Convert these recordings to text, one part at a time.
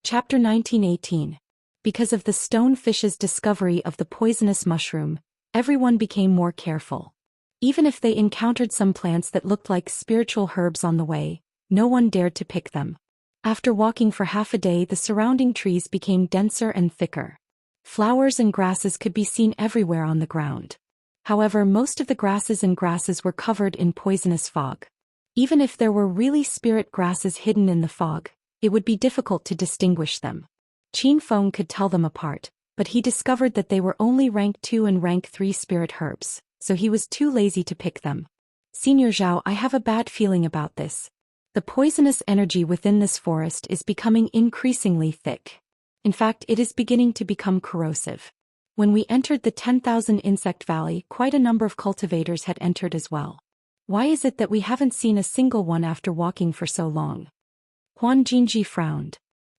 Chapter 1918. Because of the stonefish's discovery of the poisonous mushroom, everyone became more careful. Even if they encountered some plants that looked like spiritual herbs on the way, no one dared to pick them. After walking for half a day, the surrounding trees became denser and thicker. Flowers and grasses could be seen everywhere on the ground. However, most of the grasses were covered in poisonous fog. Even if there were really spirit grasses hidden in the fog, it would be difficult to distinguish them. Qin Feng could tell them apart, but he discovered that they were only rank 2 and rank 3 spirit herbs, so he was too lazy to pick them. Senior Zhao, I have a bad feeling about this. The poisonous energy within this forest is becoming increasingly thick. In fact, it is beginning to become corrosive. When we entered the 10,000 Insect Valley, quite a number of cultivators had entered as well. Why is it that we haven't seen a single one after walking for so long? Huan Jinji frowned.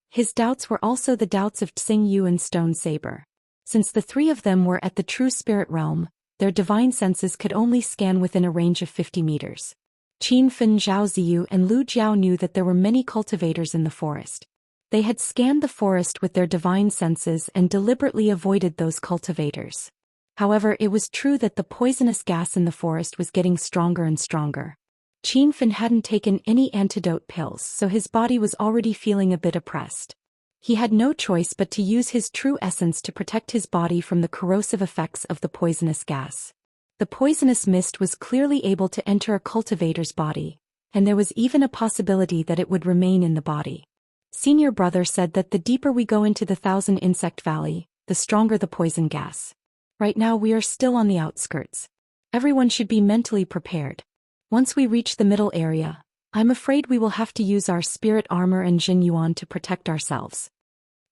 His doubts were also the doubts of Tsing Yu and Stone Saber. Since the three of them were at the true spirit realm, their divine senses could only scan within a range of 50 meters. Qin Fin, Zhao Ziyu and Lu Jiao knew that there were many cultivators in the forest. They had scanned the forest with their divine senses and deliberately avoided those cultivators. However, it was true that the poisonous gas in the forest was getting stronger and stronger. Qin Fin hadn't taken any antidote pills, so his body was already feeling a bit oppressed. He had no choice but to use his true essence to protect his body from the corrosive effects of the poisonous gas. The poisonous mist was clearly able to enter a cultivator's body, and there was even a possibility that it would remain in the body. Senior brother said that the deeper we go into the 1000 Insect Valley, the stronger the poison gas. Right now we are still on the outskirts. Everyone should be mentally prepared. Once we reach the middle area, I'm afraid we will have to use our spirit armor and Jin Yuan to protect ourselves.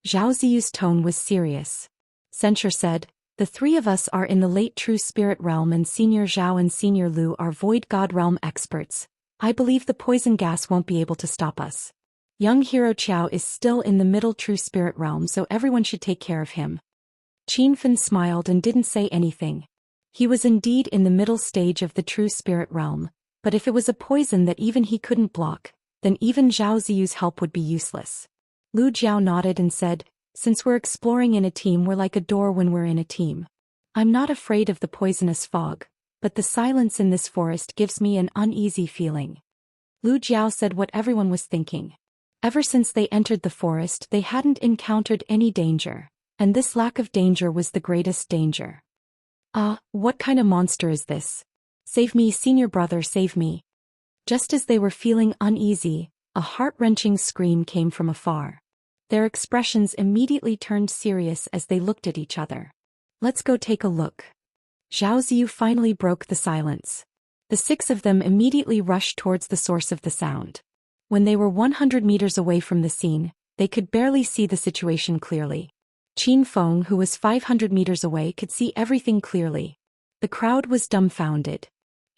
Zhao Ziyu's tone was serious. Censure said, the three of us are in the late true spirit realm and Senior Zhao and Senior Lu are void god realm experts. I believe the poison gas won't be able to stop us. Young hero Qiao is still in the middle true spirit realm, so everyone should take care of him. Qin Fin smiled and didn't say anything. He was indeed in the middle stage of the true spirit realm, but if it was a poison that even he couldn't block, then even Zhao Ziyu's help would be useless. Lu Jiao nodded and said, since we're exploring in a team, we're like a door when we're in a team. I'm not afraid of the poisonous fog, but the silence in this forest gives me an uneasy feeling. Lu Jiao said what everyone was thinking. Ever since they entered the forest, they hadn't encountered any danger, and this lack of danger was the greatest danger. What kind of monster is this? Save me, senior brother, save me. Just as they were feeling uneasy, a heart-wrenching scream came from afar. Their expressions immediately turned serious as they looked at each other. Let's go take a look. Zhao Ziyu finally broke the silence. The six of them immediately rushed towards the source of the sound. When they were 100 meters away from the scene, they could barely see the situation clearly. Qin Feng, who was 500 meters away, could see everything clearly. The crowd was dumbfounded.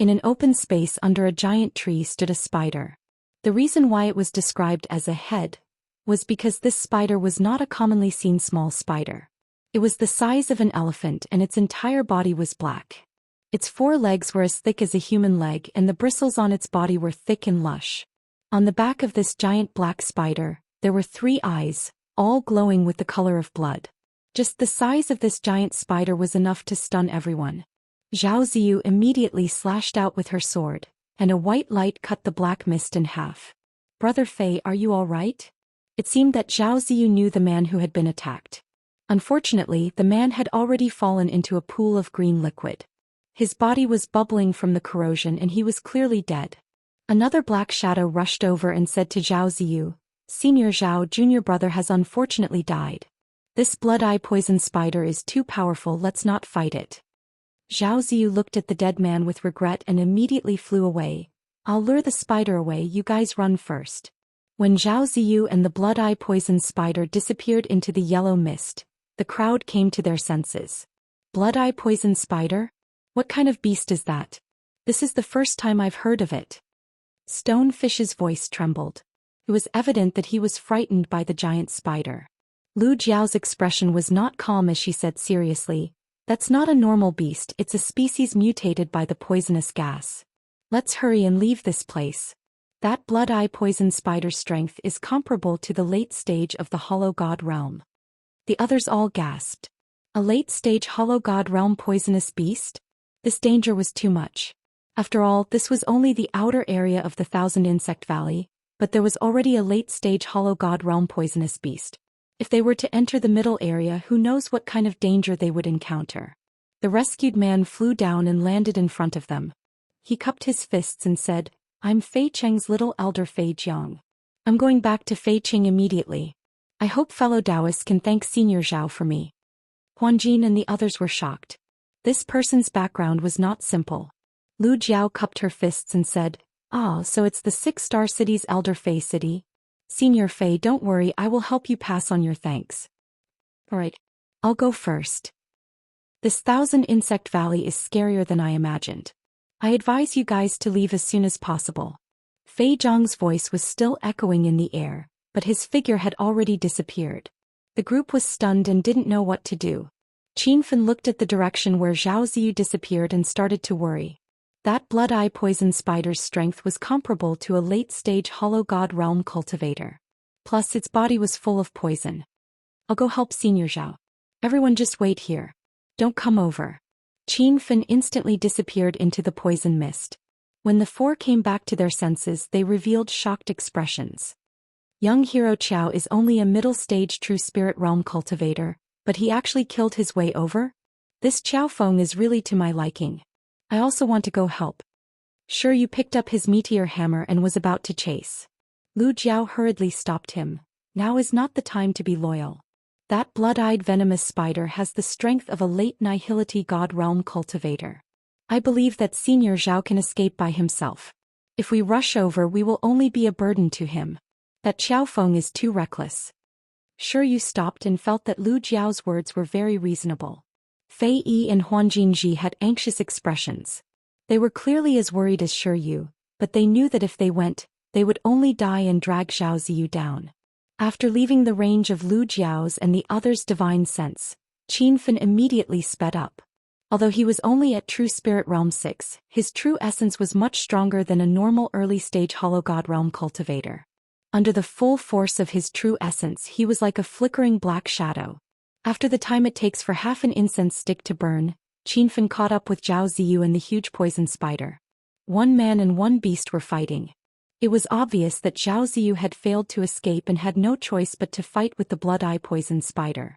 In an open space under a giant tree stood a spider. The reason why it was described as a head was because this spider was not a commonly seen small spider. It was the size of an elephant and its entire body was black. Its 4 legs were as thick as a human leg and the bristles on its body were thick and lush. On the back of this giant black spider, there were 3 eyes, all glowing with the color of blood. Just the size of this giant spider was enough to stun everyone. Zhao Ziyu immediately slashed out with her sword, and a white light cut the black mist in half. Brother Fei, are you all right? It seemed that Zhao Ziyu knew the man who had been attacked. Unfortunately, the man had already fallen into a pool of green liquid. His body was bubbling from the corrosion and he was clearly dead. Another black shadow rushed over and said to Zhao Ziyu, Senior Zhao, junior brother has unfortunately died. This blood-eye poison spider is too powerful, let's not fight it. Zhao Ziyu looked at the dead man with regret and immediately flew away. I'll lure the spider away, you guys run first. When Zhao Ziyu and the blood-eye poison spider disappeared into the yellow mist, the crowd came to their senses. Blood-eye poison spider? What kind of beast is that? This is the first time I've heard of it. Stonefish's voice trembled. It was evident that he was frightened by the giant spider. Lu Jiao's expression was not calm as she said seriously, that's not a normal beast, it's a species mutated by the poisonous gas. Let's hurry and leave this place. That blood-eye poison spider strength is comparable to the late stage of the hollow god realm. The others all gasped. A late-stage hollow god realm poisonous beast? This danger was too much. After all, this was only the outer area of the Thousand Insect Valley, but there was already a late-stage hollow god realm poisonous beast. If they were to enter the middle area, who knows what kind of danger they would encounter. The rescued man flew down and landed in front of them. He cupped his fists and said, "I'm Fei Cheng's little elder Fei Jiang. I'm going back to Fei Cheng immediately. I hope fellow Taoists can thank Senior Zhao for me." Huanjin and the others were shocked. This person's background was not simple. Lu Jiao cupped her fists and said, "Ah, so it's the Six-Star City's elder Fei City? Senior Fei, don't worry, I will help you pass on your thanks." "Alright, I'll go first. This Thousand Insect Valley is scarier than I imagined. I advise you guys to leave as soon as possible." Fei Zhang's voice was still echoing in the air, but his figure had already disappeared. The group was stunned and didn't know what to do. Qin Fen looked at the direction where Zhao Ziyu disappeared and started to worry. That blood-eye poison spider's strength was comparable to a late-stage hollow god realm cultivator. Plus its body was full of poison. "I'll go help Senior Zhao. Everyone just wait here. Don't come over." Qin Fen instantly disappeared into the poison mist. When the four came back to their senses, they revealed shocked expressions. Young hero Qiao is only a middle-stage true spirit realm cultivator, but he actually killed his way over? This Qiao Feng is really to my liking. I also want to go help. Sure, you picked up his meteor hammer and was about to chase. Lu Jiao hurriedly stopped him. Now is not the time to be loyal. That blood-eyed venomous spider has the strength of a late nihility god realm cultivator. I believe that Senior Zhao can escape by himself. If we rush over, we will only be a burden to him. That Qiao Feng is too reckless. Sure, you stopped and felt that Lu Jiao's words were very reasonable. Fei Yi and Huan Jinji had anxious expressions. They were clearly as worried as Shi Yu, but they knew that if they went, they would only die and drag Zhao Ziyu down. After leaving the range of Lu Jiao's and the others' divine sense, Qin Fen immediately sped up. Although he was only at True Spirit Realm 6, his true essence was much stronger than a normal early-stage Hollow God Realm cultivator. Under the full force of his true essence, he was like a flickering black shadow. After the time it takes for half an incense stick to burn, Qin Fen caught up with Zhao Ziyu and the huge poison spider. One man and one beast were fighting. It was obvious that Zhao Ziyu had failed to escape and had no choice but to fight with the blood-eye poison spider.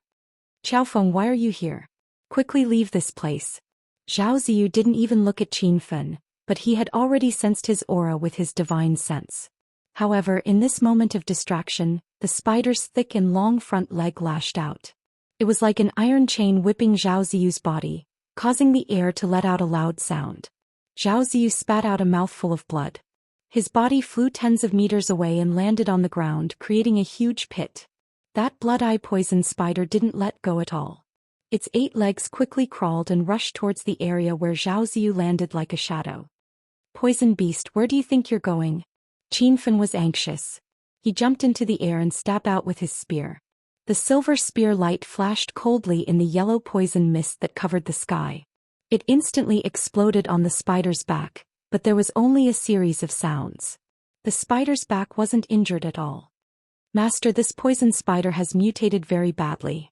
"Qiaofeng, why are you here? Quickly leave this place." Zhao Ziyu didn't even look at Qin Fen, but he had already sensed his aura with his divine sense. However, in this moment of distraction, the spider's thick and long front leg lashed out. It was like an iron chain whipping Zhao Ziyu's body, causing the air to let out a loud sound. Zhao Ziyu spat out a mouthful of blood. His body flew tens of meters away and landed on the ground, creating a huge pit. That blood-eye poison spider didn't let go at all. Its 8 legs quickly crawled and rushed towards the area where Zhao Ziyu landed like a shadow. "Poison beast, where do you think you're going?" Qin Fen was anxious. He jumped into the air and stabbed out with his spear. The silver spear light flashed coldly in the yellow poison mist that covered the sky. It instantly exploded on the spider's back, but there was only a series of sounds. The spider's back wasn't injured at all. "Master, this poison spider has mutated very badly.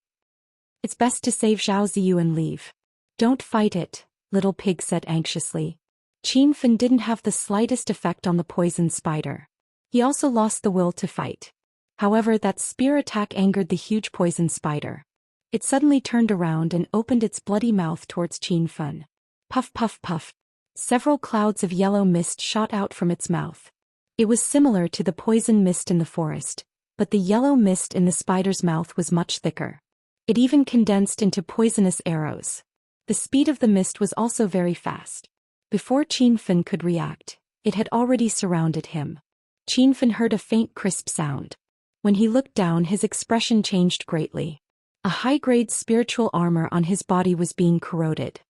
It's best to save Zhao Ziyu and leave." "Don't fight it," Little Pig said anxiously. Qin Fen didn't have the slightest effect on the poison spider. He also lost the will to fight. However, that spear attack angered the huge poison spider. It suddenly turned around and opened its bloody mouth towards Qin Fen. Puff puff puff. Several clouds of yellow mist shot out from its mouth. It was similar to the poison mist in the forest, but the yellow mist in the spider's mouth was much thicker. It even condensed into poisonous arrows. The speed of the mist was also very fast. Before Qin Fen could react, it had already surrounded him. Qin Fen heard a faint crisp sound. When he looked down, his expression changed greatly. A high-grade spiritual armor on his body was being corroded.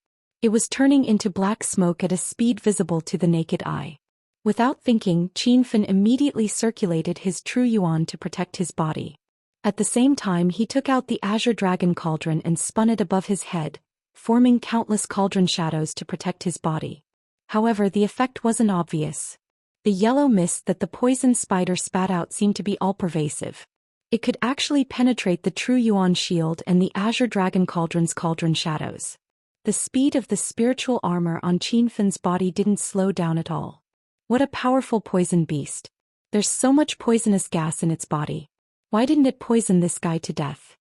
It was turning into black smoke at a speed visible to the naked eye. Without thinking, Qin Fen immediately circulated his true yuan to protect his body. At the same time, he took out the azure dragon cauldron and spun it above his head, forming countless cauldron shadows to protect his body. However, the effect wasn't obvious. The yellow mist that the poison spider spat out seemed to be all-pervasive. It could actually penetrate the true Yuan shield and the azure dragon cauldron's cauldron shadows. The speed of the spiritual armor on Qin Fen's body didn't slow down at all. What a powerful poison beast. There's so much poisonous gas in its body. Why didn't it poison this guy to death?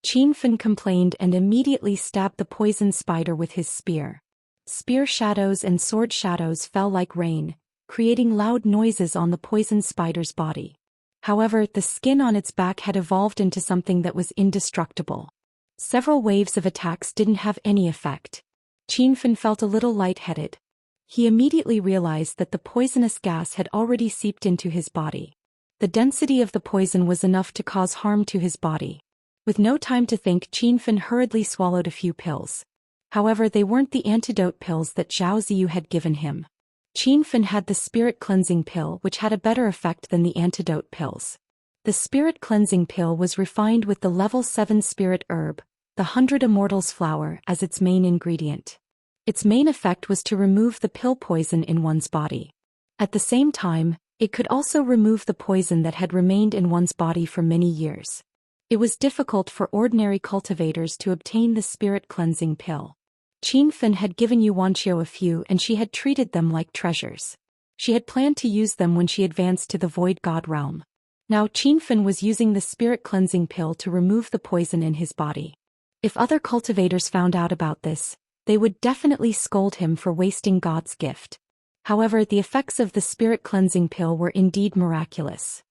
Qin Fen complained and immediately stabbed the poison spider with his spear. Spear shadows and sword shadows fell like rain, creating loud noises on the poison spider's body. However, the skin on its back had evolved into something that was indestructible. Several waves of attacks didn't have any effect. Qin Fen felt a little lightheaded. He immediately realized that the poisonous gas had already seeped into his body. The density of the poison was enough to cause harm to his body. With no time to think, Qin Fen hurriedly swallowed a few pills. However, they weren't the antidote pills that Zhao Ziyu had given him. Qin Fen had the spirit cleansing pill, which had a better effect than the antidote pills. The spirit cleansing pill was refined with the level 7 spirit herb, the 100 Immortals flower, as its main ingredient. Its main effect was to remove the pill poison in one's body. At the same time, it could also remove the poison that had remained in one's body for many years. It was difficult for ordinary cultivators to obtain the spirit cleansing pill. Qin Fen had given Yuanqiu a few and she had treated them like treasures. She had planned to use them when she advanced to the Void God realm. Now Qin Fen was using the spirit cleansing pill to remove the poison in his body. If other cultivators found out about this, they would definitely scold him for wasting God's gift. However, the effects of the spirit cleansing pill were indeed miraculous.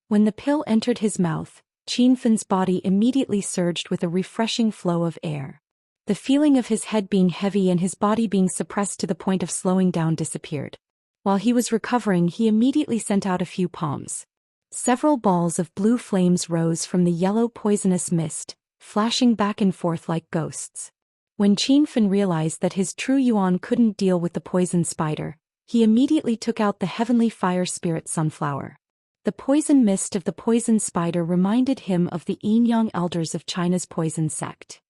When the pill entered his mouth, Qin Fen's body immediately surged with a refreshing flow of air. The feeling of his head being heavy and his body being suppressed to the point of slowing down disappeared. While he was recovering, he immediately sent out a few palms. Several balls of blue flames rose from the yellow poisonous mist, flashing back and forth like ghosts. When Qin Fen realized that his true Yuan couldn't deal with the poison spider, he immediately took out the heavenly fire spirit sunflower. The poison mist of the poison spider reminded him of the Yin-Yang elders of China's poison sect.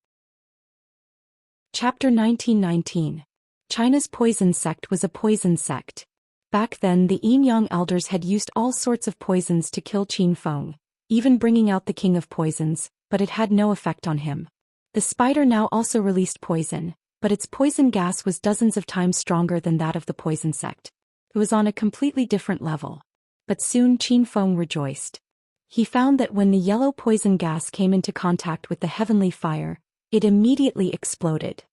Chapter 1919. China's poison sect was a poison sect. Back then the Yin-Yang elders had used all sorts of poisons to kill Qin Feng, even bringing out the king of poisons, but it had no effect on him. The spider now also released poison, but its poison gas was dozens of times stronger than that of the poison sect. It was on a completely different level. But soon Qin Feng rejoiced. He found that when the yellow poison gas came into contact with the heavenly fire, it immediately exploded.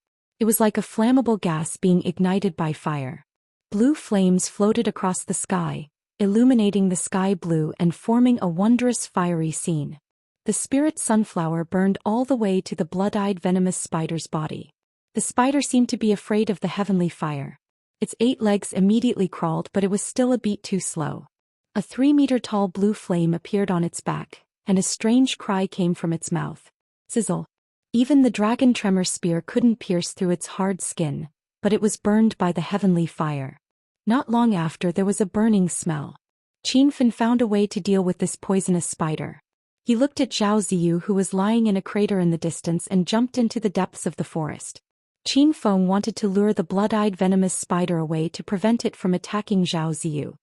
It was like a flammable gas being ignited by fire. Blue flames floated across the sky, illuminating the sky blue and forming a wondrous fiery scene. The spirit sunflower burned all the way to the blood-eyed venomous spider's body. The spider seemed to be afraid of the heavenly fire. Its 8 legs immediately crawled, but it was still a beat too slow. A 3-meter-tall blue flame appeared on its back, and a strange cry came from its mouth. Sizzle. Even the dragon tremor spear couldn't pierce through its hard skin, but it was burned by the heavenly fire. Not long after, there was a burning smell. Qin Fen found a way to deal with this poisonous spider. He looked at Zhao Ziyu, who was lying in a crater in the distance, and jumped into the depths of the forest. Qin Feng wanted to lure the blood-eyed venomous spider away to prevent it from attacking Zhao Ziyu.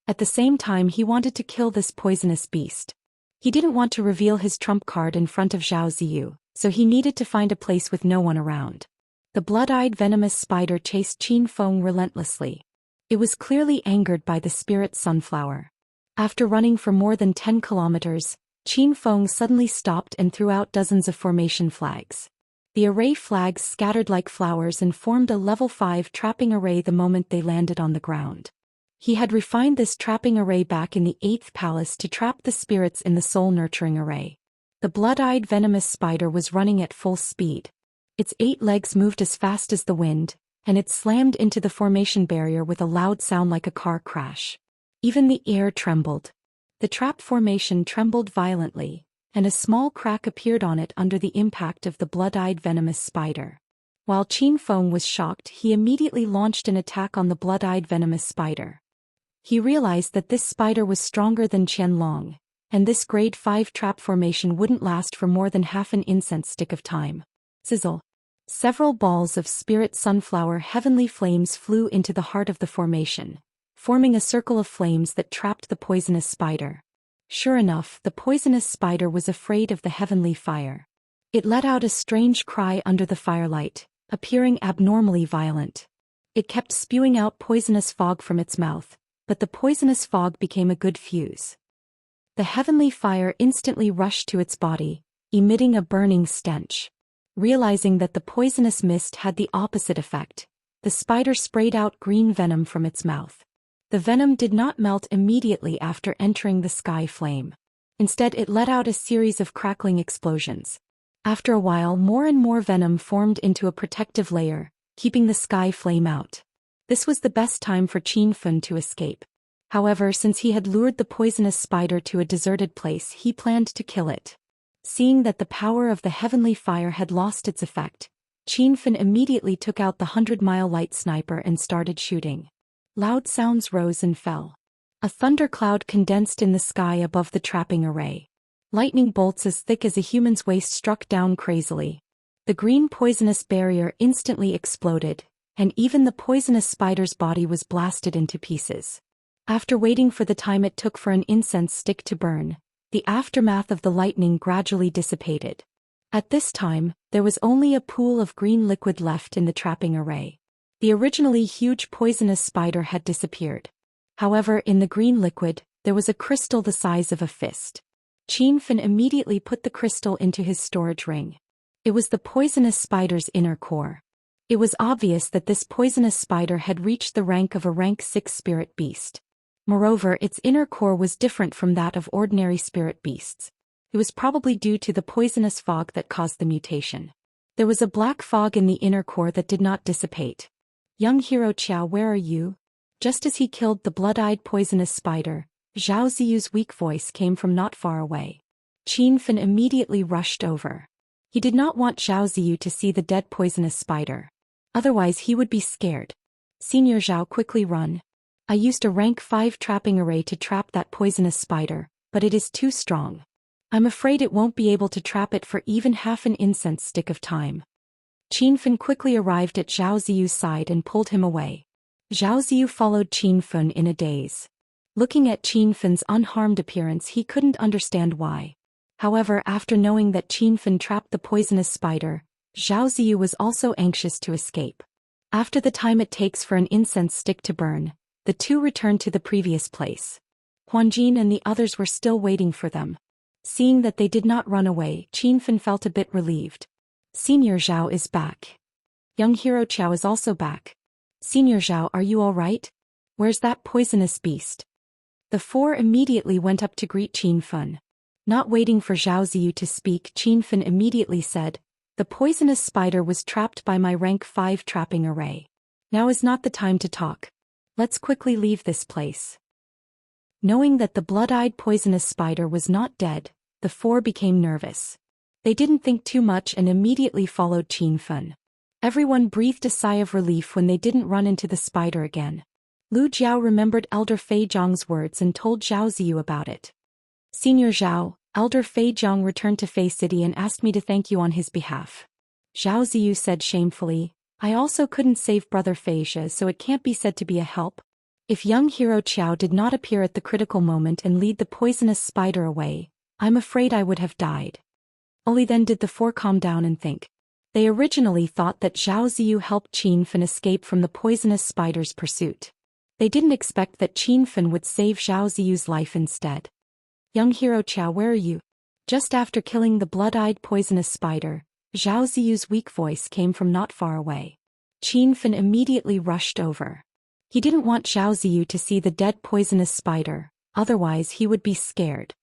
At the same time, he wanted to kill this poisonous beast. He didn't want to reveal his trump card in front of Zhao Ziyu, so he needed to find a place with no one around. The blood-eyed venomous spider chased Qin Feng relentlessly. It was clearly angered by the spirit sunflower. After running for more than 10 kilometers, Qin Feng suddenly stopped and threw out dozens of formation flags. The array flags scattered like flowers and formed a level 5 trapping array the moment they landed on the ground. He had refined this trapping array back in the 8th palace to trap the spirits in the soul-nurturing array. The blood-eyed venomous spider was running at full speed. Its 8 legs moved as fast as the wind, and it slammed into the formation barrier with a loud sound like a car crash. Even the air trembled. The trap formation trembled violently, and a small crack appeared on it under the impact of the blood-eyed venomous spider. While Qin Feng was shocked, he immediately launched an attack on the blood-eyed venomous spider. He realized that this spider was stronger than Qianlong, and this grade 5 trap formation wouldn't last for more than half an incense stick of time. Sizzle. Several balls of spirit sunflower heavenly flames flew into the heart of the formation, forming a circle of flames that trapped the poisonous spider. Sure enough, the poisonous spider was afraid of the heavenly fire. It let out a strange cry under the firelight, appearing abnormally violent. It kept spewing out poisonous fog from its mouth, but the poisonous fog became a good fuse. The heavenly fire instantly rushed to its body, emitting a burning stench. Realizing that the poisonous mist had the opposite effect, the spider sprayed out green venom from its mouth. The venom did not melt immediately after entering the sky flame. Instead, it let out a series of crackling explosions. After a while, more and more venom formed into a protective layer, keeping the sky flame out. This was the best time for Qin Fun to escape. However, since he had lured the poisonous spider to a deserted place, he planned to kill it. Seeing that the power of the heavenly fire had lost its effect, Qin Fun immediately took out the 100-mile light sniper and started shooting. Loud sounds rose and fell. A thundercloud condensed in the sky above the trapping array. Lightning bolts as thick as a human's waist struck down crazily. The green poisonous barrier instantly exploded, and even the poisonous spider's body was blasted into pieces. After waiting for the time it took for an incense stick to burn, the aftermath of the lightning gradually dissipated. At this time, there was only a pool of green liquid left in the trapping array. The originally huge poisonous spider had disappeared. However, in the green liquid, there was a crystal the size of a fist. Qin Fun immediately put the crystal into his storage ring. It was the poisonous spider's inner core. It was obvious that this poisonous spider had reached the rank of a rank 6 spirit beast. Moreover, its inner core was different from that of ordinary spirit beasts. It was probably due to the poisonous fog that caused the mutation. There was a black fog in the inner core that did not dissipate. Young hero Qiao, where are you? Just as he killed the blood-eyed poisonous spider, Zhao Ziyu's weak voice came from not far away. Qin Fun immediately rushed over. He did not want Zhao Ziyu to see the dead poisonous spider. Otherwise he would be scared. Senior Zhao, quickly run. I used a rank 5 trapping array to trap that poisonous spider, but it is too strong. I'm afraid it won't be able to trap it for even half an incense stick of time. Qin Fun quickly arrived at Zhao Ziyu's side and pulled him away. Zhao Ziyu followed Qin Fun in a daze. Looking at Qin Fun's unharmed appearance, he couldn't understand why. However, after knowing that Qin Fun trapped the poisonous spider, Zhao Ziyu was also anxious to escape. After the time it takes for an incense stick to burn, the two returned to the previous place. Huanjin and the others were still waiting for them. Seeing that they did not run away, Qin Fun felt a bit relieved. Senior Zhao is back. Young hero Qiao is also back. Senior Zhao, are you all right? Where's that poisonous beast? The four immediately went up to greet Qin Fun. Not waiting for Zhao Ziyu to speak, Qin Fun immediately said, the poisonous spider was trapped by my rank 5 trapping array. Now is not the time to talk. Let's quickly leave this place. Knowing that the blood-eyed poisonous spider was not dead, the four became nervous. They didn't think too much and immediately followed Qin Fun. Everyone breathed a sigh of relief when they didn't run into the spider again. Lu Jiao remembered Elder Fei Zhang's words and told Zhao Ziyu about it. Senior Zhao, Elder Fei Zhang returned to Fei City and asked me to thank you on his behalf. Zhao Ziyu said shamefully, I also couldn't save Brother Fei Zhe, so it can't be said to be a help. If young hero Qiao did not appear at the critical moment and lead the poisonous spider away, I'm afraid I would have died. Only then did the four calm down and think. They originally thought that Zhao Ziyu helped Qin Fun escape from the poisonous spider's pursuit. They didn't expect that Qin Fun would save Zhao Ziyu's life instead. Young hero Qiao, where are you? Just after killing the blood-eyed poisonous spider, Zhao Ziyu's weak voice came from not far away. Qin Fun immediately rushed over. He didn't want Zhao Ziyu to see the dead poisonous spider, otherwise he would be scared.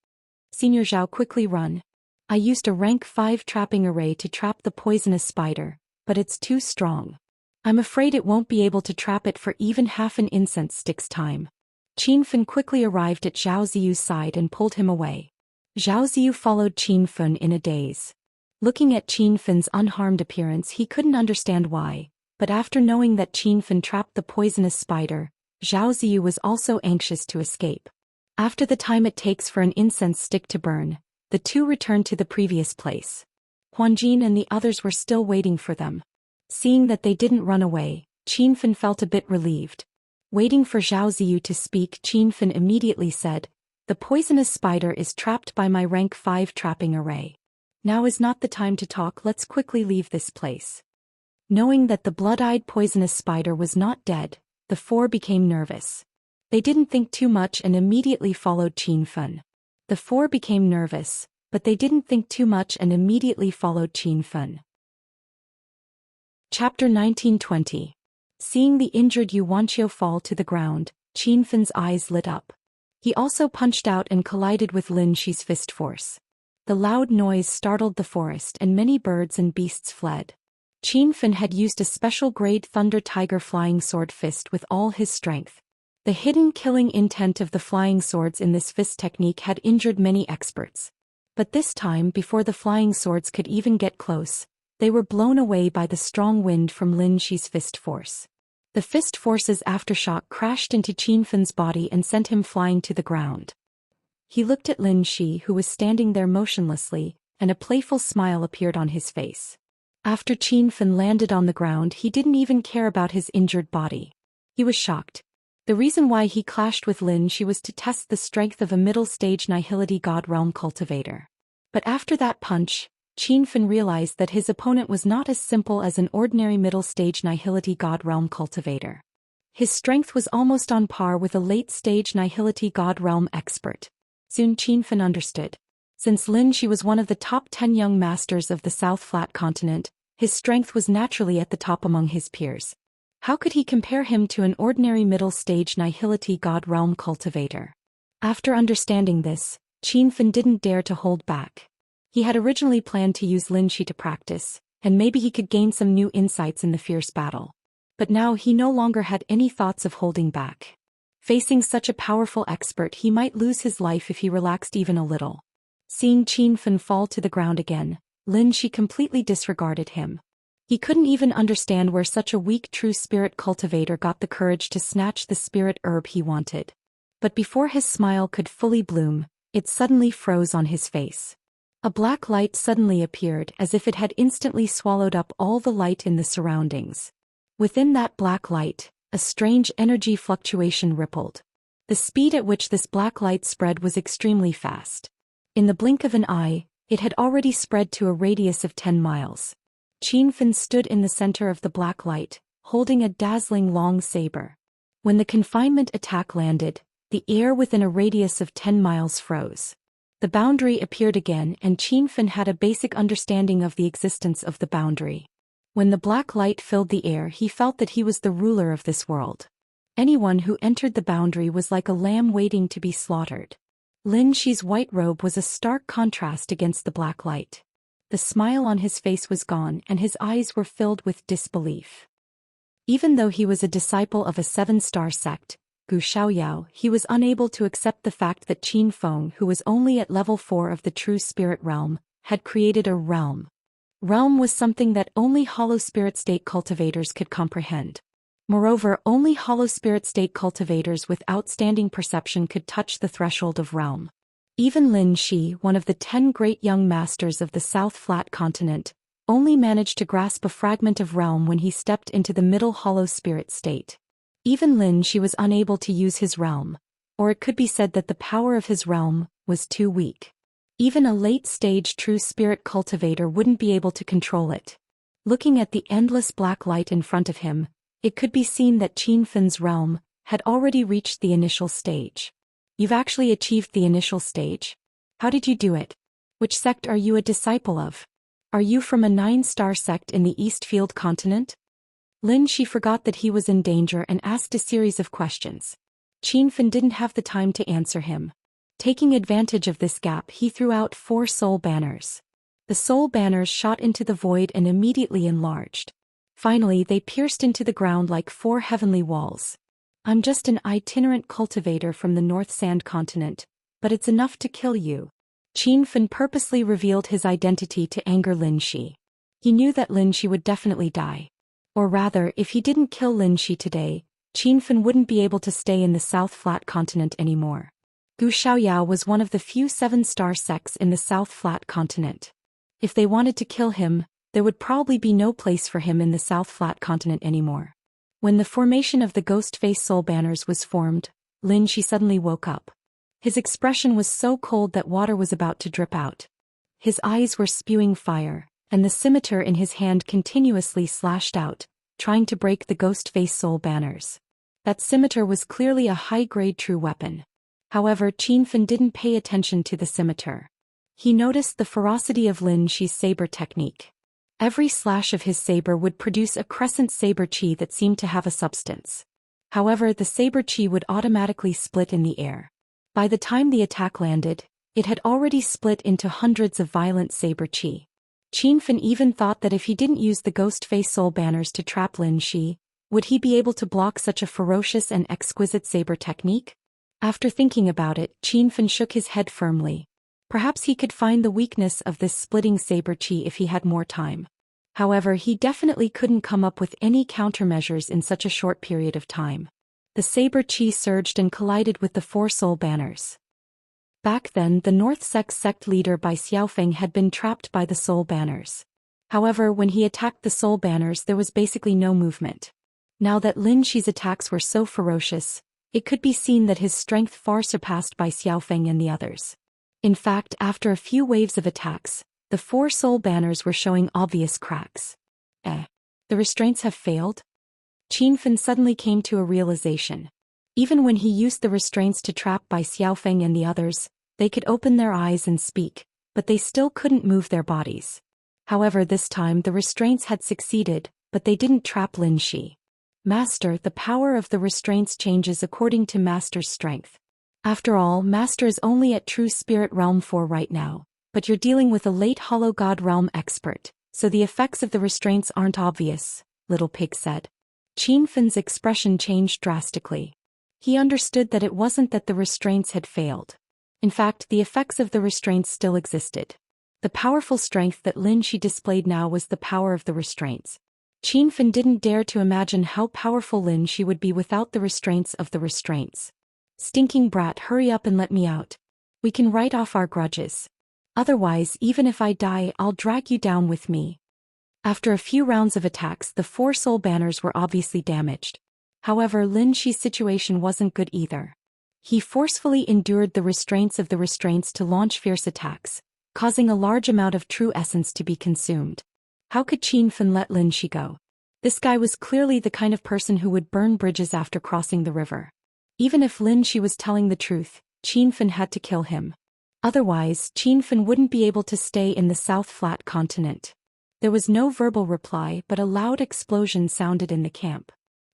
Senior Zhao, quickly run. I used a rank 5 trapping array to trap the poisonous spider, but it's too strong. I'm afraid it won't be able to trap it for even half an incense stick's time. Qin Fun quickly arrived at Zhao Ziyu's side and pulled him away. Zhao Ziyu followed Qin Fun in a daze. Looking at Qin Fun's unharmed appearance, he couldn't understand why, but after knowing that Qin Fun trapped the poisonous spider, Zhao Ziyu was also anxious to escape. After the time it takes for an incense stick to burn, the two returned to the previous place. Huanjin and the others were still waiting for them. Seeing that they didn't run away, Qin Fun felt a bit relieved. Waiting for Zhao Ziyu to speak, Qin Fan immediately said, "The poisonous spider is trapped by my rank 5 trapping array. Now is not the time to talk, let's quickly leave this place." Knowing that the blood-eyed poisonous spider was not dead, the 4 became nervous. They didn't think too much and immediately followed Qin Fan. The 4 became nervous, but they didn't think too much and immediately followed Qin Fan. Chapter 1920. Seeing the injured Yu Wanqiu fall to the ground, Qin Fan's eyes lit up. He also punched out and collided with Lin Shi's fist force. The loud noise startled the forest and many birds and beasts fled. Qin Fan had used a special grade Thunder Tiger flying sword fist with all his strength. The hidden killing intent of the flying swords in this fist technique had injured many experts. But this time, before the flying swords could even get close, they were blown away by the strong wind from Lin Shi's fist force. The fist force's aftershock crashed into Qin Fan's body and sent him flying to the ground. He looked at Lin Shi, who was standing there motionlessly, and a playful smile appeared on his face. After Qin Fan landed on the ground, he didn't even care about his injured body. He was shocked. The reason why he clashed with Lin Shi was to test the strength of a middle-stage Nihility God Realm cultivator. But after that punch, Qin Fan realized that his opponent was not as simple as an ordinary middle-stage Nihility God Realm cultivator. His strength was almost on par with a late-stage Nihility God Realm expert. Soon Qin Fan understood. Since Lin Shi was one of the top 10 young masters of the South Flat Continent, his strength was naturally at the top among his peers. How could he compare him to an ordinary middle-stage Nihility God Realm cultivator? After understanding this, Qin Fan didn't dare to hold back. He had originally planned to use Lin Shi to practice, and maybe he could gain some new insights in the fierce battle. But now he no longer had any thoughts of holding back. Facing such a powerful expert, he might lose his life if he relaxed even a little. Seeing Qin Fan fall to the ground again, Lin Shi completely disregarded him. He couldn't even understand where such a weak true spirit cultivator got the courage to snatch the spirit herb he wanted. But before his smile could fully bloom, it suddenly froze on his face. A black light suddenly appeared, as if it had instantly swallowed up all the light in the surroundings. Within that black light, a strange energy fluctuation rippled. The speed at which this black light spread was extremely fast. In the blink of an eye, it had already spread to a radius of 10 miles. Qin Fan stood in the center of the black light, holding a dazzling long saber. When the confinement attack landed, the air within a radius of 10 miles froze. The boundary appeared again, and Qin Fan had a basic understanding of the existence of the boundary. When the black light filled the air, he felt that he was the ruler of this world. Anyone who entered the boundary was like a lamb waiting to be slaughtered. Lin Shi's white robe was a stark contrast against the black light. The smile on his face was gone and his eyes were filled with disbelief. Even though he was a disciple of a 7-star sect, Gu Xiaoyao, he was unable to accept the fact that Qin Feng, who was only at level 4 of the true spirit realm, had created a realm. Realm was something that only hollow spirit state cultivators could comprehend. Moreover, only hollow spirit state cultivators with outstanding perception could touch the threshold of realm. Even Lin Shi, one of the 10 great young masters of the South Flat Continent, only managed to grasp a fragment of realm when he stepped into the middle hollow spirit state. Even Lin Shi was unable to use his realm, or it could be said that the power of his realm was too weak. Even a late-stage true spirit cultivator wouldn't be able to control it. Looking at the endless black light in front of him, it could be seen that Qin Fan's realm had already reached the initial stage. You've actually achieved the initial stage? How did you do it? Which sect are you a disciple of? Are you from a 9-star sect in the Eastfield continent? Lin Shi forgot that he was in danger and asked a series of questions. Qin Fan didn't have the time to answer him. Taking advantage of this gap, he threw out 4 soul banners. The soul banners shot into the void and immediately enlarged. Finally, they pierced into the ground like 4 heavenly walls. I'm just an itinerant cultivator from the North Sand continent, but it's enough to kill you. Qin Fan purposely revealed his identity to anger Lin Shi. He knew that Lin Shi would definitely die. Or rather, if he didn't kill Lin Shi today, Qin Fan wouldn't be able to stay in the South Flat Continent anymore. Gu Xiaoyao was one of the few 7-star sects in the South Flat Continent. If they wanted to kill him, there would probably be no place for him in the South Flat Continent anymore. When the formation of the ghost face soul banners was formed, Lin Shi suddenly woke up. His expression was so cold that water was about to drip out. His eyes were spewing fire, and the scimitar in his hand continuously slashed out, trying to break the ghost face soul banners. That scimitar was clearly a high-grade true weapon. However, Qin Fan didn't pay attention to the scimitar. He noticed the ferocity of Lin Shi's saber technique. Every slash of his saber would produce a crescent saber chi that seemed to have a substance. However, the saber chi would automatically split in the air. By the time the attack landed, it had already split into hundreds of violent saber chi. Qin Fan even thought that if he didn't use the ghost face soul banners to trap Lin Shi, would he be able to block such a ferocious and exquisite saber technique? After thinking about it, Qin Fan shook his head firmly. Perhaps he could find the weakness of this splitting saber chi if he had more time. However, he definitely couldn't come up with any countermeasures in such a short period of time. The saber chi surged and collided with the 4 soul banners. Back then, the North sect leader by Xiaofeng had been trapped by the soul banners. However, when he attacked the soul banners, there was basically no movement. Now that Lin Shi's attacks were so ferocious, it could be seen that his strength far surpassed by Xiaofeng and the others. In fact, after a few waves of attacks, the 4 soul banners were showing obvious cracks. The restraints have failed? Qin Fan suddenly came to a realization. Even when he used the restraints to trap by Xiaofeng and the others, they could open their eyes and speak, but they still couldn't move their bodies. However, this time the restraints had succeeded, but they didn't trap Lin Shi. Master, the power of the restraints changes according to Master's strength. After all, Master is only at True Spirit Realm 4 right now, but you're dealing with a late Hollow God Realm expert, so the effects of the restraints aren't obvious, Little Pig said. Qin Fan's expression changed drastically. He understood that it wasn't that the restraints had failed. In fact, the effects of the restraints still existed. The powerful strength that Lin Shi displayed now was the power of the restraints. Qin Fan didn't dare to imagine how powerful Lin Shi would be without the restraints of the restraints. Stinking brat, hurry up and let me out. We can write off our grudges. Otherwise, even if I die, I'll drag you down with me. After a few rounds of attacks, the 4 soul banners were obviously damaged. However, Lin Shi's situation wasn't good either. He forcefully endured the restraints of the restraints to launch fierce attacks, causing a large amount of true essence to be consumed. How could Qin Fan let Lin Shi go? This guy was clearly the kind of person who would burn bridges after crossing the river. Even if Lin Shi was telling the truth, Qin Fan had to kill him. Otherwise, Qin Fan wouldn't be able to stay in the South Flat continent. There was no verbal reply, but a loud explosion sounded in the camp.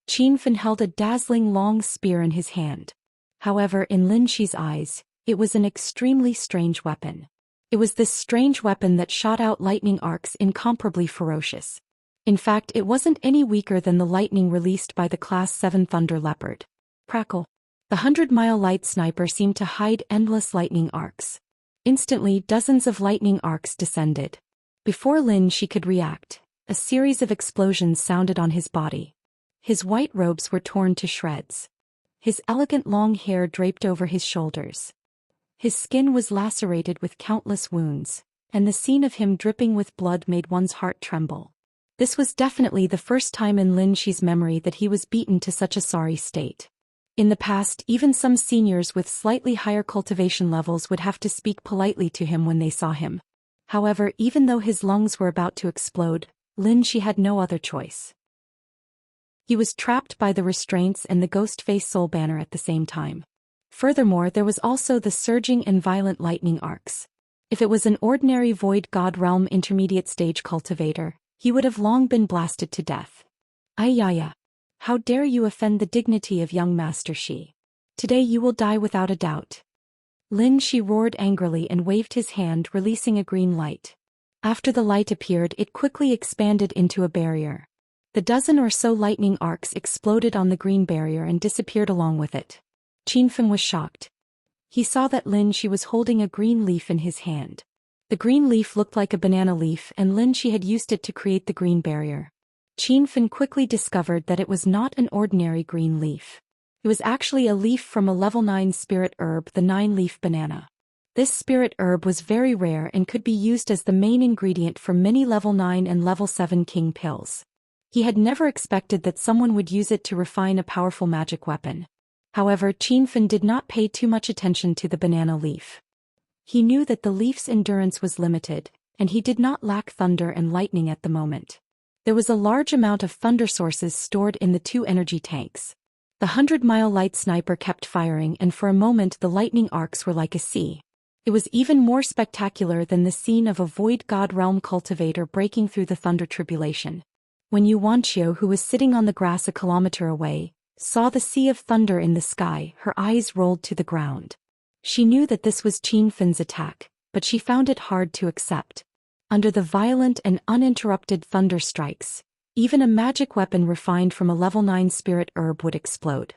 Qin Fan held a dazzling long spear in his hand. However, in Lin Shi's eyes, it was an extremely strange weapon. It was this strange weapon that shot out lightning arcs incomparably ferocious. In fact, it wasn't any weaker than the lightning released by the Class 7 Thunder Leopard. Crackle. The 100-mile light sniper seemed to hide endless lightning arcs. Instantly, dozens of lightning arcs descended. Before Lin Shi could react, a series of explosions sounded on his body. His white robes were torn to shreds. His elegant long hair draped over his shoulders. His skin was lacerated with countless wounds, and the scene of him dripping with blood made one's heart tremble. This was definitely the first time in Lin Shi's memory that he was beaten to such a sorry state. In the past, even some seniors with slightly higher cultivation levels would have to speak politely to him when they saw him. However, even though his lungs were about to explode, Lin Shi had no other choice. He was trapped by the restraints and the ghost face soul banner at the same time. Furthermore, there was also the surging and violent lightning arcs. If it was an ordinary Void God Realm intermediate stage cultivator, he would have long been blasted to death. Ayaya! How dare you offend the dignity of young Master Shi? Today you will die without a doubt. Lin Shi roared angrily and waved his hand, releasing a green light. After the light appeared, it quickly expanded into a barrier. The dozen or so lightning arcs exploded on the green barrier and disappeared along with it. Qin Fan was shocked. He saw that Lin Shi was holding a green leaf in his hand. The green leaf looked like a banana leaf, and Lin Shi had used it to create the green barrier. Qin Fan quickly discovered that it was not an ordinary green leaf. It was actually a leaf from a level 9 spirit herb, the 9-leaf banana. This spirit herb was very rare and could be used as the main ingredient for many level 9 and level 7 king pills. He had never expected that someone would use it to refine a powerful magic weapon. However, Qinfen did not pay too much attention to the banana leaf. He knew that the leaf's endurance was limited, and he did not lack thunder and lightning at the moment. There was a large amount of thunder sources stored in the 2 energy tanks. The 100-mile light sniper kept firing, and for a moment the lightning arcs were like a sea. It was even more spectacular than the scene of a void god realm cultivator breaking through the thunder tribulation. When Yuanqiu, who was sitting on the grass a kilometer away, saw the sea of thunder in the sky, her eyes rolled to the ground. She knew that this was Qinfen's attack, but she found it hard to accept. Under the violent and uninterrupted thunder strikes, even a magic weapon refined from a level 9 spirit herb would explode.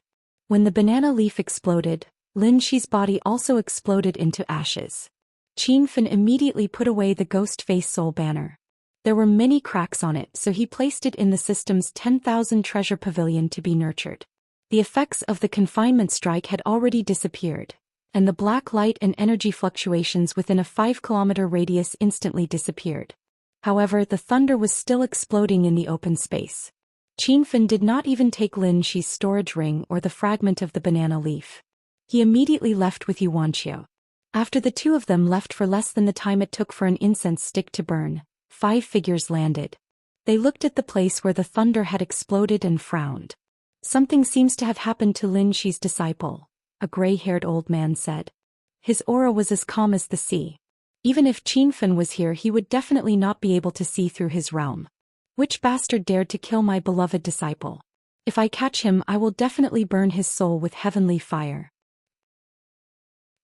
When the banana leaf exploded, Lin Shi's body also exploded into ashes. Qinfen immediately put away the ghost face soul banner. There were many cracks on it, so he placed it in the system's 10,000 treasure pavilion to be nurtured. The effects of the confinement strike had already disappeared, and the black light and energy fluctuations within a 5-kilometer radius instantly disappeared. However, the thunder was still exploding in the open space. Qinfen did not even take Lin Shi's storage ring or the fragment of the banana leaf. He immediately left with Yuanqiu. After the 2 of them left for less than the time it took for an incense stick to burn, 5 figures landed. They looked at the place where the thunder had exploded and frowned. Something seems to have happened to Lin Shi's disciple, a gray-haired old man said. His aura was as calm as the sea. Even if Qinfen was here, he would definitely not be able to see through his realm. Which bastard dared to kill my beloved disciple? If I catch him, I will definitely burn his soul with heavenly fire.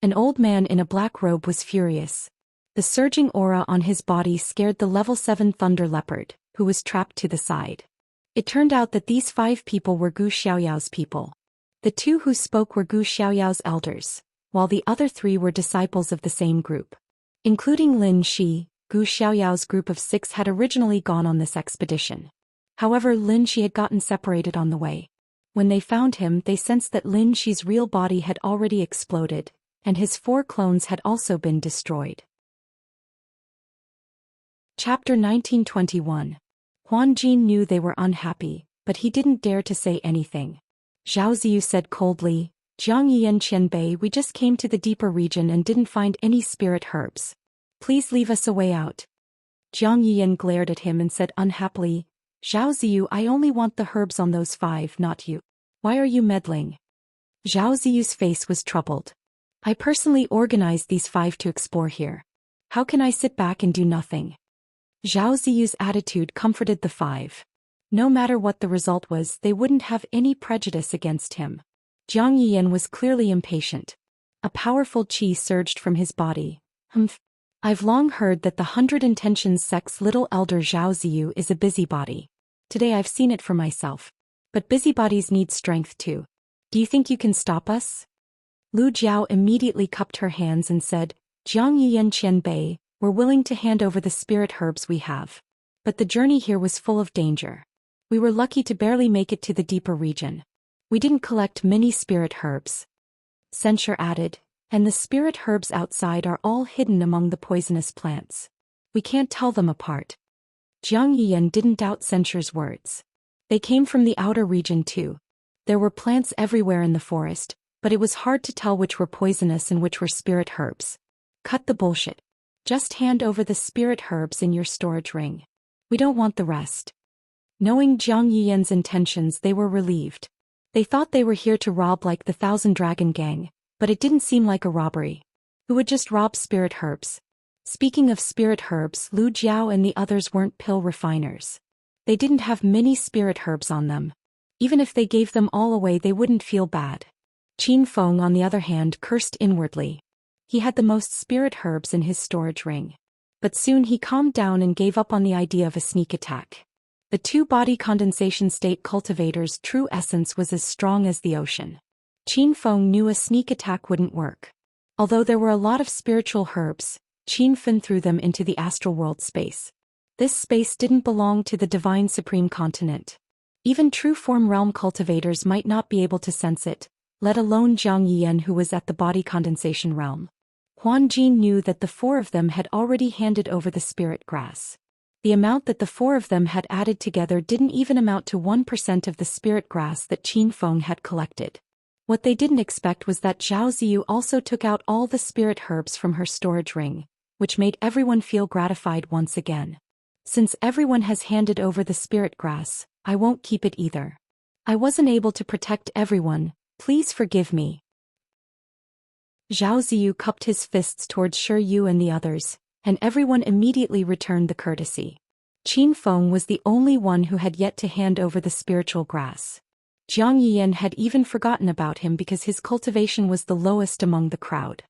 An old man in a black robe was furious. The surging aura on his body scared the level 7 thunder leopard, who was trapped to the side. It turned out that these 5 people were Gu Xiaoyao's people. The 2 who spoke were Gu Xiaoyao's elders, while the other 3 were disciples of the same group. Including Lin Shi, Gu Xiaoyao's group of 6 had originally gone on this expedition. However, Lin Shi had gotten separated on the way. When they found him, they sensed that Lin Shi's real body had already exploded, and his 4 clones had also been destroyed. Chapter 1921. Huan Jin knew they were unhappy, but he didn't dare to say anything. Zhao Ziyu said coldly, "Jiang Yiyan Qianbei, we just came to the deeper region and didn't find any spirit herbs. Please leave us a way out." Jiang Yiyan glared at him and said unhappily, "Zhao Ziyu, I only want the herbs on those 5, not you. Why are you meddling?" Zhao Ziyu's face was troubled. "I personally organized these 5 to explore here. How can I sit back and do nothing?" Zhao Ziyu's attitude comforted the 5. No matter what the result was, they wouldn't have any prejudice against him. Jiang Yiyan was clearly impatient. A powerful qi surged from his body. I've long heard that the 100 Intentions sect's little elder Zhao Ziyu is a busybody. Today I've seen it for myself. But busybodies need strength too. Do you think you can stop us?" Lu Jiao immediately cupped her hands and said, "Jiang Yiyan Qianbei, we're willing to hand over the spirit herbs we have. But the journey here was full of danger. We were lucky to barely make it to the deeper region. We didn't collect many spirit herbs." Censure added, "And the spirit herbs outside are all hidden among the poisonous plants. We can't tell them apart." Jiang Yiyan didn't doubt Censure's words. They came from the outer region too. There were plants everywhere in the forest, but it was hard to tell which were poisonous and which were spirit herbs. "Cut the bullshit. Just hand over the spirit herbs in your storage ring. We don't want the rest." Knowing Jiang Yiyan's intentions, they were relieved. They thought they were here to rob like the 1,000 Dragon Gang, but it didn't seem like a robbery. Who would just rob spirit herbs? Speaking of spirit herbs, Lu Jiao and the others weren't pill refiners. They didn't have many spirit herbs on them. Even if they gave them all away, they wouldn't feel bad. Qin Feng, on the other hand, cursed inwardly. He had the most spirit herbs in his storage ring. But soon he calmed down and gave up on the idea of a sneak attack. The 2 body condensation state cultivators' true essence was as strong as the ocean. Qin Feng knew a sneak attack wouldn't work. Although there were a lot of spiritual herbs, Qin Fen threw them into the astral world space. This space didn't belong to the divine supreme continent. Even true form realm cultivators might not be able to sense it, let alone Jiang Yiyan, who was at the body condensation realm. Huan Jin knew that the 4 of them had already handed over the spirit grass. The amount that the four of them had added together didn't even amount to 1% of the spirit grass that Qin Feng had collected. What they didn't expect was that Zhao Ziyu also took out all the spirit herbs from her storage ring, which made everyone feel gratified once again. Since everyone has handed over the spirit grass, I won't keep it either. I wasn't able to protect everyone, please forgive me. Zhao Ziyu cupped his fists towards Shi Yu and the others, and everyone immediately returned the courtesy. Qin Feng was the only one who had yet to hand over the spiritual grass. Jiang Yiyan had even forgotten about him because his cultivation was the lowest among the crowd.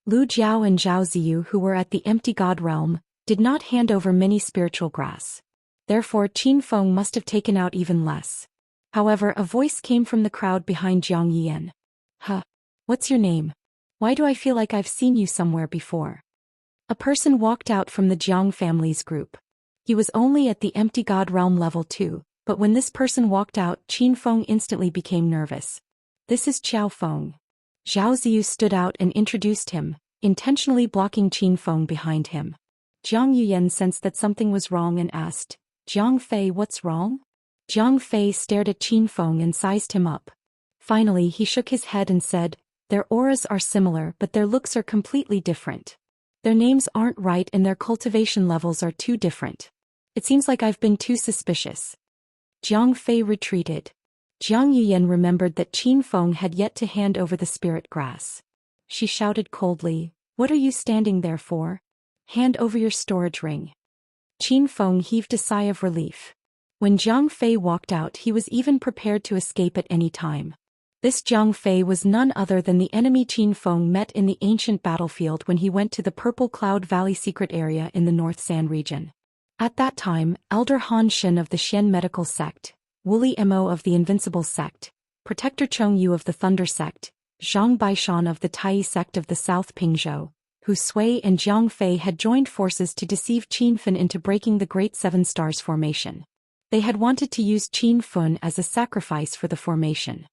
Lu Jiao and Zhao Ziyu, who were at the empty god realm, did not hand over many spiritual grass. Therefore Qin Feng must have taken out even less. However, a voice came from the crowd behind Jiang Yiyan. Huh. What's your name? Why do I feel like I've seen you somewhere before? A person walked out from the Jiang family's group. He was only at the empty god realm level 2, but when this person walked out, Qin Feng instantly became nervous. This is Qiao Feng. Zhao Ziyu stood out and introduced him, intentionally blocking Qin Feng behind him. Jiang Yiyan sensed that something was wrong and asked, Jiang Fei, what's wrong? Jiang Fei stared at Qin Feng and sized him up. Finally he shook his head and said, their auras are similar but their looks are completely different. Their names aren't right and their cultivation levels are too different. It seems like I've been too suspicious. Jiang Fei retreated. Jiang Yiyan remembered that Qin Feng had yet to hand over the spirit grass. She shouted coldly, what are you standing there for? Hand over your storage ring. Qin Feng heaved a sigh of relief. When Jiang Fei walked out, he was even prepared to escape at any time. This Jiang Fei was none other than the enemy Qin Feng met in the ancient battlefield when he went to the Purple Cloud Valley secret area in the North San region. At that time, Elder Han Shen of the Xian medical sect, Wuli Mo of the Invincible sect, Protector Chong Yu of the Thunder sect, Zhang Baishan of the Tai sect of the South Pingzhou, Hu Sui and Jiang Fei had joined forces to deceive Qin Feng into breaking the Great Seven Stars formation. They had wanted to use Qin Feng as a sacrifice for the formation.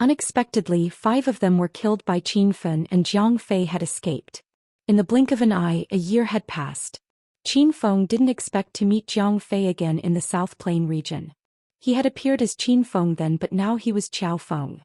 Unexpectedly, 5 of them were killed by Qin Feng and Jiang Fei had escaped. In the blink of an eye, a year had passed. Qin Feng didn't expect to meet Jiang Fei again in the South Plain region. He had appeared as Qin Feng then, but now he was Qiao Feng.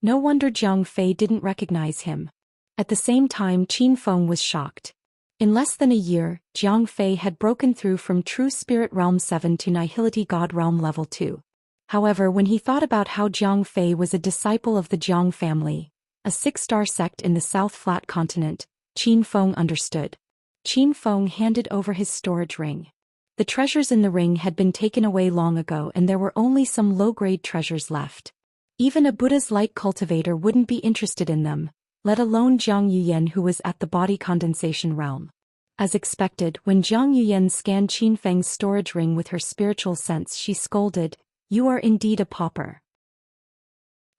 No wonder Jiang Fei didn't recognize him. At the same time, Qin Feng was shocked. In less than a year, Jiang Fei had broken through from True Spirit Realm 7 to Nihility God Realm Level 2. However, when he thought about how Jiang Fei was a disciple of the Jiang family, a 6-star sect in the South Flat Continent, Qin Feng understood. Qin Feng handed over his storage ring. The treasures in the ring had been taken away long ago and there were only some low-grade treasures left. Even a Buddha's light cultivator wouldn't be interested in them, let alone Jiang Yiyan who was at the body condensation realm. As expected, when Jiang Yiyan scanned Qin Feng's storage ring with her spiritual sense, she scolded, "You are indeed a pauper.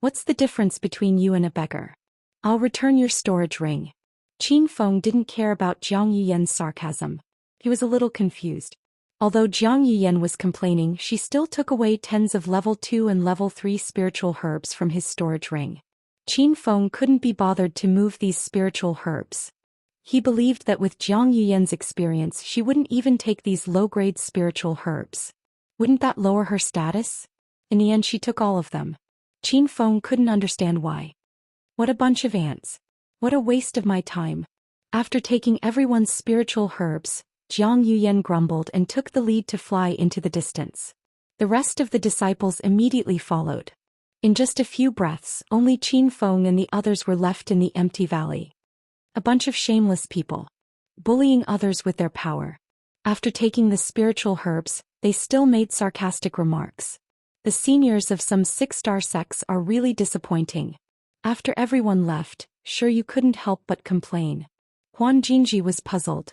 What's the difference between you and a beggar? I'll return your storage ring." Qin Feng didn't care about Jiang Yiyan's sarcasm. He was a little confused. Although Jiang Yiyan was complaining, she still took away tens of level 2 and level 3 spiritual herbs from his storage ring. Qin Feng couldn't be bothered to move these spiritual herbs. He believed that with Jiang Yiyan's experience she wouldn't even take these low-grade spiritual herbs. Wouldn't that lower her status? In the end she took all of them. Qin Feng couldn't understand why. What a bunch of ants. What a waste of my time. After taking everyone's spiritual herbs, Jiang Yiyan grumbled and took the lead to fly into the distance. The rest of the disciples immediately followed. In just a few breaths, only Qin Feng and the others were left in the empty valley. A bunch of shameless people. Bullying others with their power. After taking the spiritual herbs, they still made sarcastic remarks. The seniors of some 6-star sects are really disappointing. After everyone left, sure you couldn't help but complain. Huan Jinji was puzzled.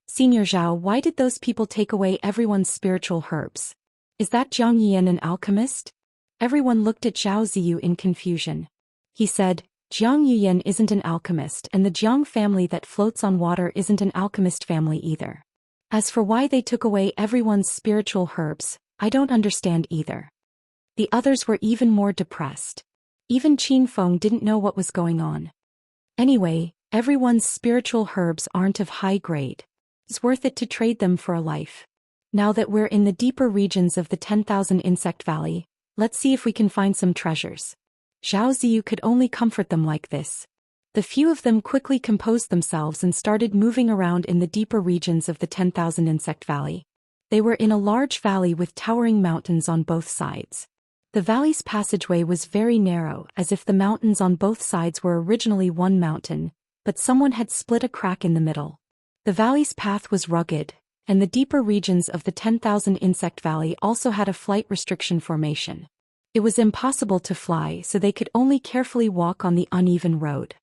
Senior Zhao, why did those people take away everyone's spiritual herbs? Is that Jiang Yiyan an alchemist? Everyone looked at Zhao Ziyu in confusion. He said, Jiang Yiyan isn't an alchemist and the Jiang family that floats on water isn't an alchemist family either. As for why they took away everyone's spiritual herbs, I don't understand either. The others were even more depressed. Even Qin Feng didn't know what was going on. Anyway, everyone's spiritual herbs aren't of high grade. It's worth it to trade them for a life. Now that we're in the deeper regions of the 10,000 Insect Valley, let's see if we can find some treasures. Zhao Ziyu could only comfort them like this. The few of them quickly composed themselves and started moving around in the deeper regions of the 10,000 Insect Valley. They were in a large valley with towering mountains on both sides. The valley's passageway was very narrow, as if the mountains on both sides were originally one mountain, but someone had split a crack in the middle. The valley's path was rugged, and the deeper regions of the 10,000 Insect Valley also had a flight restriction formation. It was impossible to fly, so they could only carefully walk on the uneven road.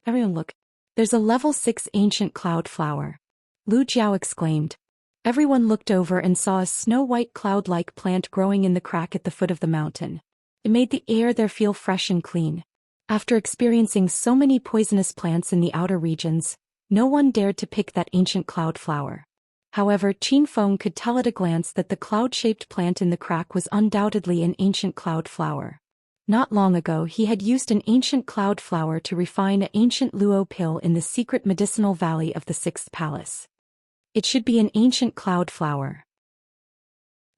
Everyone look. There's a level 6 ancient cloud flower. Lu Jiao exclaimed. Everyone looked over and saw a snow-white cloud-like plant growing in the crack at the foot of the mountain. It made the air there feel fresh and clean. After experiencing so many poisonous plants in the outer regions, no one dared to pick that ancient cloud flower. However, Qin Feng could tell at a glance that the cloud-shaped plant in the crack was undoubtedly an ancient cloud flower. Not long ago he had used an ancient cloud flower to refine an ancient luo pill in the secret medicinal valley of the 6th palace. It should be an ancient cloud flower.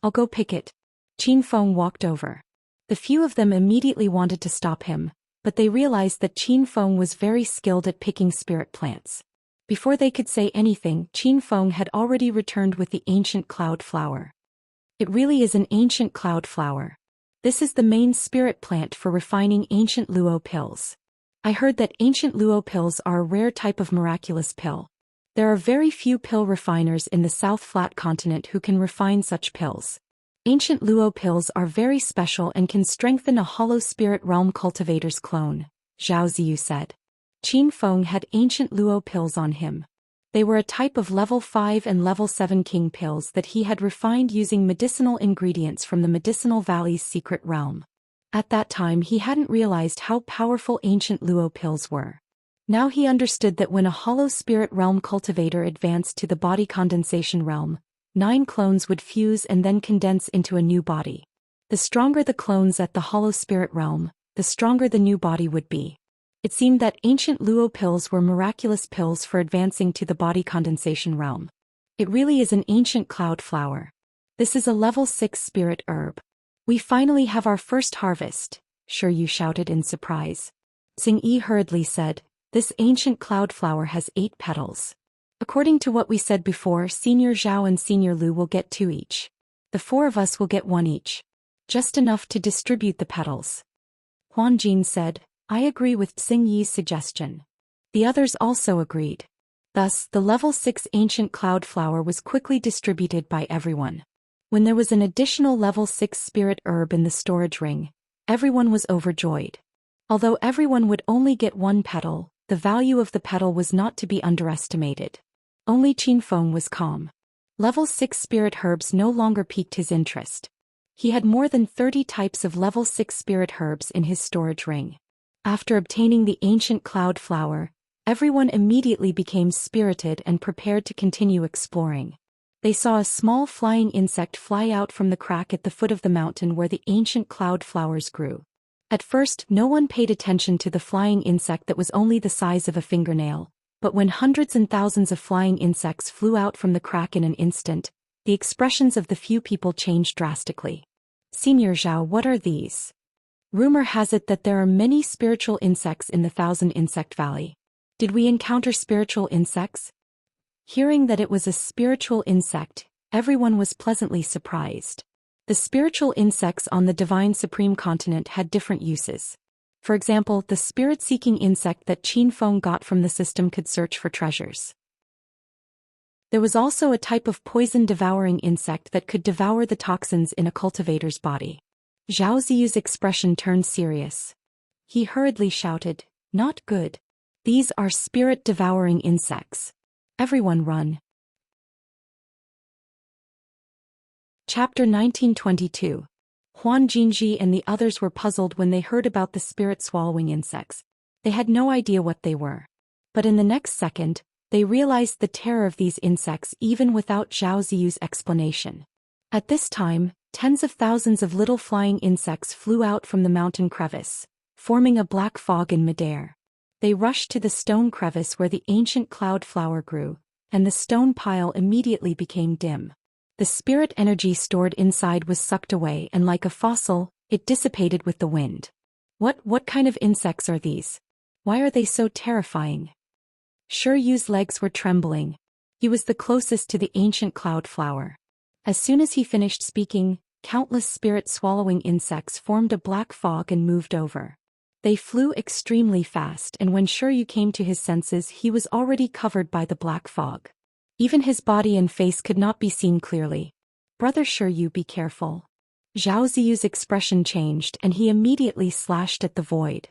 I'll go pick it. Qin Feng walked over. The few of them immediately wanted to stop him, but they realized that Qin Feng was very skilled at picking spirit plants. Before they could say anything, Qin Feng had already returned with the ancient cloud flower. It really is an ancient cloud flower. This is the main spirit plant for refining ancient luo pills. I heard that ancient luo pills are a rare type of miraculous pill. There are very few pill refiners in the South Flat continent who can refine such pills. Ancient luo pills are very special and can strengthen a hollow spirit realm cultivator's clone, Zhao Ziyu said. Qin Feng had ancient luo pills on him. They were a type of level 5 and level 7 king pills that he had refined using medicinal ingredients from the medicinal valley's secret realm. At that time he hadn't realized how powerful ancient luo pills were. Now he understood that when a hollow spirit realm cultivator advanced to the body condensation realm, 9 clones would fuse and then condense into a new body. The stronger the clones at the hollow spirit realm, the stronger the new body would be. It seemed that ancient luo pills were miraculous pills for advancing to the body condensation realm. It really is an ancient cloud flower. This is a level 6 spirit herb. We finally have our first harvest, Shiryu shouted in surprise. Xing-Yi hurriedly said, this ancient cloud flower has 8 petals. According to what we said before, Senior Zhao and Senior Lu will get 2 each. The 4 of us will get 1 each. Just enough to distribute the petals. Huan Jin said, I agree with Xing-Yi's suggestion. The others also agreed. Thus, the level 6 ancient cloud flower was quickly distributed by everyone. When there was an additional level 6 spirit herb in the storage ring, everyone was overjoyed. Although everyone would only get 1 petal, the value of the petal was not to be underestimated. Only Qin Feng was calm. Level 6 spirit herbs no longer piqued his interest. He had more than 30 types of level 6 spirit herbs in his storage ring. After obtaining the ancient cloud flower, everyone immediately became spirited and prepared to continue exploring. They saw a small flying insect fly out from the crack at the foot of the mountain where the ancient cloud flowers grew. At first, no one paid attention to the flying insect that was only the size of a fingernail, but when hundreds and thousands of flying insects flew out from the crack in an instant, the expressions of the few people changed drastically. Senior Zhao, what are these? Rumor has it that there are many spiritual insects in the 1000 Insect Valley. Did we encounter spiritual insects? Hearing that it was a spiritual insect, everyone was pleasantly surprised. The spiritual insects on the Divine Supreme Continent had different uses. For example, the spirit-seeking insect that Qin Feng got from the system could search for treasures. There was also a type of poison-devouring insect that could devour the toxins in a cultivator's body. Zhao Ziyu's expression turned serious. He hurriedly shouted, not good. These are spirit-devouring insects. Everyone run. Chapter 1922. Huan Jinji and the others were puzzled when they heard about the spirit-swallowing insects. They had no idea what they were. But in the next second, they realized the terror of these insects even without Zhao Ziyu's explanation. At this time, tens of thousands of little flying insects flew out from the mountain crevice, forming a black fog in midair. They rushed to the stone crevice where the ancient cloud flower grew, and the stone pile immediately became dim. The spirit energy stored inside was sucked away and like a fossil, it dissipated with the wind. What kind of insects are these? Why are they so terrifying? Shiryu's legs were trembling. He was the closest to the ancient cloud flower. As soon as he finished speaking, countless spirit-swallowing insects formed a black fog and moved over. They flew extremely fast, and when Shiryu came to his senses he was already covered by the black fog. Even his body and face could not be seen clearly. "Brother Shiryu, be careful." Zhao Ziyu's expression changed and he immediately slashed at the void.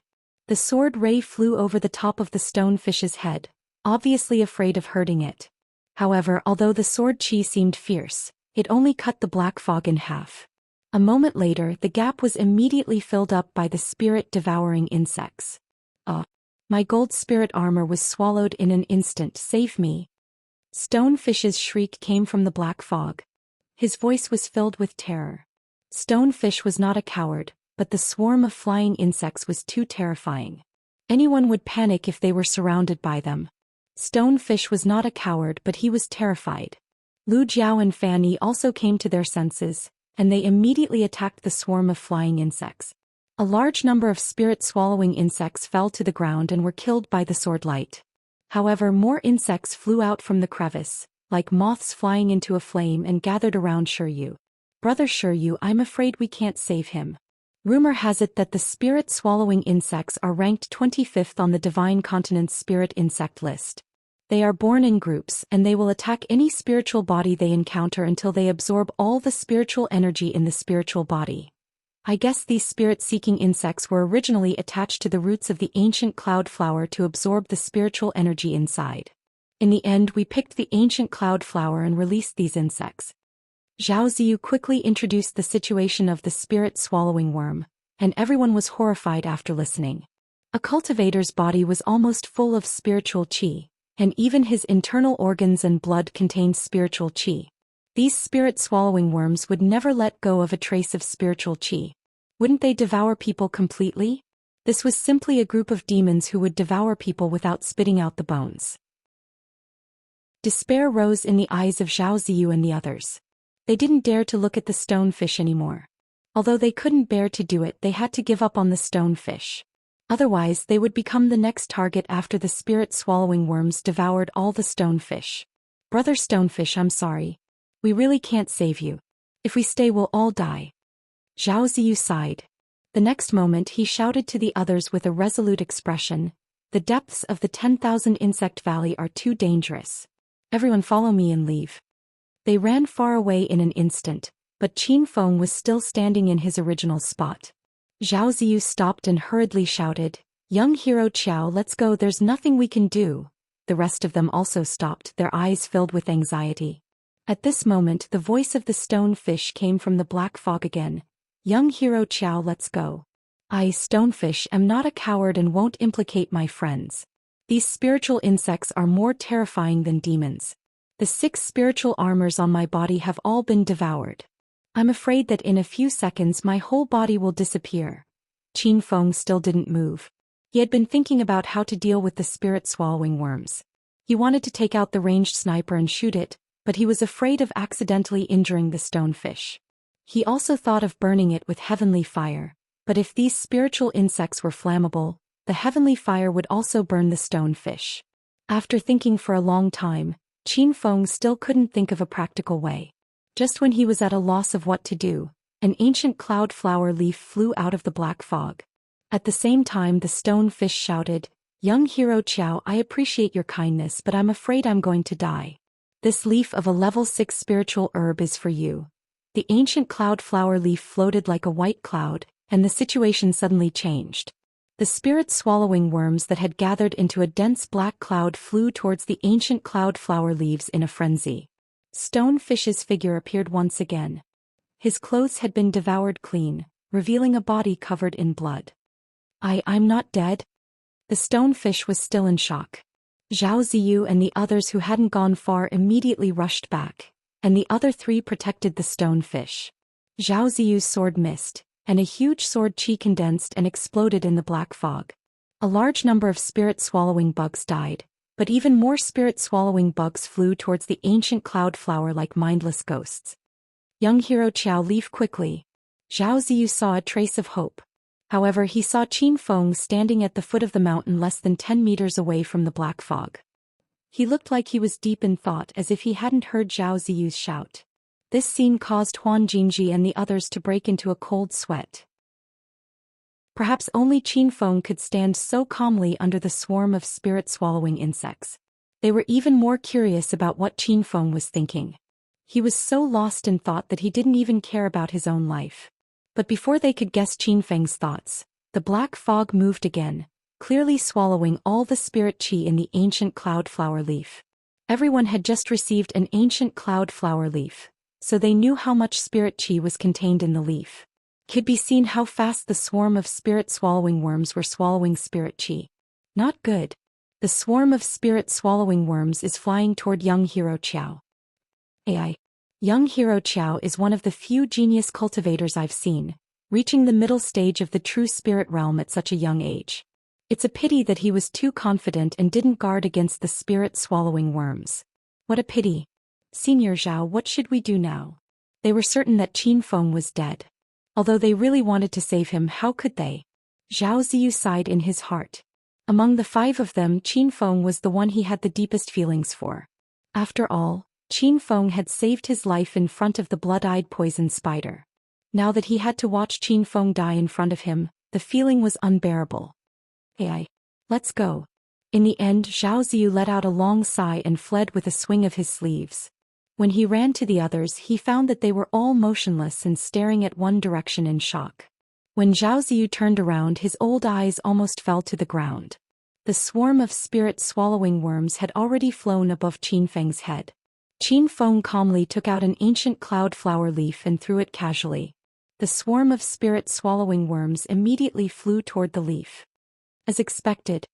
The sword ray flew over the top of the stonefish's head, obviously afraid of hurting it. However, although the sword chi seemed fierce, it only cut the black fog in half. A moment later, the gap was immediately filled up by the spirit-devouring insects. My gold spirit armor was swallowed in an instant. Save me. Stonefish's shriek came from the black fog. His voice was filled with terror. Stonefish was not a coward, but the swarm of flying insects was too terrifying. Anyone would panic if they were surrounded by them. Stonefish was not a coward, but he was terrified. Lu Jiao and Fanny also came to their senses, and they immediately attacked the swarm of flying insects. A large number of spirit-swallowing insects fell to the ground and were killed by the sword light. However, more insects flew out from the crevice, like moths flying into a flame, and gathered around Shiryu. "Brother Shiryu, I'm afraid we can't save him." Rumor has it that the spirit-swallowing insects are ranked 25th on the Divine Continent's spirit insect list. They are born in groups and they will attack any spiritual body they encounter until they absorb all the spiritual energy in the spiritual body. I guess these spirit-seeking insects were originally attached to the roots of the ancient cloud flower to absorb the spiritual energy inside. In the end, we picked the ancient cloud flower and released these insects. Zhao Ziyu quickly introduced the situation of the spirit-swallowing worm, and everyone was horrified after listening. A cultivator's body was almost full of spiritual qi, and even his internal organs and blood contained spiritual qi. These spirit-swallowing worms would never let go of a trace of spiritual qi. Wouldn't they devour people completely? This was simply a group of demons who would devour people without spitting out the bones. Despair rose in the eyes of Zhao Ziyu and the others. They didn't dare to look at the stonefish anymore. Although they couldn't bear to do it, they had to give up on the stonefish. Otherwise, they would become the next target after the spirit-swallowing worms devoured all the stonefish. "Brother Stonefish, I'm sorry. We really can't save you. If we stay, we'll all die." Zhao Ziyu sighed. The next moment he shouted to the others with a resolute expression, "The depths of the 10,000 insect valley are too dangerous. Everyone follow me and leave." They ran far away in an instant, but Qin Feng was still standing in his original spot. Zhao Ziyu stopped and hurriedly shouted, "Young hero Qiao, let's go, there's nothing we can do." The rest of them also stopped, their eyes filled with anxiety. At this moment the voice of the stonefish came from the black fog again. "Young hero Qiao, let's go. I, Stonefish, am not a coward and won't implicate my friends. These spiritual insects are more terrifying than demons. The 6 spiritual armors on my body have all been devoured. I'm afraid that in a few seconds my whole body will disappear." Qin Feng still didn't move. He had been thinking about how to deal with the spirit-swallowing worms. He wanted to take out the ranged sniper and shoot it, but he was afraid of accidentally injuring the stonefish. He also thought of burning it with heavenly fire, but if these spiritual insects were flammable, the heavenly fire would also burn the stonefish. After thinking for a long time, Qin Feng still couldn't think of a practical way. Just when he was at a loss of what to do, an ancient cloud flower leaf flew out of the black fog. At the same time the stonefish shouted, "Young hero Qiao, I appreciate your kindness, but I'm afraid I'm going to die. This leaf of a level 6 spiritual herb is for you." The ancient cloud flower leaf floated like a white cloud, and the situation suddenly changed. The spirit-swallowing worms that had gathered into a dense black cloud flew towards the ancient cloud flower leaves in a frenzy. Stonefish's figure appeared once again. His clothes had been devoured clean, revealing a body covered in blood. I'm not dead?" The stonefish was still in shock. Zhao Ziyu and the others who hadn't gone far immediately rushed back, and the other 3 protected the stonefish. Zhao Ziyu's sword missed, and a huge sword chi condensed and exploded in the black fog. A large number of spirit-swallowing bugs died, But even more spirit-swallowing bugs flew towards the ancient cloud flower like mindless ghosts. Young hero Qiao, leave quickly. Zhao Ziyu saw a trace of hope. However, he saw Qin Feng standing at the foot of the mountain less than 10 meters away from the black fog. He looked like he was deep in thought, as if he hadn't heard Zhao Ziyu's shout. This scene caused Huan Jingji and the others to break into a cold sweat. Perhaps only Qin Feng could stand so calmly under the swarm of spirit-swallowing insects. They were even more curious about what Qin Feng was thinking. He was so lost in thought that he didn't even care about his own life. But before they could guess Qin Feng's thoughts, the black fog moved again, clearly swallowing all the spirit qi in the ancient cloud flower leaf. Everyone had just received an ancient cloud flower leaf, so they knew how much spirit qi was contained in the leaf. Could be seen how fast the swarm of spirit-swallowing worms were swallowing spirit qi. Not good. The swarm of spirit-swallowing worms is flying toward young hero Qiao. AI. Young hero Qiao is one of the few genius cultivators I've seen, reaching the middle stage of the true spirit realm at such a young age. It's a pity that he was too confident and didn't guard against the spirit-swallowing worms. What a pity. Senior Zhao, what should we do now? They were certain that Qin Feng was dead. Although they really wanted to save him, how could they? Zhao Ziyu sighed in his heart. Among the 5 of them, Qin Feng was the one he had the deepest feelings for. After all, Qin Feng had saved his life in front of the blood-eyed poison spider. Now that he had to watch Qin Feng die in front of him, the feeling was unbearable. Hey, let's go. In the end, Zhao Ziyu let out a long sigh and fled with a swing of his sleeves. When he ran to the others, he found that they were all motionless and staring at one direction in shock. When Zhao Ziyu turned around, his old eyes almost fell to the ground. The swarm of spirit-swallowing worms had already flown above Qin Feng's head. Qin Feng calmly took out an ancient cloud flower leaf and threw it casually. The swarm of spirit-swallowing worms immediately flew toward the leaf. As expected,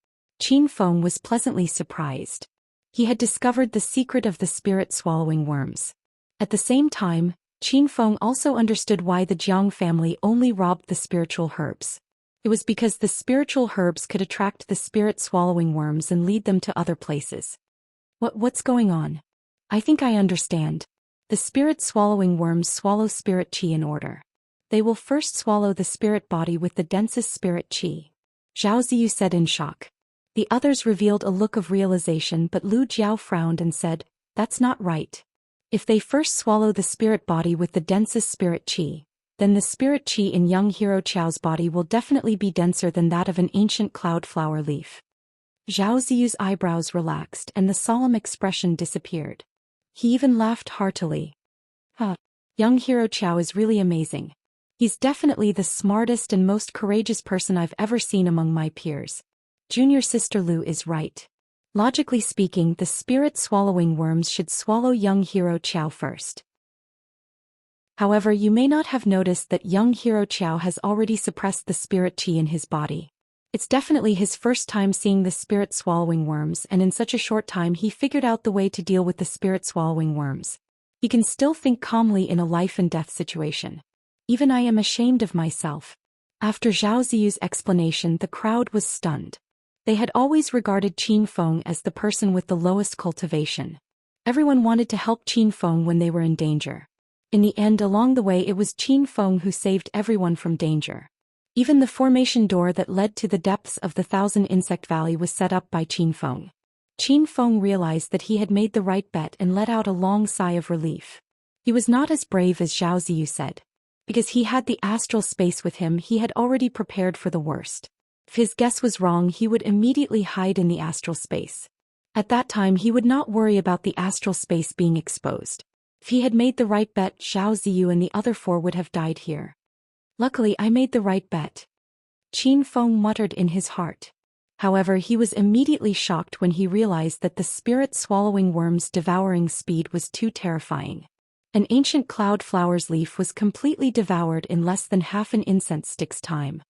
Qin Feng was pleasantly surprised. He had discovered the secret of the spirit-swallowing worms. At the same time, Qin Feng also understood why the Jiang family only robbed the spiritual herbs. It was because the spiritual herbs could attract the spirit-swallowing worms and lead them to other places. What's going on? I think I understand. The spirit-swallowing worms swallow spirit qi in order. They will first swallow the spirit body with the densest spirit qi. Zhao Ziyu said in shock. The others revealed a look of realization, but Lu Jiao frowned and said, "That's not right. If they first swallow the spirit body with the densest spirit qi, then the spirit qi in young hero Qiao's body will definitely be denser than that of an ancient cloud flower leaf." Zhao Ziyu's eyebrows relaxed and the solemn expression disappeared. He even laughed heartily. Young hero Qiao is really amazing. He's definitely the smartest and most courageous person I've ever seen among my peers. Junior sister Lu is right. Logically speaking, the spirit-swallowing worms should swallow young hero Qiao first. However, you may not have noticed that young hero Qiao has already suppressed the spirit qi in his body. It's definitely his first time seeing the spirit-swallowing worms, and in such a short time he figured out the way to deal with the spirit-swallowing worms. He can still think calmly in a life-and-death situation. Even I am ashamed of myself. After Zhao Ziyu's explanation, the crowd was stunned. They had always regarded Qin Feng as the person with the lowest cultivation. Everyone wanted to help Qin Feng when they were in danger. In the end, along the way, it was Qin Feng who saved everyone from danger. Even the formation door that led to the depths of the Thousand Insect Valley was set up by Qin Feng. Qin Feng realized that he had made the right bet and let out a long sigh of relief. He was not as brave as Zhao Ziyu said. Because he had the astral space with him, he had already prepared for the worst. If his guess was wrong, he would immediately hide in the astral space. At that time, he would not worry about the astral space being exposed. If he had made the right bet, Zhao Ziyu and the other 4 would have died here. Luckily, I made the right bet. Qin Feng muttered in his heart. However, he was immediately shocked when he realized that the spirit-swallowing worm's devouring speed was too terrifying. An ancient cloud flower's leaf was completely devoured in less than half an incense stick's time.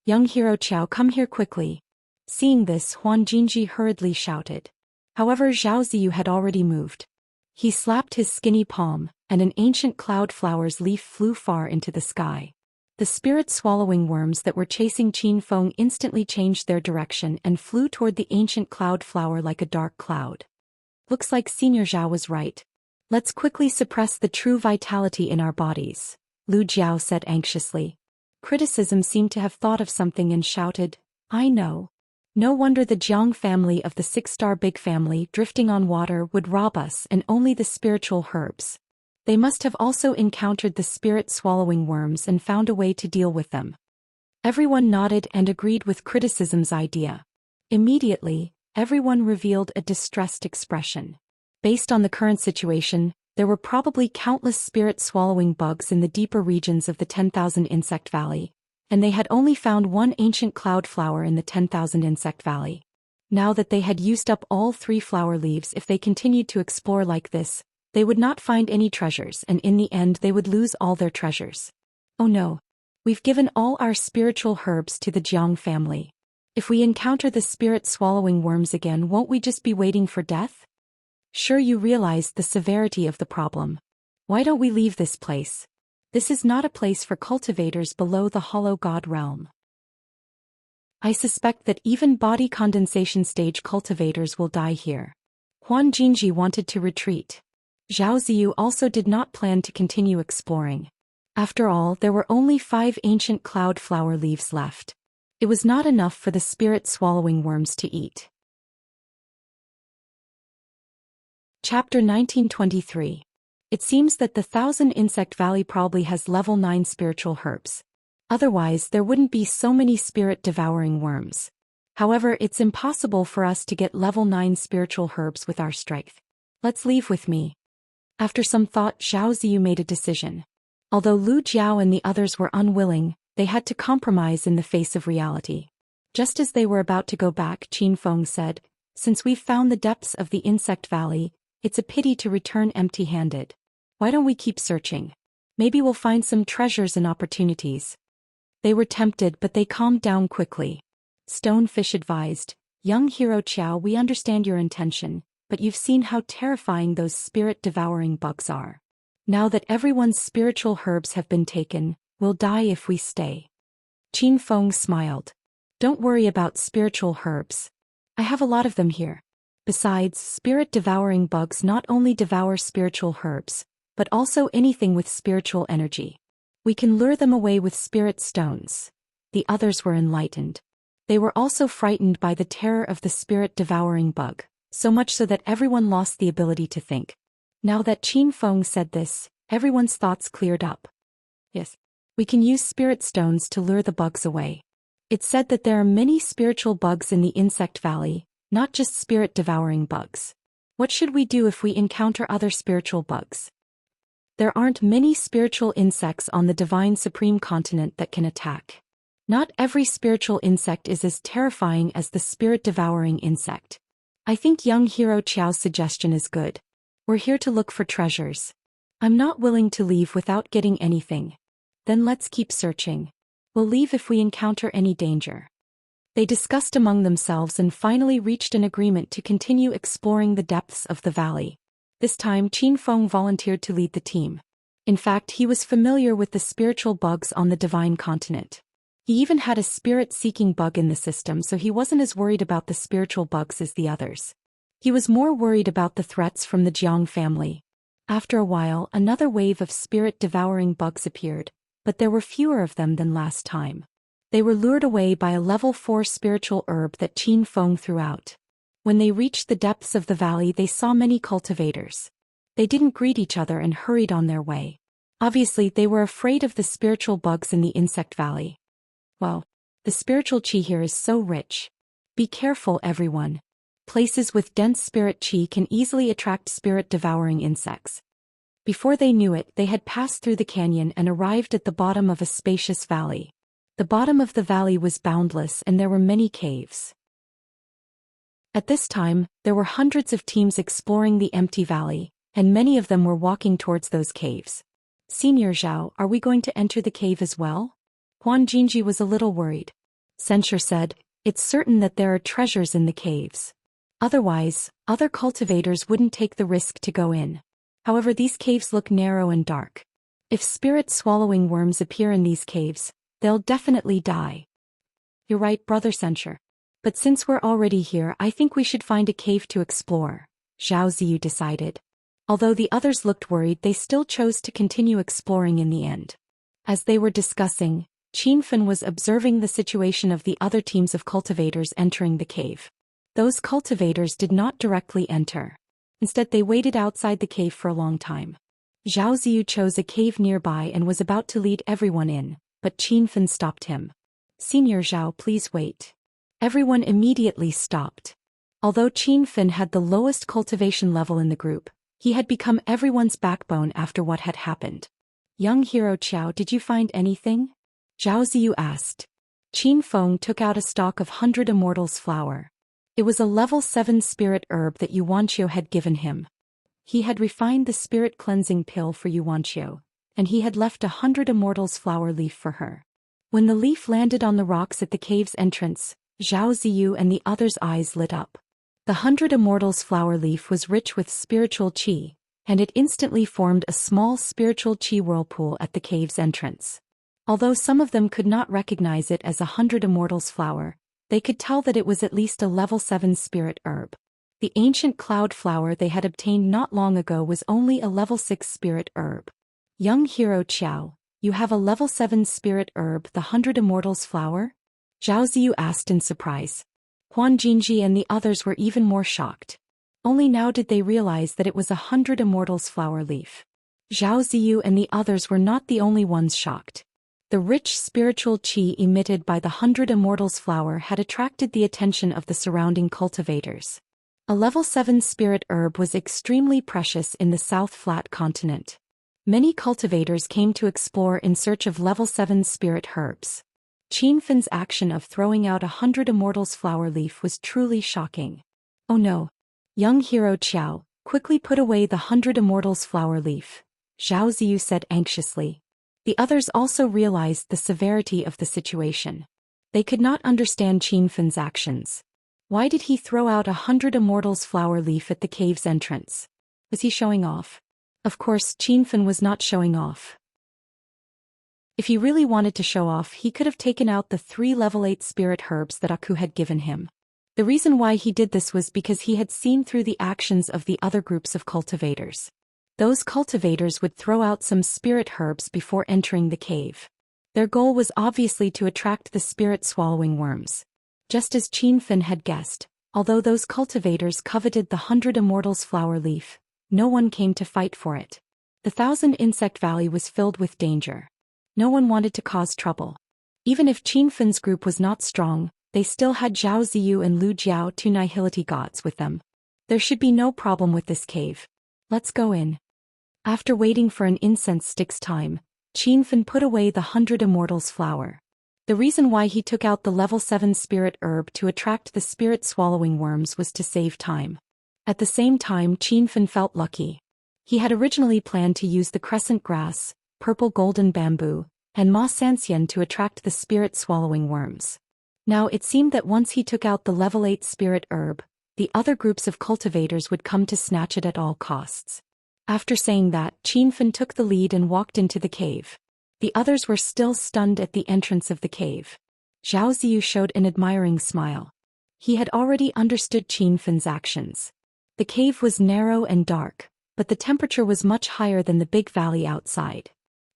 Young hero Qiao, come here quickly. Seeing this, Huan Jingji hurriedly shouted. However, Zhao Ziyu had already moved. He slapped his skinny palm, and an ancient cloud flower's leaf flew far into the sky. The spirit-swallowing worms that were chasing Qin Feng instantly changed their direction and flew toward the ancient cloud flower like a dark cloud. Looks like Senior Zhao was right. Let's quickly suppress the true vitality in our bodies, Lu Jiao said anxiously. Criticism seemed to have thought of something and shouted, I know. No wonder the Jiang family of the six-star big family drifting on water would rob us and only the spiritual herbs. They must have also encountered the spirit-swallowing worms and found a way to deal with them. Everyone nodded and agreed with criticism's idea. Immediately, everyone revealed a distressed expression. Based on the current situation, there were probably countless spirit-swallowing bugs in the deeper regions of the 10,000 Insect Valley, and they had only found one ancient cloud flower in the 10,000 Insect Valley. Now that they had used up all 3 flower leaves, if they continued to explore like this, they would not find any treasures, and in the end they would lose all their treasures. Oh no. We've given all our spiritual herbs to the Jiang family. If we encounter the spirit-swallowing worms again, won't we just be waiting for death? Sure, you realize the severity of the problem. Why don't we leave this place? This is not a place for cultivators below the Hollow God realm. I suspect that even body condensation stage cultivators will die here. Huan Jinji wanted to retreat. Zhao Ziyu also did not plan to continue exploring. After all, there were only 5 ancient cloud flower leaves left. It was not enough for the spirit-swallowing worms to eat. Chapter 1923. It seems that the 1000 Insect Valley probably has level 9 spiritual herbs. Otherwise, there wouldn't be so many spirit-devouring worms. However, it's impossible for us to get level 9 spiritual herbs with our strength. Let's leave with me. After some thought, Zhao Ziyu made a decision. Although Lu Jiao and the others were unwilling, they had to compromise in the face of reality. Just as they were about to go back, Qin Feng said, Since we've found the depths of the Insect Valley, it's a pity to return empty-handed. Why don't we keep searching? Maybe we'll find some treasures and opportunities. They were tempted, but they calmed down quickly. Stonefish advised, Young Hero Qiao, we understand your intention, but you've seen how terrifying those spirit-devouring bugs are. Now that everyone's spiritual herbs have been taken, we'll die if we stay. Qin Feng smiled. Don't worry about spiritual herbs. I have a lot of them here. Besides, spirit-devouring bugs not only devour spiritual herbs, but also anything with spiritual energy. We can lure them away with spirit stones. The others were enlightened. They were also frightened by the terror of the spirit-devouring bug, so much so that everyone lost the ability to think. Now that Qin Feng said this, everyone's thoughts cleared up. Yes, we can use spirit stones to lure the bugs away. It's said that there are many spiritual bugs in the Insect Valley, not just spirit-devouring bugs. What should we do if we encounter other spiritual bugs? There aren't many spiritual insects on the Divine Supreme Continent that can attack. Not every spiritual insect is as terrifying as the spirit-devouring insect. I think young Hero Qiao's suggestion is good. We're here to look for treasures. I'm not willing to leave without getting anything. Then let's keep searching. We'll leave if we encounter any danger. They discussed among themselves and finally reached an agreement to continue exploring the depths of the valley. This time Qin Feng volunteered to lead the team. In fact, he was familiar with the spiritual bugs on the Divine Continent. He even had a spirit-seeking bug in the system, so he wasn't as worried about the spiritual bugs as the others. He was more worried about the threats from the Jiang family. After a while, another wave of spirit-devouring bugs appeared, but there were fewer of them than last time. They were lured away by a level 4 spiritual herb that Qin Feng threw out. When they reached the depths of the valley, they saw many cultivators. They didn't greet each other and hurried on their way. Obviously, they were afraid of the spiritual bugs in the Insect Valley. Wow, the spiritual qi here is so rich. Be careful, everyone. Places with dense spirit qi can easily attract spirit-devouring insects. Before they knew it, they had passed through the canyon and arrived at the bottom of a spacious valley. The bottom of the valley was boundless and there were many caves. At this time, there were hundreds of teams exploring the empty valley, and many of them were walking towards those caves. Senior Zhao, are we going to enter the cave as well? Huan Jinji was a little worried. Censure said, it's certain that there are treasures in the caves. Otherwise, other cultivators wouldn't take the risk to go in. However, these caves look narrow and dark. If spirit-swallowing worms appear in these caves, they'll definitely die. You're right, Brother Censure. But since we're already here, I think we should find a cave to explore, Zhao Ziyu decided. Although the others looked worried, they still chose to continue exploring in the end. As they were discussing, Qin Fen was observing the situation of the other teams of cultivators entering the cave. Those cultivators did not directly enter. Instead, they waited outside the cave for a long time. Zhao Ziyu chose a cave nearby and was about to lead everyone in, but Qin Fen stopped him. Senior Zhao, please wait. Everyone immediately stopped. Although Qin Fen had the lowest cultivation level in the group, he had become everyone's backbone after what had happened. Young hero Qiao, did you find anything? Zhao Ziyu asked. Qin Feng took out a stalk of 100 Immortals flower. It was a level 7 spirit herb that Yuanqiu had given him. He had refined the spirit cleansing pill for Yuanqiu, and he had left 100 Immortals flower leaf for her. When the leaf landed on the rocks at the cave's entrance, Zhao Ziyu and the others' eyes lit up. The 100 Immortals flower leaf was rich with spiritual qi, and it instantly formed a small spiritual qi whirlpool at the cave's entrance. Although some of them could not recognize it as 100 Immortals flower, they could tell that it was at least a level 7 spirit herb. The ancient cloud flower they had obtained not long ago was only a level 6 spirit herb. Young hero Qiao, you have a level 7 spirit herb, the 100 Immortals flower? Zhao Ziyu asked in surprise. Huan Jinji and the others were even more shocked. Only now did they realize that it was 100 Immortals flower leaf. Zhao Ziyu and the others were not the only ones shocked. The rich spiritual qi emitted by the 100 Immortals flower had attracted the attention of the surrounding cultivators. A level 7 spirit herb was extremely precious in the South Flat continent. Many cultivators came to explore in search of level 7 spirit herbs. Qin Fen's action of throwing out 100 Immortals flower leaf was truly shocking. Oh no! Young hero Qiao, quickly put away the 100 Immortals flower leaf, Zhao Ziyu said anxiously. The others also realized the severity of the situation. They could not understand Qin Fen's actions. Why did he throw out 100 Immortals flower leaf at the cave's entrance? Was he showing off? Of course, Qin Fen was not showing off. If he really wanted to show off, he could have taken out the 3 level 8 spirit herbs that Aku had given him. The reason why he did this was because he had seen through the actions of the other groups of cultivators. Those cultivators would throw out some spirit herbs before entering the cave. Their goal was obviously to attract the spirit-swallowing worms. Just as Qin Fen had guessed, although those cultivators coveted the 100 Immortals flower leaf, no one came to fight for it. The 1000 Insect Valley was filled with danger. No one wanted to cause trouble. Even if Qin Fen's group was not strong, they still had Zhao Ziyu and Lu Jiao, 2 Nihility gods, with them. There should be no problem with this cave. Let's go in. After waiting for an incense stick's time, Qin Fen put away the 100 Immortals flower. The reason why he took out the level 7 spirit herb to attract the spirit-swallowing worms was to save time. At the same time, Qin Fen felt lucky. He had originally planned to use the crescent grass, purple golden bamboo, and Ma Sanxian to attract the spirit-swallowing worms. Now it seemed that once he took out the level 8 spirit herb, the other groups of cultivators would come to snatch it at all costs. After saying that, Qin Fen took the lead and walked into the cave. The others were still stunned at the entrance of the cave. Zhao Ziyu showed an admiring smile. He had already understood Qin Fen's actions. The cave was narrow and dark, but the temperature was much higher than the big valley outside.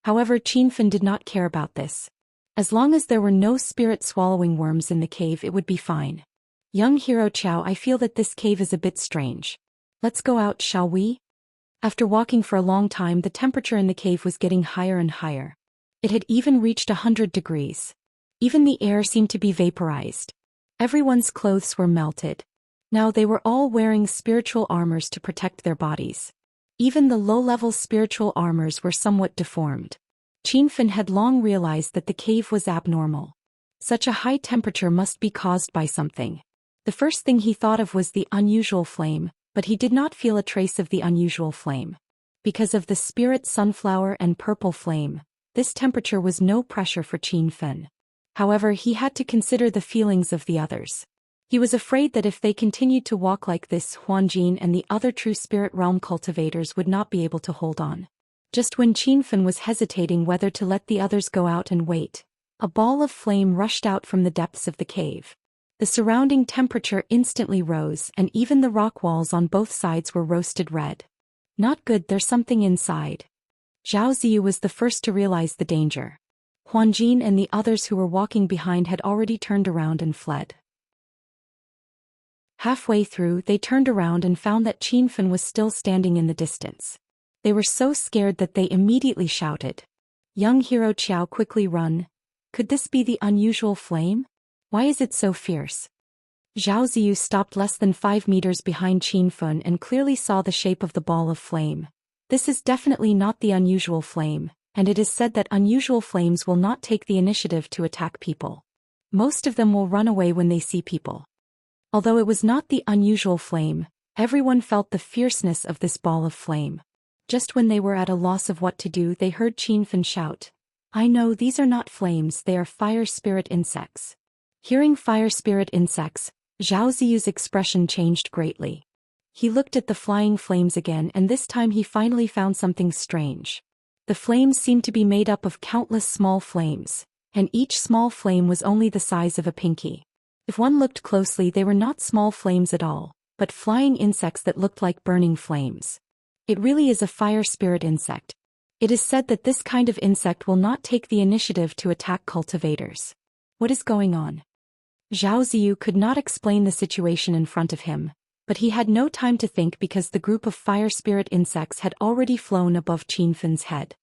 However, Qin Fen did not care about this. As long as there were no spirit-swallowing worms in the cave, it would be fine. Young hero Qiao, I feel that this cave is a bit strange. Let's go out, shall we? After walking for a long time, the temperature in the cave was getting higher and higher. It had even reached 100 degrees. Even the air seemed to be vaporized. Everyone's clothes were melted. Now they were all wearing spiritual armors to protect their bodies. Even the low-level spiritual armors were somewhat deformed. Qin Fen had long realized that the cave was abnormal. Such a high temperature must be caused by something. The first thing he thought of was the unusual flame, but he did not feel a trace of the unusual flame. Because of the spirit sunflower and purple flame, this temperature was no pressure for Qin Fen. However, he had to consider the feelings of the others. He was afraid that if they continued to walk like this, Huan Jin and the other true spirit realm cultivators would not be able to hold on. Just when Qinfen was hesitating whether to let the others go out and wait, a ball of flame rushed out from the depths of the cave. The surrounding temperature instantly rose, and even the rock walls on both sides were roasted red. Not good, there's something inside. Zhao Ziyu was the first to realize the danger. Huanjin and the others who were walking behind had already turned around and fled. Halfway through, they turned around and found that Qinfen was still standing in the distance. They were so scared that they immediately shouted, "Young hero Qiao, quickly run! Could this be the unusual flame? Why is it so fierce?" Zhao Ziyu stopped less than 5 meters behind Qinfen and clearly saw the shape of the ball of flame. This is definitely not the unusual flame, and it is said that unusual flames will not take the initiative to attack people. Most of them will run away when they see people. Although it was not the unusual flame, everyone felt the fierceness of this ball of flame. Just when they were at a loss of what to do, they heard Qinfen shout, "I know, these are not flames, they are fire spirit insects." Hearing fire spirit insects, Zhao Ziyu's expression changed greatly. He looked at the flying flames again, and this time he finally found something strange. The flames seemed to be made up of countless small flames, and each small flame was only the size of a pinky. If one looked closely, they were not small flames at all, but flying insects that looked like burning flames. It really is a fire spirit insect. It is said that this kind of insect will not take the initiative to attack cultivators. What is going on? Zhao Ziyu could not explain the situation in front of him, but he had no time to think because the group of fire spirit insects had already flown above Qinfen's head.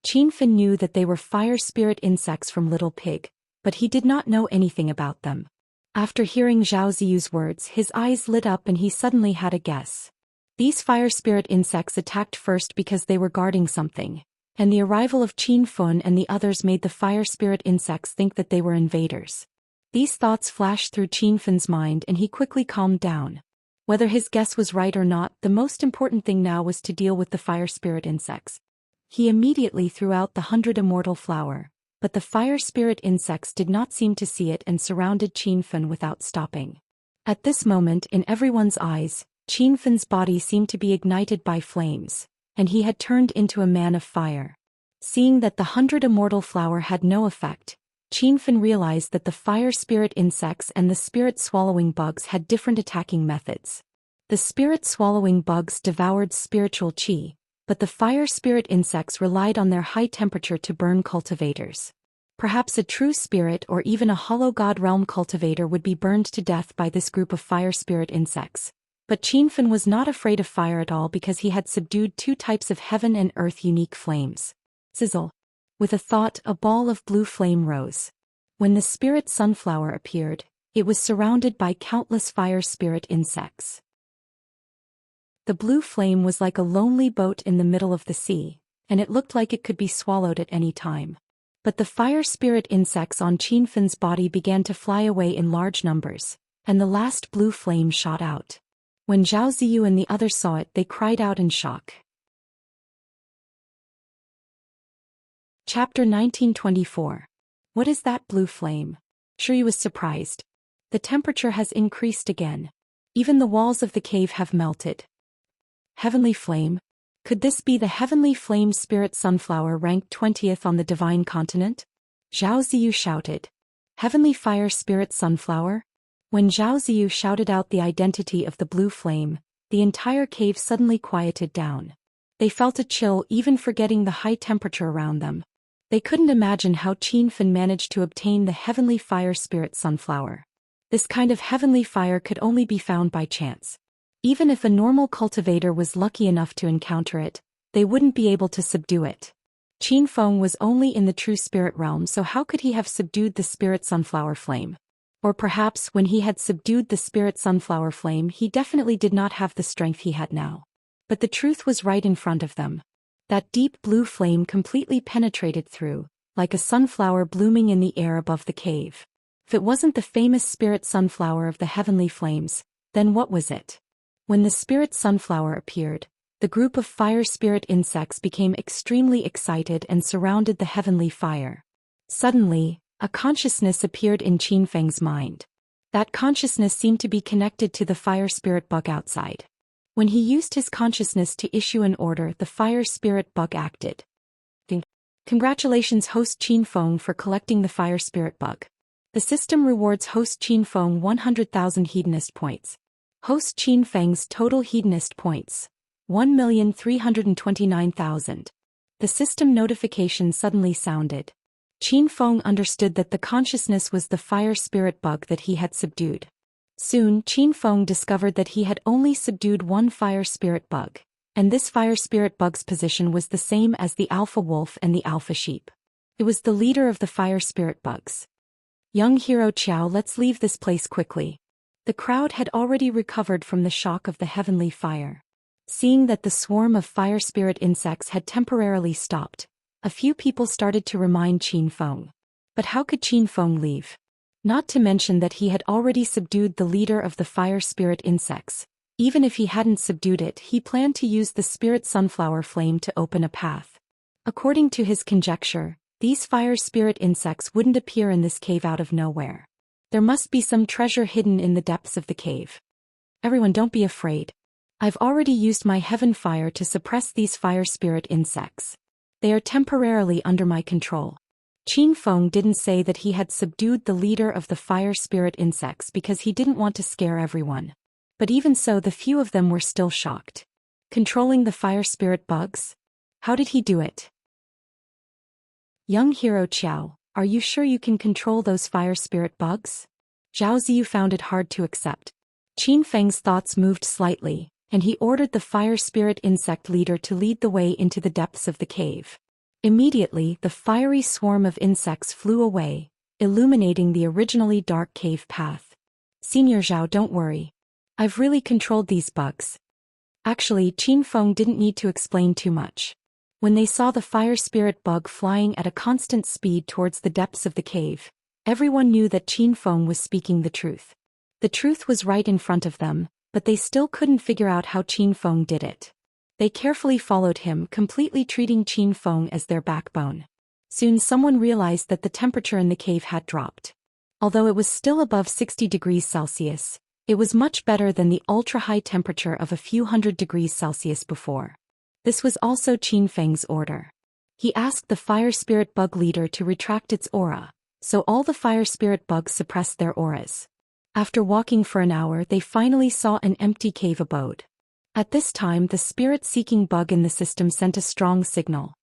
Qinfen knew that they were fire spirit insects from Little Pig, but he did not know anything about them. After hearing Zhao Ziyu's words, his eyes lit up and he suddenly had a guess. These fire spirit insects attacked first because they were guarding something, and the arrival of Qinfen and the others made the fire spirit insects think that they were invaders. These thoughts flashed through Qinfen's mind and he quickly calmed down. Whether his guess was right or not, the most important thing now was to deal with the fire spirit insects. He immediately threw out the 100 immortal flower, but the fire spirit insects did not seem to see it and surrounded Qinfen without stopping. At this moment, in everyone's eyes, Qinfen's body seemed to be ignited by flames, and he had turned into a man of fire. Seeing that the 100 immortal flower had no effect, Qinfen realized that the fire spirit insects and the spirit-swallowing bugs had different attacking methods. The spirit-swallowing bugs devoured spiritual qi, but the fire spirit insects relied on their high temperature to burn cultivators. Perhaps a true spirit or even a hollow god realm cultivator would be burned to death by this group of fire spirit insects. But Qinfen was not afraid of fire at all because he had subdued 2 types of heaven and earth unique flames. Sizzle. With a thought, a ball of blue flame rose. When the spirit sunflower appeared, it was surrounded by countless fire spirit insects. The blue flame was like a lonely boat in the middle of the sea, and it looked like it could be swallowed at any time. But the fire spirit insects on Qinfen's body began to fly away in large numbers, and the last blue flame shot out. When Zhao Ziyu and the others saw it, they cried out in shock. Chapter 1924. What is that blue flame? Shuyu was surprised. The temperature has increased again. Even the walls of the cave have melted. Heavenly flame? Could this be the heavenly flame spirit sunflower ranked 20th on the divine continent? Zhao Ziyu shouted. Heavenly fire spirit sunflower? When Zhao Ziyu shouted out the identity of the blue flame, the entire cave suddenly quieted down. They felt a chill, even forgetting the high temperature around them. They couldn't imagine how Qinfen managed to obtain the heavenly fire spirit sunflower. This kind of heavenly fire could only be found by chance. Even if a normal cultivator was lucky enough to encounter it, they wouldn't be able to subdue it. Qinfen was only in the true spirit realm, so how could he have subdued the spirit sunflower flame? Or perhaps when he had subdued the spirit sunflower flame, he definitely did not have the strength he had now. But the truth was right in front of them. That deep blue flame completely penetrated through, like a sunflower blooming in the air above the cave. If it wasn't the famous spirit sunflower of the heavenly flames, then what was it? When the spirit sunflower appeared, the group of fire spirit insects became extremely excited and surrounded the heavenly fire. Suddenly, a consciousness appeared in Qinfeng's mind. That consciousness seemed to be connected to the fire spirit bug outside. When he used his consciousness to issue an order, the fire spirit bug acted. Congratulations host Qin Feng for collecting the fire spirit bug. The system rewards host Qin Feng 100,000 hedonist points. Host Qin Feng's total hedonist points, 1,329,000. The system notification suddenly sounded. Qin Feng understood that the consciousness was the fire spirit bug that he had subdued. Soon Qin Feng discovered that he had only subdued one fire spirit bug, and this fire spirit bug's position was the same as the alpha wolf and the alpha sheep. It was the leader of the fire spirit bugs. Young hero Qiao, let's leave this place quickly. The crowd had already recovered from the shock of the heavenly fire. Seeing that the swarm of fire spirit insects had temporarily stopped, a few people started to remind Qin Feng. But how could Qin Feng leave? Not to mention that he had already subdued the leader of the fire spirit insects. Even if he hadn't subdued it, he planned to use the spirit sunflower flame to open a path. According to his conjecture, these fire spirit insects wouldn't appear in this cave out of nowhere. There must be some treasure hidden in the depths of the cave. Everyone, don't be afraid. I've already used my heaven fire to suppress these fire spirit insects. They are temporarily under my control. Qin Feng didn't say that he had subdued the leader of the fire spirit insects because he didn't want to scare everyone. But even so, the few of them were still shocked. Controlling the fire spirit bugs? How did he do it? Young hero Qiao, are you sure you can control those fire spirit bugs? Zhao Ziyu found it hard to accept. Qin Feng's thoughts moved slightly, and he ordered the fire spirit insect leader to lead the way into the depths of the cave. Immediately, the fiery swarm of insects flew away, illuminating the originally dark cave path. Senior Zhao, don't worry. I've really controlled these bugs. Actually, Qin Feng didn't need to explain too much. When they saw the fire spirit bug flying at a constant speed towards the depths of the cave, everyone knew that Qin Feng was speaking the truth. The truth was right in front of them, but they still couldn't figure out how Qin Feng did it. They carefully followed him, completely treating Qin Feng as their backbone. Soon someone realized that the temperature in the cave had dropped. Although it was still above 60 degrees Celsius, it was much better than the ultra-high temperature of a few hundred degrees Celsius before. This was also Qin Feng's order. He asked the fire spirit bug leader to retract its aura, so all the fire spirit bugs suppressed their auras. After walking for an hour, they finally saw an empty cave abode. At this time, the spirit-seeking bug in the system sent a strong signal.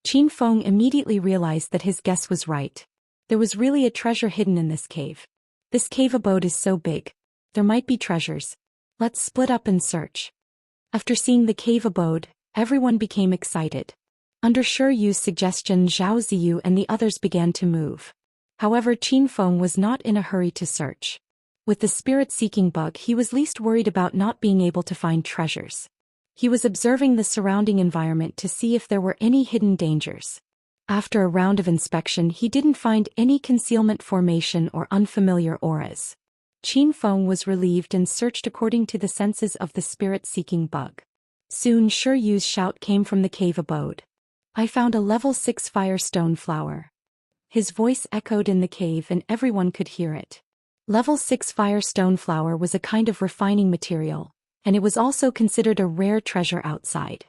Qin Feng immediately realized that his guess was right. There was really a treasure hidden in this cave. This cave abode is so big. There might be treasures. Let's split up and search. After seeing the cave abode, everyone became excited. Under Shi Yu's suggestion, Zhao Ziyu and the others began to move. However, Qin Feng was not in a hurry to search. With the spirit-seeking bug, he was least worried about not being able to find treasures. He was observing the surrounding environment to see if there were any hidden dangers. After a round of inspection, he didn't find any concealment formation or unfamiliar auras. Qin Feng was relieved and searched according to the senses of the spirit-seeking bug. Soon Shi Yu's shout came from the cave abode. I found a level 6 firestone flower. His voice echoed in the cave and everyone could hear it. Level 6 firestone flower was a kind of refining material, and it was also considered a rare treasure outside.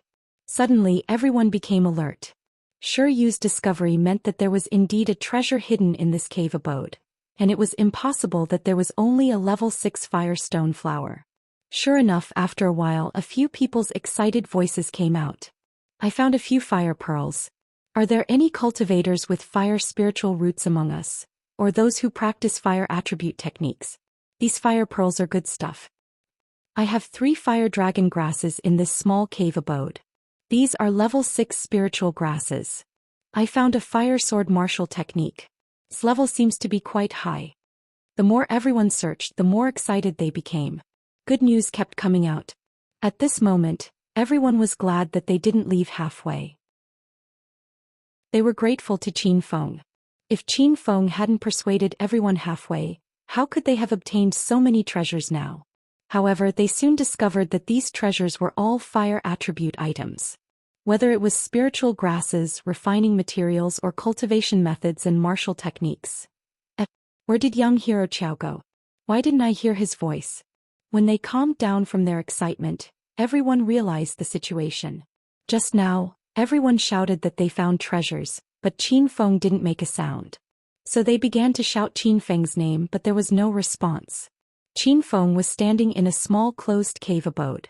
Suddenly everyone became alert. Shi Yu's discovery meant that there was indeed a treasure hidden in this cave abode, and it was impossible that there was only a level 6 firestone flower. Sure enough, after a while a few people's excited voices came out. I found a few fire pearls. Are there any cultivators with fire spiritual roots among us, or those who practice fire attribute techniques? These fire pearls are good stuff. I have 3 fire dragon grasses in this small cave abode. These are level 6 spiritual grasses. I found a fire sword martial technique. Its level seems to be quite high. The more everyone searched, the more excited they became. Good news kept coming out. At this moment, everyone was glad that they didn't leave halfway. They were grateful to Qin Feng. If Qin Feng hadn't persuaded everyone halfway, how could they have obtained so many treasures now? However, they soon discovered that these treasures were all fire attribute items. Whether it was spiritual grasses, refining materials, or cultivation methods and martial techniques. Where did young hero Qiao go? Why didn't I hear his voice? When they calmed down from their excitement, everyone realized the situation. Just now, everyone shouted that they found treasures, but Qin Feng didn't make a sound. So they began to shout Qin Feng's name, but there was no response. Qin Feng was standing in a small closed cave abode.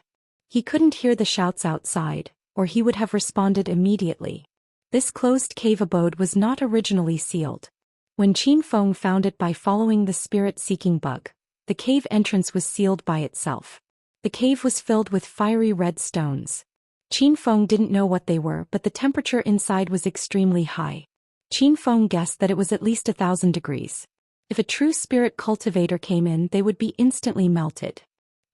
He couldn't hear the shouts outside, or he would have responded immediately. This closed cave abode was not originally sealed. When Qin Feng found it by following the spirit-seeking bug, the cave entrance was sealed by itself. The cave was filled with fiery red stones. Qin Feng didn't know what they were, but the temperature inside was extremely high. Qin Feng guessed that it was at least 1,000 degrees. If a true spirit cultivator came in, they would be instantly melted.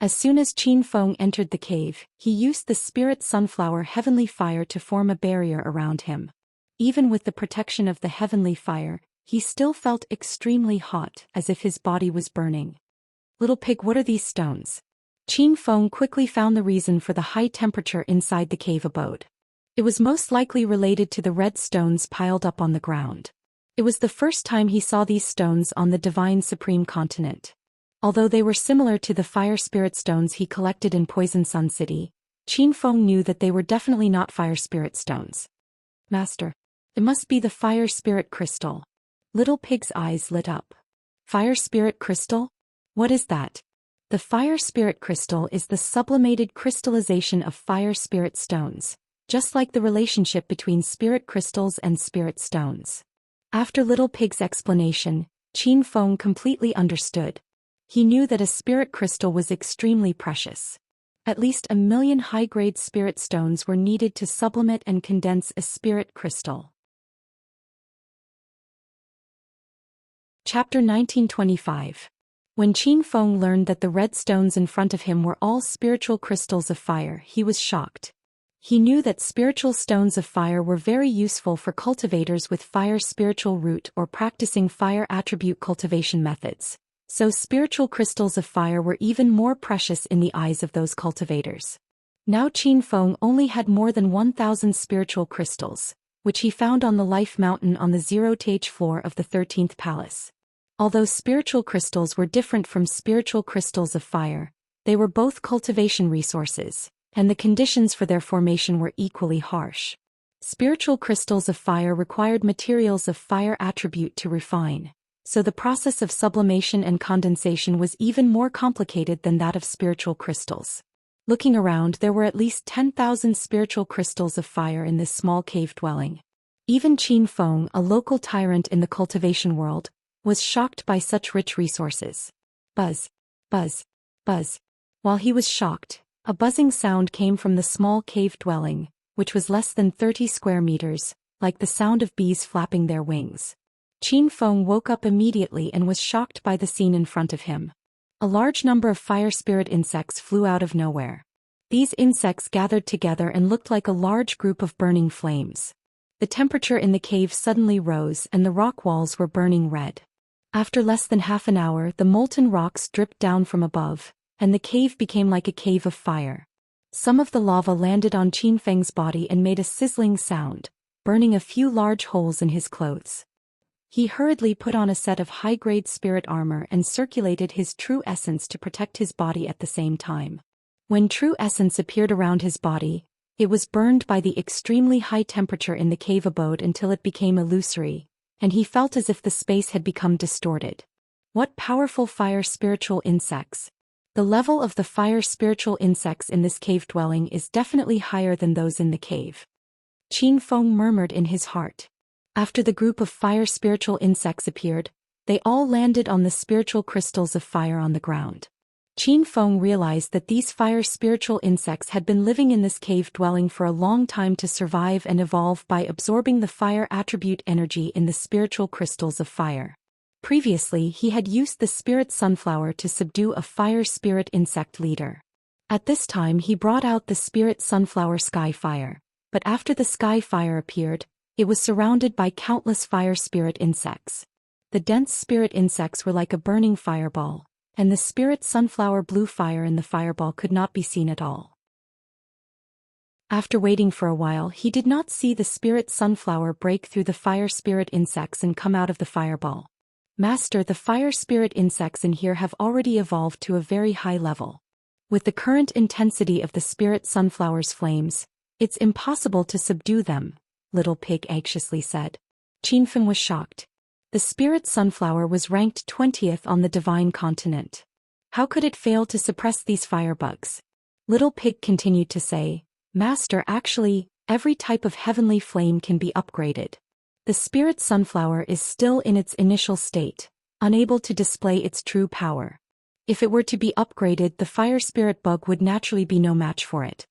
As soon as Qin Feng entered the cave, he used the spirit sunflower heavenly fire to form a barrier around him. Even with the protection of the heavenly fire, he still felt extremely hot, as if his body was burning. Little pig, what are these stones? Qin Feng quickly found the reason for the high temperature inside the cave abode. It was most likely related to the red stones piled up on the ground. It was the first time he saw these stones on the Divine Supreme Continent. Although they were similar to the fire spirit stones he collected in Poison Sun City, Qin Feng knew that they were definitely not fire spirit stones. Master, it must be the fire spirit crystal. Little Pig's eyes lit up. Fire spirit crystal? What is that? The fire spirit crystal is the sublimated crystallization of fire spirit stones, just like the relationship between spirit crystals and spirit stones. After Little Pig's explanation, Qin Feng completely understood. He knew that a spirit crystal was extremely precious. At least 1,000,000 high-grade spirit stones were needed to sublimate and condense a spirit crystal. Chapter 1925. When Qin Feng learned that the red stones in front of him were all spiritual crystals of fire, he was shocked. He knew that spiritual stones of fire were very useful for cultivators with fire spiritual root or practicing fire attribute cultivation methods, so spiritual crystals of fire were even more precious in the eyes of those cultivators. Now Qin Feng only had more than 1,000 spiritual crystals, which he found on the Life Mountain on the 0th floor of the 13th Palace. Although spiritual crystals were different from spiritual crystals of fire, they were both cultivation resources, and the conditions for their formation were equally harsh. Spiritual crystals of fire required materials of fire attribute to refine, so the process of sublimation and condensation was even more complicated than that of spiritual crystals. Looking around, there were at least 10,000 spiritual crystals of fire in this small cave dwelling. Even Qin Feng, a local tyrant in the cultivation world, was shocked by such rich resources. Buzz, buzz, buzz. While he was shocked, a buzzing sound came from the small cave dwelling, which was less than 30 square meters, like the sound of bees flapping their wings. Qin Feng woke up immediately and was shocked by the scene in front of him. A large number of fire spirit insects flew out of nowhere. These insects gathered together and looked like a large group of burning flames. The temperature in the cave suddenly rose and the rock walls were burning red. After less than half an hour, the molten rocks dripped down from above, and the cave became like a cave of fire. Some of the lava landed on Qin Feng's body and made a sizzling sound, burning a few large holes in his clothes. He hurriedly put on a set of high-grade spirit armor and circulated his true essence to protect his body at the same time. When true essence appeared around his body, it was burned by the extremely high temperature in the cave abode until it became illusory, and he felt as if the space had become distorted. What powerful fire spiritual insects! The level of the fire spiritual insects in this cave dwelling is definitely higher than those in the cave. Qin Feng murmured in his heart. After the group of fire spiritual insects appeared, they all landed on the spiritual crystals of fire on the ground. Qin Feng realized that these fire spiritual insects had been living in this cave dwelling for a long time to survive and evolve by absorbing the fire attribute energy in the spiritual crystals of fire. Previously, he had used the spirit sunflower to subdue a fire spirit insect leader. At this time he brought out the spirit sunflower sky fire, but after the sky fire appeared, it was surrounded by countless fire spirit insects. The dense spirit insects were like a burning fireball, and the spirit sunflower blue fire in the fireball could not be seen at all. After waiting for a while, he did not see the spirit sunflower break through the fire spirit insects and come out of the fireball. Master, the fire spirit insects in here have already evolved to a very high level. With the current intensity of the spirit sunflower's flames, it's impossible to subdue them, Little Pig anxiously said. Qinfen was shocked. The spirit sunflower was ranked 20th on the divine continent. How could it fail to suppress these firebugs? Little Pig continued to say, Master, actually, every type of heavenly flame can be upgraded. The spirit sunflower is still in its initial state, unable to display its true power. If it were to be upgraded, the fire spirit bug would naturally be no match for it.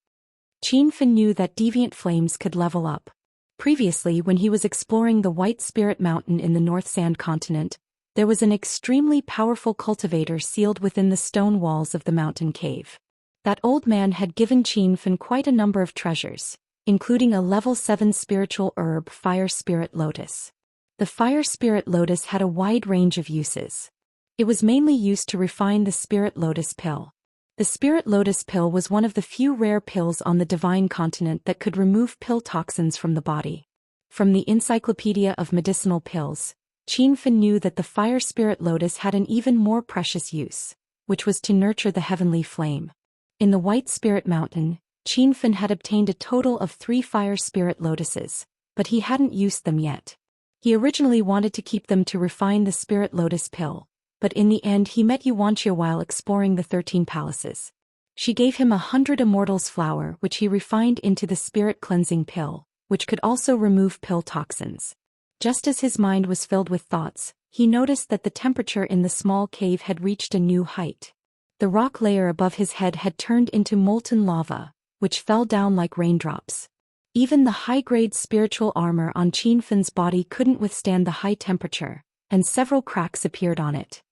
Qinfen knew that deviant flames could level up. Previously, when he was exploring the White Spirit Mountain in the North Sand continent, there was an extremely powerful cultivator sealed within the stone walls of the mountain cave. That old man had given Qinfen quite a number of treasures, including a level 7 spiritual herb, Fire Spirit Lotus. The Fire Spirit Lotus had a wide range of uses. It was mainly used to refine the Spirit Lotus pill. The Spirit Lotus pill was one of the few rare pills on the divine continent that could remove pill toxins from the body. From the Encyclopedia of Medicinal Pills, Qinfen knew that the Fire Spirit Lotus had an even more precious use, which was to nurture the heavenly flame. In the White Spirit Mountain, Qinfen had obtained a total of 3 Fire Spirit Lotuses, but he hadn't used them yet. He originally wanted to keep them to refine the Spirit Lotus pill, but in the end he met Yuanqia while exploring the 13 palaces. She gave him 100 Immortals flower, which he refined into the Spirit Cleansing pill, which could also remove pill toxins. Just as his mind was filled with thoughts, he noticed that the temperature in the small cave had reached a new height. The rock layer above his head had turned into molten lava, which fell down like raindrops. Even the high-grade spiritual armor on Qinfen's body couldn't withstand the high temperature, and several cracks appeared on it.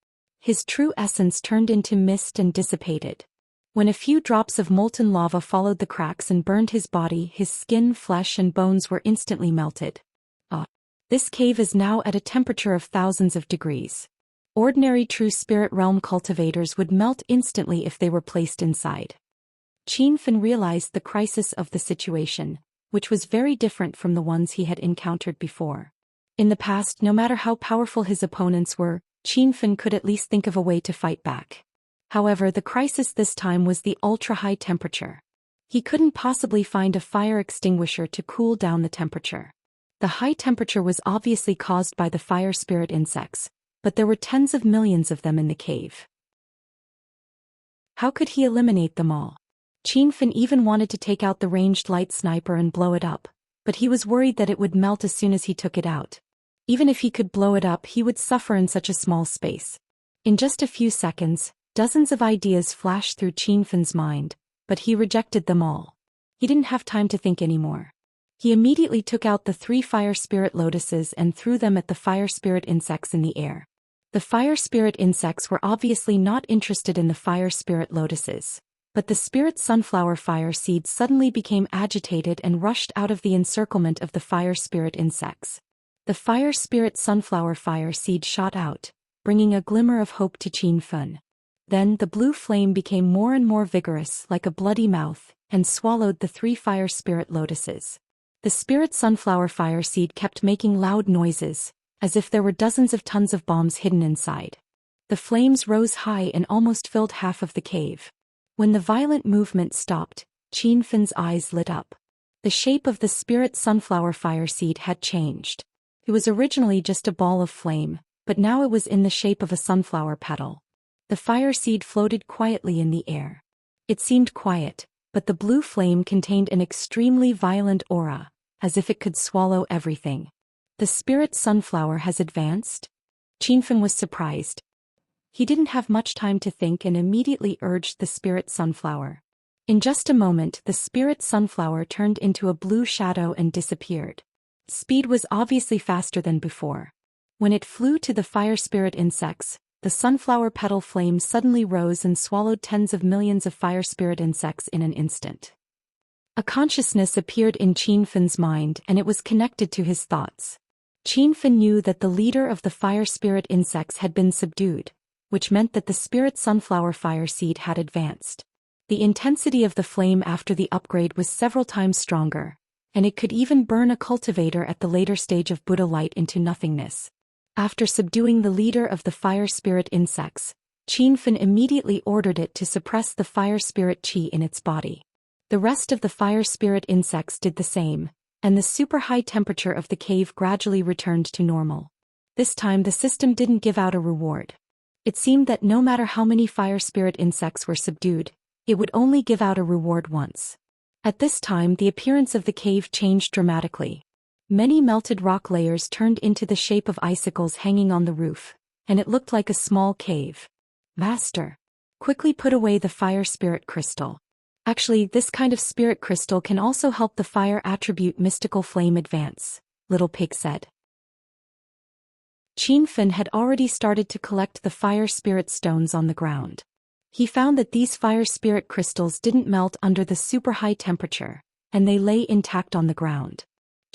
His true essence turned into mist and dissipated. When a few drops of molten lava followed the cracks and burned his body, his skin, flesh and bones were instantly melted. This cave is now at a temperature of thousands of degrees. Ordinary true spirit realm cultivators would melt instantly if they were placed inside. Qinfen realized the crisis of the situation, which was very different from the ones he had encountered before. In the past, no matter how powerful his opponents were, Qinfen could at least think of a way to fight back. However, the crisis this time was the ultra-high temperature. He couldn't possibly find a fire extinguisher to cool down the temperature. The high temperature was obviously caused by the fire spirit insects, but there were tens of millions of them in the cave. How could he eliminate them all? Qinfen even wanted to take out the ranged light sniper and blow it up, but he was worried that it would melt as soon as he took it out. Even if he could blow it up, he would suffer in such a small space. In just a few seconds, dozens of ideas flashed through Qinfen's mind, but he rejected them all. He didn't have time to think anymore. He immediately took out the 3 fire spirit lotuses and threw them at the fire spirit insects in the air. The fire spirit insects were obviously not interested in the fire spirit lotuses, but the spirit sunflower fire seed suddenly became agitated and rushed out of the encirclement of the fire spirit insects. The fire spirit sunflower fire seed shot out, bringing a glimmer of hope to Qinfen. Then the blue flame became more and more vigorous like a bloody mouth, and swallowed the 3 fire spirit lotuses. The spirit sunflower fire seed kept making loud noises, as if there were dozens of tons of bombs hidden inside. The flames rose high and almost filled half of the cave. When the violent movement stopped, Qinfen's eyes lit up. The shape of the spirit sunflower fire seed had changed. It was originally just a ball of flame, but now it was in the shape of a sunflower petal. The fire seed floated quietly in the air. It seemed quiet, but the blue flame contained an extremely violent aura, as if it could swallow everything. The spirit sunflower has advanced? Qinfen was surprised. He didn't have much time to think and immediately urged the spirit sunflower. In just a moment, the spirit sunflower turned into a blue shadow and disappeared. Speed was obviously faster than before. When it flew to the fire spirit insects, the sunflower petal flame suddenly rose and swallowed tens of millions of fire spirit insects in an instant. A consciousness appeared in Qinfen's mind, and it was connected to his thoughts. Qinfen knew that the leader of the fire spirit insects had been subdued, which meant that the spirit sunflower fire seed had advanced. The intensity of the flame after the upgrade was several times stronger, and it could even burn a cultivator at the later stage of Buddha light into nothingness. After subduing the leader of the fire spirit insects, Qin immediately ordered it to suppress the fire spirit qi in its body. The rest of the fire spirit insects did the same, and the super high temperature of the cave gradually returned to normal. This time the system didn't give out a reward. It seemed that no matter how many fire spirit insects were subdued, it would only give out a reward once. At this time the appearance of the cave changed dramatically. Many melted rock layers turned into the shape of icicles hanging on the roof, and it looked like a small cave. Master, quickly put away the fire spirit crystal. Actually, this kind of spirit crystal can also help the fire attribute mystical flame advance, Little Pig said. Qin had already started to collect the fire spirit stones on the ground. He found that these fire spirit crystals didn't melt under the super high temperature, and they lay intact on the ground.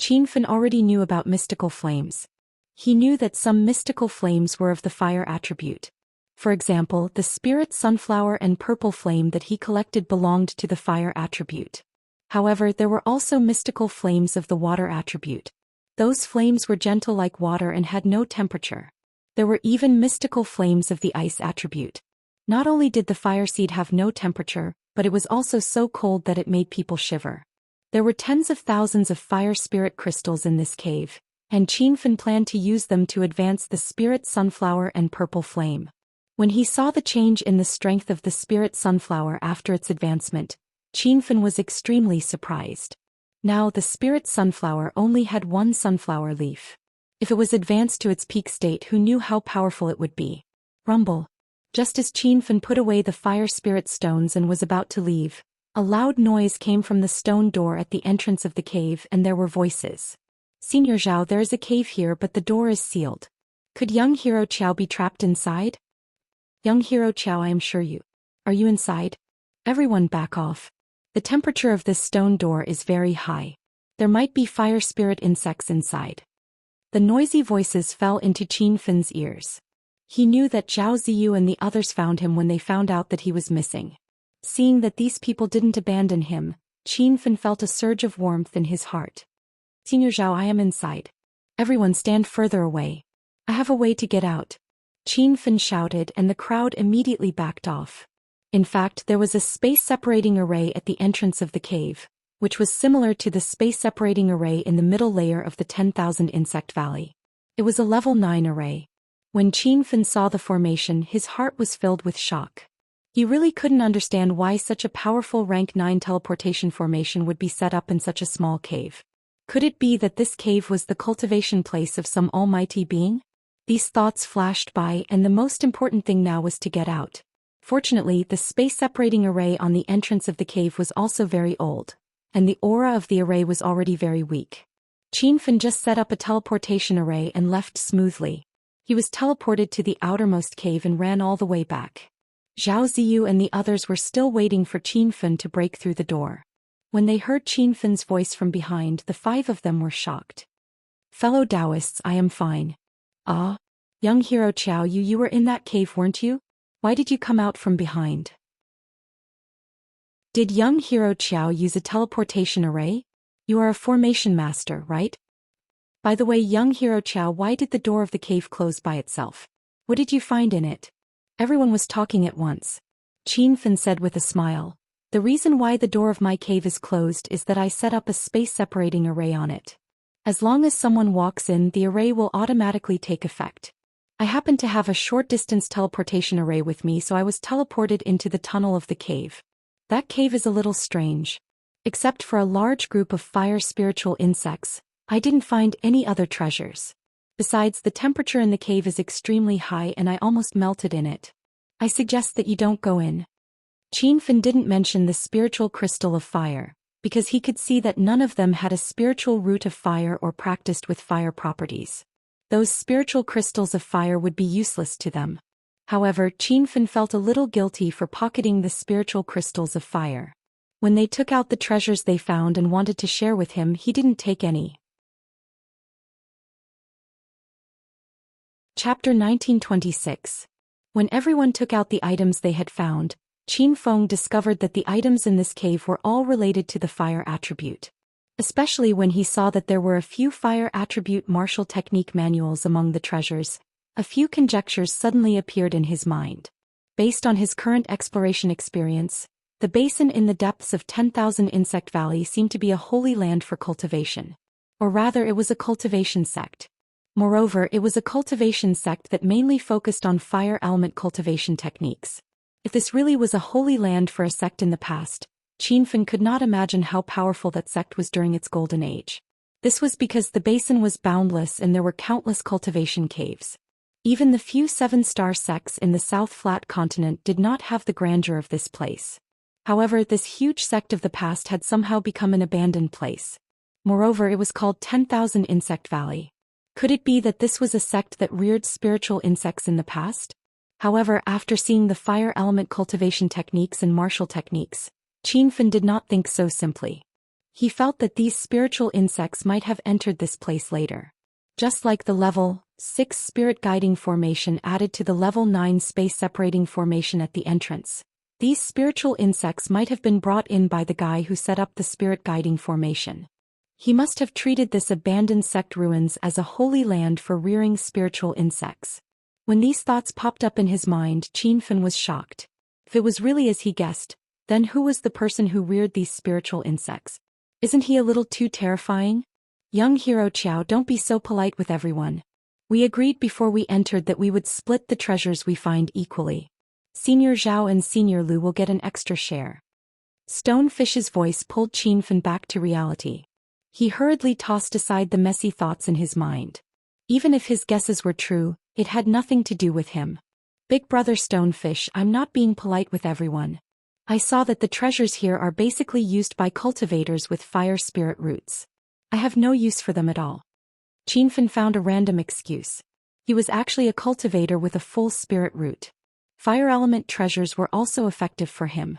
Qin already knew about mystical flames. He knew that some mystical flames were of the fire attribute. For example, the spirit sunflower and purple flame that he collected belonged to the fire attribute. However, there were also mystical flames of the water attribute. Those flames were gentle like water and had no temperature. There were even mystical flames of the ice attribute. Not only did the fire seed have no temperature, but it was also so cold that it made people shiver. There were tens of thousands of fire spirit crystals in this cave, and Qin planned to use them to advance the spirit sunflower and purple flame. When he saw the change in the strength of the spirit sunflower after its advancement, Qin was extremely surprised. Now the spirit sunflower only had one sunflower leaf. If it was advanced to its peak state, who knew how powerful it would be? Rumble. Just as Qin put away the fire spirit stones and was about to leave, a loud noise came from the stone door at the entrance of the cave, and there were voices. Senior Zhao, there is a cave here, but the door is sealed. Could young hero Qiao be trapped inside? Young hero Qiao, I am sure you. Are you inside? Everyone back off. The temperature of this stone door is very high. There might be fire spirit insects inside. The noisy voices fell into Qin ears. He knew that Zhao Ziyu and the others found him when they found out that he was missing. Seeing that these people didn't abandon him, Qin felt a surge of warmth in his heart. Senior Zhao, I am inside. Everyone stand further away. I have a way to get out. Qin shouted, and the crowd immediately backed off. In fact, there was a space-separating array at the entrance of the cave, which was similar to the space-separating array in the middle layer of the 10,000 Insect Valley. It was a level 9 array. When Qin saw the formation, his heart was filled with shock. He really couldn't understand why such a powerful rank 9 teleportation formation would be set up in such a small cave. Could it be that this cave was the cultivation place of some almighty being? These thoughts flashed by, and the most important thing now was to get out. Fortunately, the space-separating array on the entrance of the cave was also very old, and the aura of the array was already very weak. Qin just set up a teleportation array and left smoothly. He was teleported to the outermost cave and ran all the way back. Zhao Ziyu and the others were still waiting for Qin to break through the door. When they heard Qin's voice from behind, the 5 of them were shocked. Fellow Taoists, I am fine. Ah, young hero Qiao, you were in that cave, weren't you? Why did you come out from behind? Did young hero Qiao use a teleportation array? You are a formation master, right? By the way, young hero Qiao, why did the door of the cave close by itself? What did you find in it? Everyone was talking at once. Qin said with a smile, the reason why the door of my cave is closed is that I set up a space-separating array on it. As long as someone walks in, the array will automatically take effect. I happen to have a short-distance teleportation array with me, so I was teleported into the tunnel of the cave. That cave is a little strange. Except for a large group of fire spiritual insects, I didn't find any other treasures. Besides, the temperature in the cave is extremely high and I almost melted in it. I suggest that you don't go in. Qin didn't mention the spiritual crystal of fire, because he could see that none of them had a spiritual root of fire or practiced with fire properties. Those spiritual crystals of fire would be useless to them. However, Qin felt a little guilty for pocketing the spiritual crystals of fire. When they took out the treasures they found and wanted to share with him, he didn't take any. Chapter 1926. When everyone took out the items they had found, Qin Feng discovered that the items in this cave were all related to the fire attribute. Especially when he saw that there were a few fire attribute martial technique manuals among the treasures, a few conjectures suddenly appeared in his mind. Based on his current exploration experience, the basin in the depths of 10,000 Insect Valley seemed to be a holy land for cultivation. Or rather, it was a cultivation sect. Moreover, it was a cultivation sect that mainly focused on fire element cultivation techniques. If this really was a holy land for a sect in the past, Qinfen could not imagine how powerful that sect was during its golden age. This was because the basin was boundless and there were countless cultivation caves. Even the few 7-star sects in the South Flat continent did not have the grandeur of this place. However, this huge sect of the past had somehow become an abandoned place. Moreover, it was called 10,000 Insect Valley. Could it be that this was a sect that reared spiritual insects in the past? However, after seeing the fire element cultivation techniques and martial techniques, Qinfen did not think so simply. He felt that these spiritual insects might have entered this place later. Just like the level 6 spirit guiding formation added to the level 9 space separating formation at the entrance, these spiritual insects might have been brought in by the guy who set up the spirit guiding formation. He must have treated this abandoned sect ruins as a holy land for rearing spiritual insects. When these thoughts popped up in his mind, Qinfen was shocked. If it was really as he guessed, then who was the person who reared these spiritual insects? Isn't he a little too terrifying? Young hero Qiao, don't be so polite with everyone. We agreed before we entered that we would split the treasures we find equally. Senior Zhao and Senior Lu will get an extra share. Stonefish's voice pulled Qinfen back to reality. He hurriedly tossed aside the messy thoughts in his mind. Even if his guesses were true, it had nothing to do with him. Big brother Stonefish, I'm not being polite with everyone. I saw that the treasures here are basically used by cultivators with fire spirit roots. I have no use for them at all. Qinfen found a random excuse. He was actually a cultivator with a full spirit root. Fire element treasures were also effective for him.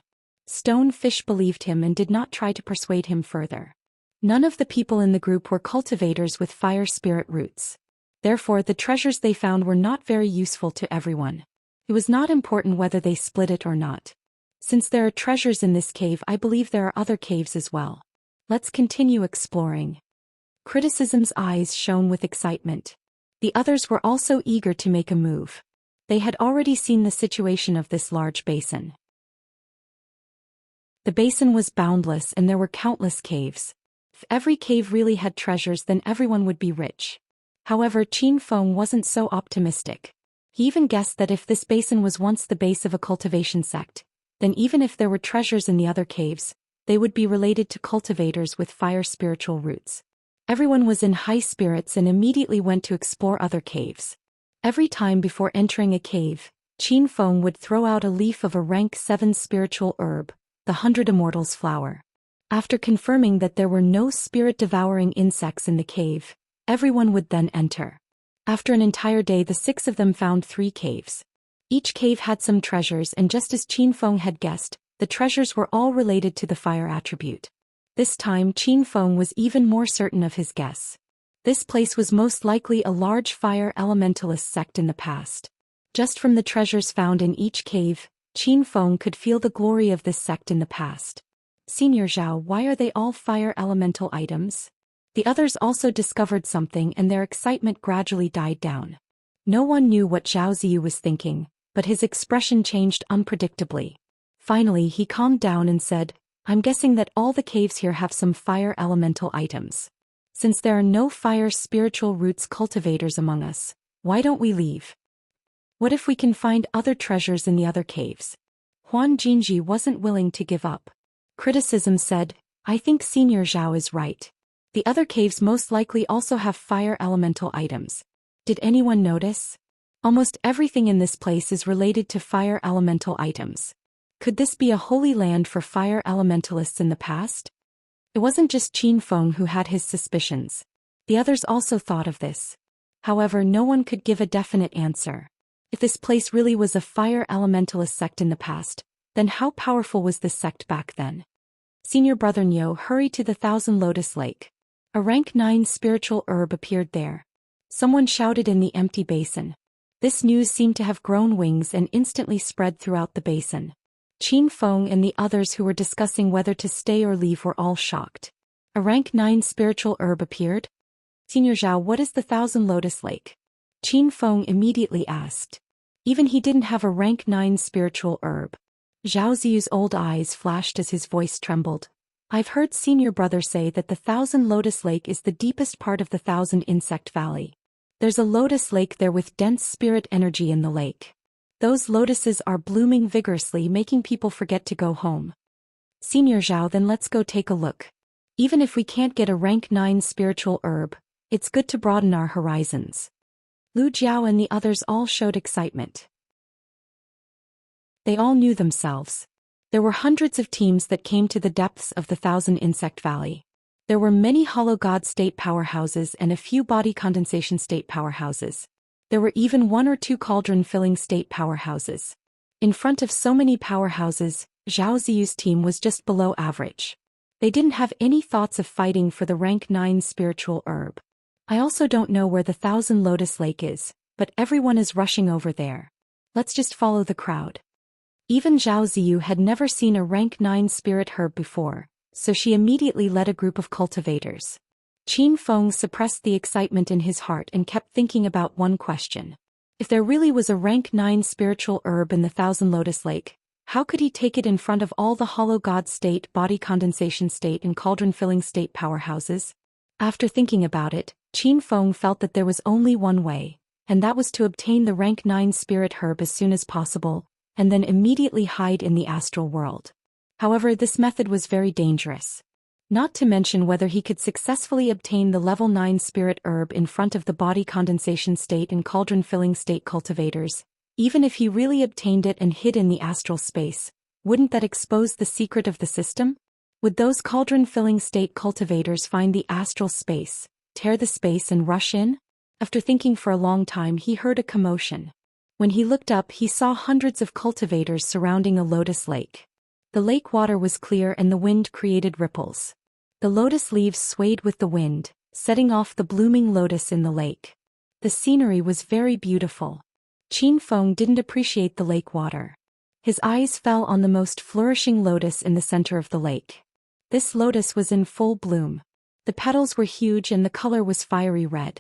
Stonefish believed him and did not try to persuade him further. None of the people in the group were cultivators with fire spirit roots. Therefore, the treasures they found were not very useful to everyone. It was not important whether they split it or not. Since there are treasures in this cave, I believe there are other caves as well. Let's continue exploring. Criticism's eyes shone with excitement. The others were also eager to make a move. They had already seen the situation of this large basin. The basin was boundless and there were countless caves. If every cave really had treasures, then everyone would be rich. However, Qinfen wasn't so optimistic. He even guessed that if this basin was once the base of a cultivation sect, then even if there were treasures in the other caves, they would be related to cultivators with fire spiritual roots. Everyone was in high spirits and immediately went to explore other caves. Every time before entering a cave, Qinfen would throw out a leaf of a rank 7 spiritual herb, the 100 Immortals flower. After confirming that there were no spirit-devouring insects in the cave, everyone would then enter. After an entire day, the 6 of them found 3 caves. Each cave had some treasures, and just as Qinfen had guessed, the treasures were all related to the fire attribute. This time Qinfen was even more certain of his guess. This place was most likely a large fire elementalist sect in the past. Just from the treasures found in each cave, Qinfen could feel the glory of this sect in the past. Senior Zhao, why are they all fire elemental items? The others also discovered something and their excitement gradually died down. No one knew what Zhao Ziyu was thinking, but his expression changed unpredictably. Finally, he calmed down and said, I'm guessing that all the caves here have some fire elemental items. Since there are no fire spiritual roots cultivators among us, why don't we leave? What if we can find other treasures in the other caves? Huan Jinji wasn't willing to give up. Criticism said, I think Senior Zhao is right. The other caves most likely also have fire elemental items. Did anyone notice? Almost everything in this place is related to fire elemental items. Could this be a holy land for fire elementalists in the past? It wasn't just Qinfen who had his suspicions. The others also thought of this. However, no one could give a definite answer. If this place really was a fire elementalist sect in the past, then how powerful was this sect back then? Senior brother Nyo hurried to the Thousand Lotus Lake. A rank 9 spiritual herb appeared there. Someone shouted in the empty basin. This news seemed to have grown wings and instantly spread throughout the basin. Qinfen and the others who were discussing whether to stay or leave were all shocked. A rank 9 spiritual herb appeared? Senior Zhao, what is the Thousand Lotus Lake? Qinfen immediately asked. Even he didn't have a rank 9 spiritual herb. Zhao Ziyu's old eyes flashed as his voice trembled. I've heard senior brother say that the Thousand Lotus Lake is the deepest part of the Thousand Insect Valley. There's a lotus lake there with dense spirit energy in the lake. Those lotuses are blooming vigorously, making people forget to go home. Senior Zhao, then let's go take a look. Even if we can't get a rank 9 spiritual herb, it's good to broaden our horizons. Lu Jiao and the others all showed excitement. They all knew themselves. There were hundreds of teams that came to the depths of the Thousand Insect Valley. There were many Hollow God state powerhouses and a few body condensation state powerhouses. There were even 1 or 2 cauldron-filling state powerhouses. In front of so many powerhouses, Zhao Ziyu's team was just below average. They didn't have any thoughts of fighting for the rank 9 spiritual herb. I also don't know where the Thousand Lotus Lake is, but everyone is rushing over there. Let's just follow the crowd. Even Zhao Ziyu had never seen a rank 9 spirit herb before, so she immediately led a group of cultivators. Qin Feng suppressed the excitement in his heart and kept thinking about one question. If there really was a rank 9 spiritual herb in the Thousand Lotus Lake, how could he take it in front of all the Hollow God state, body condensation state and cauldron-filling state powerhouses? After thinking about it, Qin Feng felt that there was only one way, and that was to obtain the rank 9 spirit herb as soon as possible, and then immediately hide in the astral world. However, this method was very dangerous. Not to mention whether he could successfully obtain the level 9 spirit herb in front of the body condensation state and cauldron-filling state cultivators. Even if he really obtained it and hid in the astral space, wouldn't that expose the secret of the system? Would those cauldron-filling state cultivators find the astral space, tear the space and rush in? After thinking for a long time, he heard a commotion. When he looked up, he saw hundreds of cultivators surrounding a lotus lake. The lake water was clear and the wind created ripples. The lotus leaves swayed with the wind, setting off the blooming lotus in the lake. The scenery was very beautiful. Qin Feng didn't appreciate the lake water. His eyes fell on the most flourishing lotus in the center of the lake. This lotus was in full bloom. The petals were huge and the color was fiery red.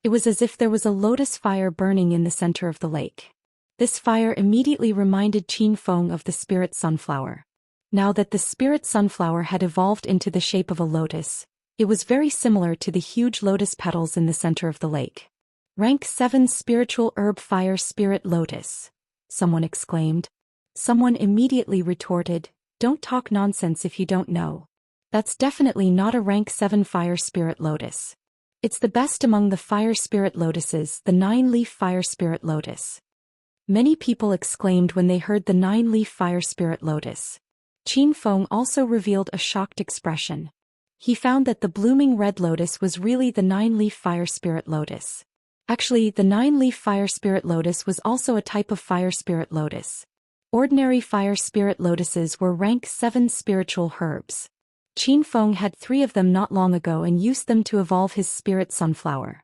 It was as if there was a lotus fire burning in the center of the lake. This fire immediately reminded Qin Feng of the spirit sunflower. Now that the spirit sunflower had evolved into the shape of a lotus, it was very similar to the huge lotus petals in the center of the lake. Rank 7 spiritual herb fire spirit lotus, someone exclaimed. Someone immediately retorted, don't talk nonsense if you don't know. That's definitely not a rank 7 fire spirit lotus. It's the best among the fire spirit lotuses, the 9-leaf fire spirit lotus. Many people exclaimed when they heard the 9-leaf fire spirit lotus. Qin Feng also revealed a shocked expression. He found that the blooming red lotus was really the 9-leaf fire spirit lotus. Actually, the 9-leaf fire spirit lotus was also a type of fire spirit lotus. Ordinary fire spirit lotuses were rank 7 spiritual herbs. Qin Feng had 3 of them not long ago and used them to evolve his spirit sunflower.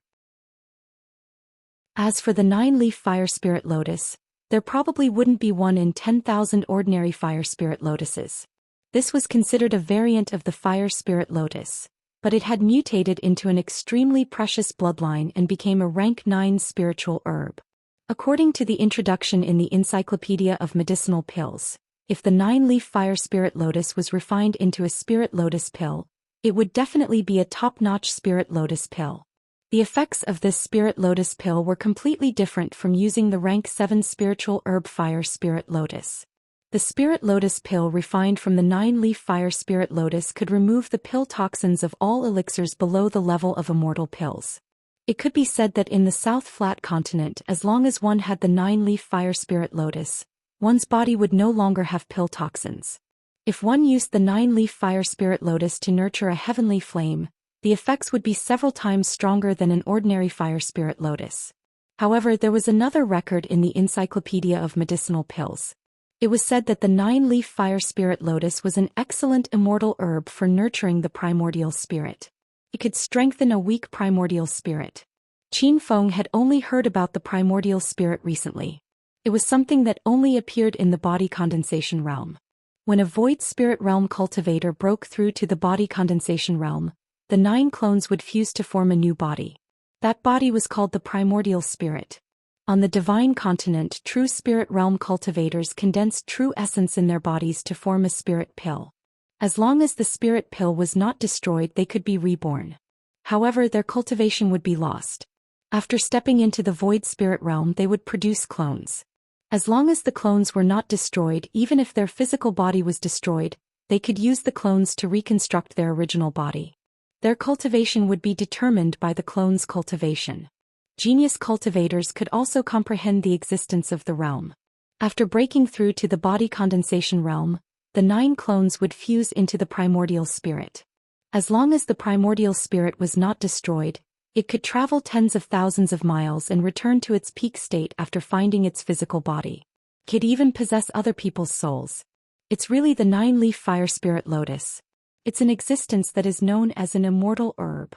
As for the 9-leaf fire spirit lotus, there probably wouldn't be 1 in 10,000 ordinary fire spirit lotuses. This was considered a variant of the fire spirit lotus, but it had mutated into an extremely precious bloodline and became a rank 9 spiritual herb. According to the introduction in the Encyclopedia of Medicinal Pills, if the 9-leaf fire spirit lotus was refined into a spirit lotus pill, it would definitely be a top-notch spirit lotus pill. The effects of this spirit lotus pill were completely different from using the rank 7 spiritual herb fire spirit lotus. The spirit lotus pill refined from the 9-leaf fire spirit lotus could remove the pill toxins of all elixirs below the level of immortal pills. It could be said that in the South Flat Continent, as long as one had the 9-leaf fire spirit lotus, one's body would no longer have pill toxins. If one used the 9-leaf fire spirit lotus to nurture a heavenly flame, the effects would be several times stronger than an ordinary fire spirit lotus. However, there was another record in the Encyclopedia of Medicinal Pills. It was said that the 9-leaf fire spirit lotus was an excellent immortal herb for nurturing the primordial spirit. It could strengthen a weak primordial spirit. Qin Feng had only heard about the primordial spirit recently. It was something that only appeared in the body condensation realm. When a void spirit realm cultivator broke through to the body condensation realm, the 9 clones would fuse to form a new body. That body was called the primordial spirit. On the divine continent, true spirit realm cultivators condensed true essence in their bodies to form a spirit pill. As long as the spirit pill was not destroyed, they could be reborn. However, their cultivation would be lost. After stepping into the void spirit realm, they would produce clones. As long as the clones were not destroyed, even if their physical body was destroyed, they could use the clones to reconstruct their original body. Their cultivation would be determined by the clone's cultivation. Genius cultivators could also comprehend the existence of the realm. After breaking through to the body condensation realm, the 9 clones would fuse into the primordial spirit. As long as the primordial spirit was not destroyed, it could travel tens of thousands of miles and return to its peak state after finding its physical body. It could even possess other people's souls. It's really the 9-leaf fire spirit lotus. It's an existence that is known as an immortal herb.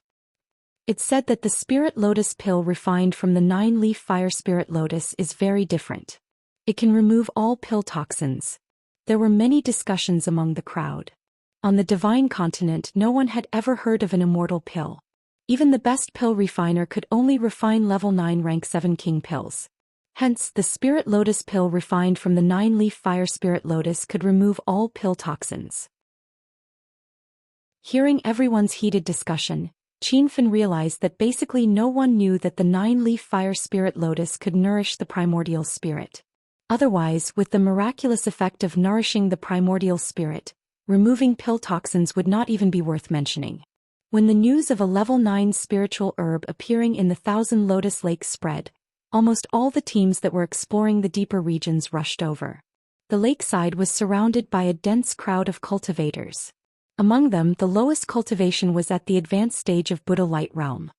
It's said that the spirit lotus pill refined from the 9-leaf fire spirit lotus is very different. It can remove all pill toxins. There were many discussions among the crowd. On the divine continent, no one had ever heard of an immortal pill. Even the best pill refiner could only refine level 9 rank 7 king pills. Hence, the spirit lotus pill refined from the 9-leaf fire spirit lotus could remove all pill toxins. Hearing everyone's heated discussion, Qinfen realized that basically no one knew that the 9-leaf fire spirit lotus could nourish the primordial spirit. Otherwise, with the miraculous effect of nourishing the primordial spirit, removing pill toxins would not even be worth mentioning. When the news of a level 9 spiritual herb appearing in the Thousand Lotus Lake spread, almost all the teams that were exploring the deeper regions rushed over. The lakeside was surrounded by a dense crowd of cultivators. Among them, the lowest cultivation was at the advanced stage of Buddha Light Realm.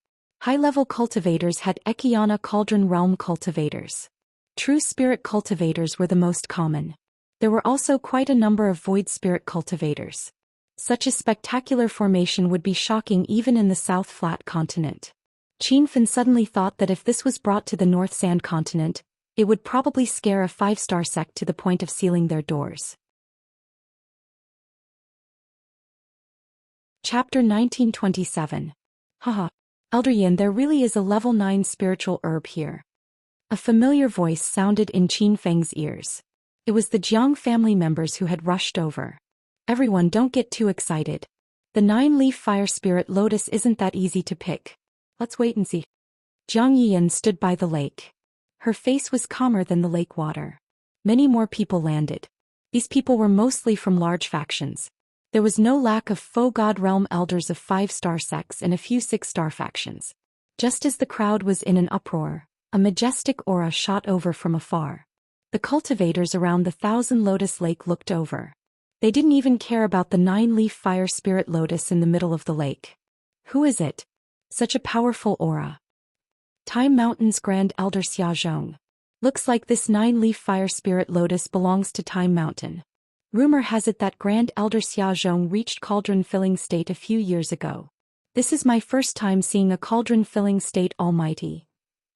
High-level cultivators had Ekiana Cauldron Realm cultivators. True spirit cultivators were the most common. There were also quite a number of void spirit cultivators. Such a spectacular formation would be shocking even in the South Flat continent. Qinfen suddenly thought that if this was brought to the North Sand continent, it would probably scare a 5-star sect to the point of sealing their doors. Chapter 1927. Haha. Elder Yin, there really is a level 9 spiritual herb here. A familiar voice sounded in Qin Feng's ears. It was the Jiang family members who had rushed over. Everyone, don't get too excited. The 9-leaf fire spirit lotus isn't that easy to pick. Let's wait and see. Jiang Yiyan stood by the lake. Her face was calmer than the lake water. Many more people landed. These people were mostly from large factions. There was no lack of faux god realm elders of 5-star sects and a few 6-star factions. Just as the crowd was in an uproar, a majestic aura shot over from afar. The cultivators around the Thousand Lotus Lake looked over. They didn't even care about the 9-leaf fire spirit lotus in the middle of the lake. Who is it? Such a powerful aura. Time Mountain's Grand Elder Xiaozhong. Looks like this 9-leaf fire spirit lotus belongs to Time Mountain. Rumor has it that Grand Elder Xiaozhong reached cauldron filling state a few years ago. This is my first time seeing a cauldron filling state almighty.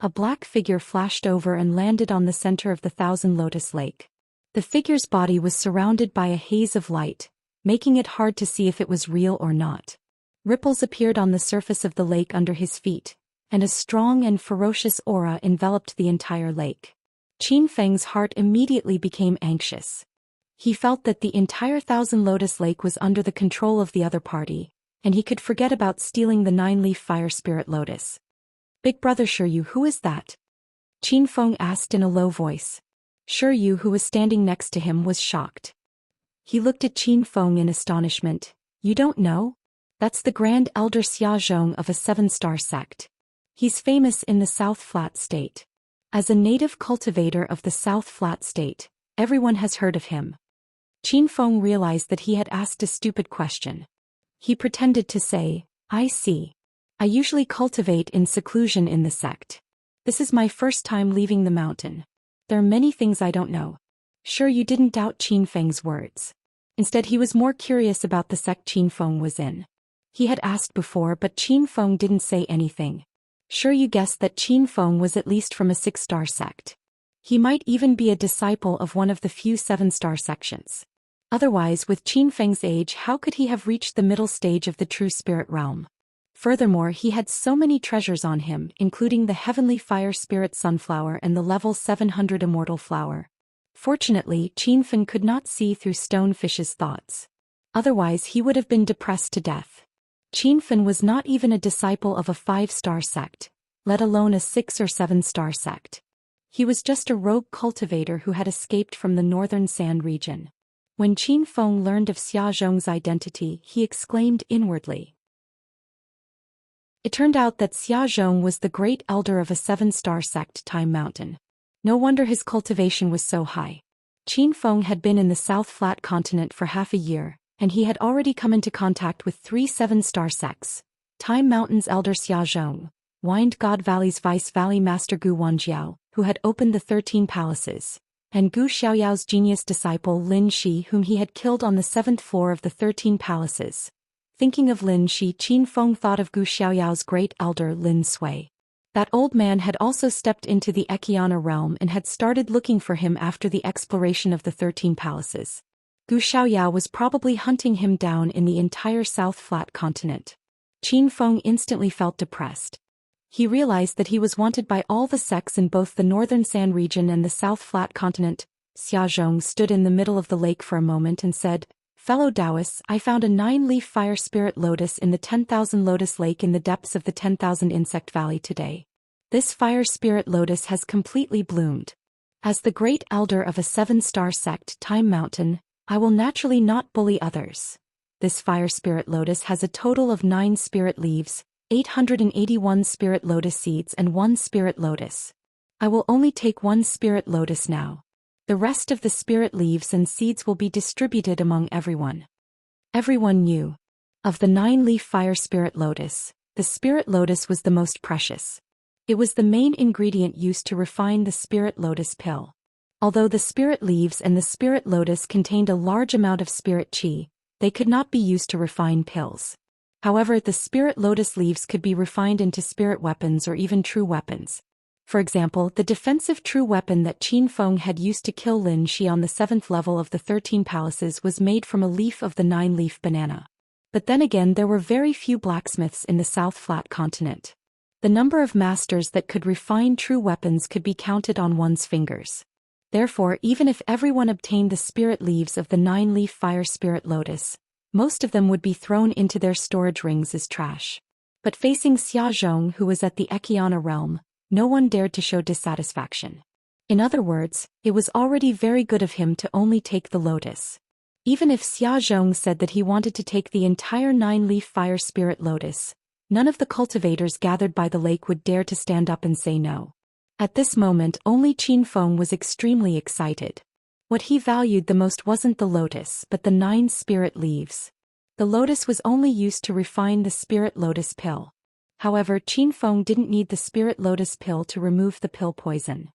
A black figure flashed over and landed on the center of the Thousand Lotus Lake. The figure's body was surrounded by a haze of light, making it hard to see if it was real or not. Ripples appeared on the surface of the lake under his feet, and a strong and ferocious aura enveloped the entire lake. Qin Feng's heart immediately became anxious. He felt that the entire Thousand Lotus Lake was under the control of the other party, and he could forget about stealing the 9-leaf fire spirit lotus. Big brother Shiryu, who is that? Qin Feng asked in a low voice. Shiryu, who was standing next to him, was shocked. He looked at Qin Feng in astonishment. You don't know? That's the Grand Elder Xiaozhong of a 7-star sect. He's famous in the South Flat State. As a native cultivator of the South Flat State, everyone has heard of him. Qin Feng realized that he had asked a stupid question. He pretended to say, I see. I usually cultivate in seclusion in the sect. This is my first time leaving the mountain. There are many things I don't know. Sure, you didn't doubt Qin Feng's words. Instead, he was more curious about the sect Qin Feng was in. He had asked before, but Qin Feng didn't say anything. Sure, you guessed that Qin Feng was at least from a 6-star sect. He might even be a disciple of one of the few 7-star sections. Otherwise, with Qin Feng's age, how could he have reached the middle stage of the true spirit realm? Furthermore, he had so many treasures on him, including the heavenly fire spirit sunflower and the level 700 immortal flower. Fortunately, Qinfen could not see through Stonefish's thoughts. Otherwise he would have been depressed to death. Qinfen was not even a disciple of a 5-star sect, let alone a 6 or 7-star sect. He was just a rogue cultivator who had escaped from the northern sand region. When Qinfen learned of Xia Zhong's identity, he exclaimed inwardly. It turned out that Xia Zhong was the great elder of a 7-star sect, Time Mountain. No wonder his cultivation was so high. Qinfen had been in the South Flat continent for half a year, and he had already come into contact with 3 7-star sects: Time Mountain's elder Xia Zhong, Wind God Valley's Vice Valley Master Gu Wanjiao, who had opened the 13 palaces, and Gu Xiaoyao's genius disciple Lin Shi, whom he had killed on the 7th floor of the 13 palaces. Thinking of Lin Shi, Qinfen thought of Gu Xiaoyao's great elder Lin Sui. That old man had also stepped into the Ekiana realm and had started looking for him after the exploration of the 13 palaces. Gu Xiaoyao was probably hunting him down in the entire South Flat continent. Qinfen instantly felt depressed. He realized that he was wanted by all the sects in both the northern sand region and the South Flat continent. Xia Zhong stood in the middle of the lake for a moment and said, "Fellow Taoists, I found a 9-leaf fire spirit lotus in the 10,000 lotus lake in the depths of the 10,000 insect valley today. This fire spirit lotus has completely bloomed. As the great elder of a 7-star sect, Time Mountain, I will naturally not bully others. This fire spirit lotus has a total of 9 spirit leaves, 881 spirit lotus seeds and 1 spirit lotus. I will only take 1 spirit lotus now. The rest of the spirit leaves and seeds will be distributed among everyone." Everyone knew. Of the 9-leaf fire spirit lotus, the spirit lotus was the most precious. It was the main ingredient used to refine the spirit lotus pill. Although the spirit leaves and the spirit lotus contained a large amount of spirit qi, they could not be used to refine pills. However, the spirit lotus leaves could be refined into spirit weapons or even true weapons. For example, the defensive true weapon that Qinfen had used to kill Lin Shi on the 7th level of the 13 palaces was made from a leaf of the 9-leaf banana. But then again, there were very few blacksmiths in the South Flat continent. The number of masters that could refine true weapons could be counted on one's fingers. Therefore, even if everyone obtained the spirit leaves of the 9-leaf fire spirit lotus, most of them would be thrown into their storage rings as trash. But facing Xia Zhong, who was at the Ekiana realm, no one dared to show dissatisfaction. In other words, it was already very good of him to only take the lotus. Even if Xia Zhong said that he wanted to take the entire 9-leaf fire spirit lotus, none of the cultivators gathered by the lake would dare to stand up and say no. At this moment, only Qinfen was extremely excited. What he valued the most wasn't the lotus but the 9 spirit leaves. The lotus was only used to refine the spirit lotus pill. However, Qinfen didn't need the spirit lotus pill to remove the pill poison.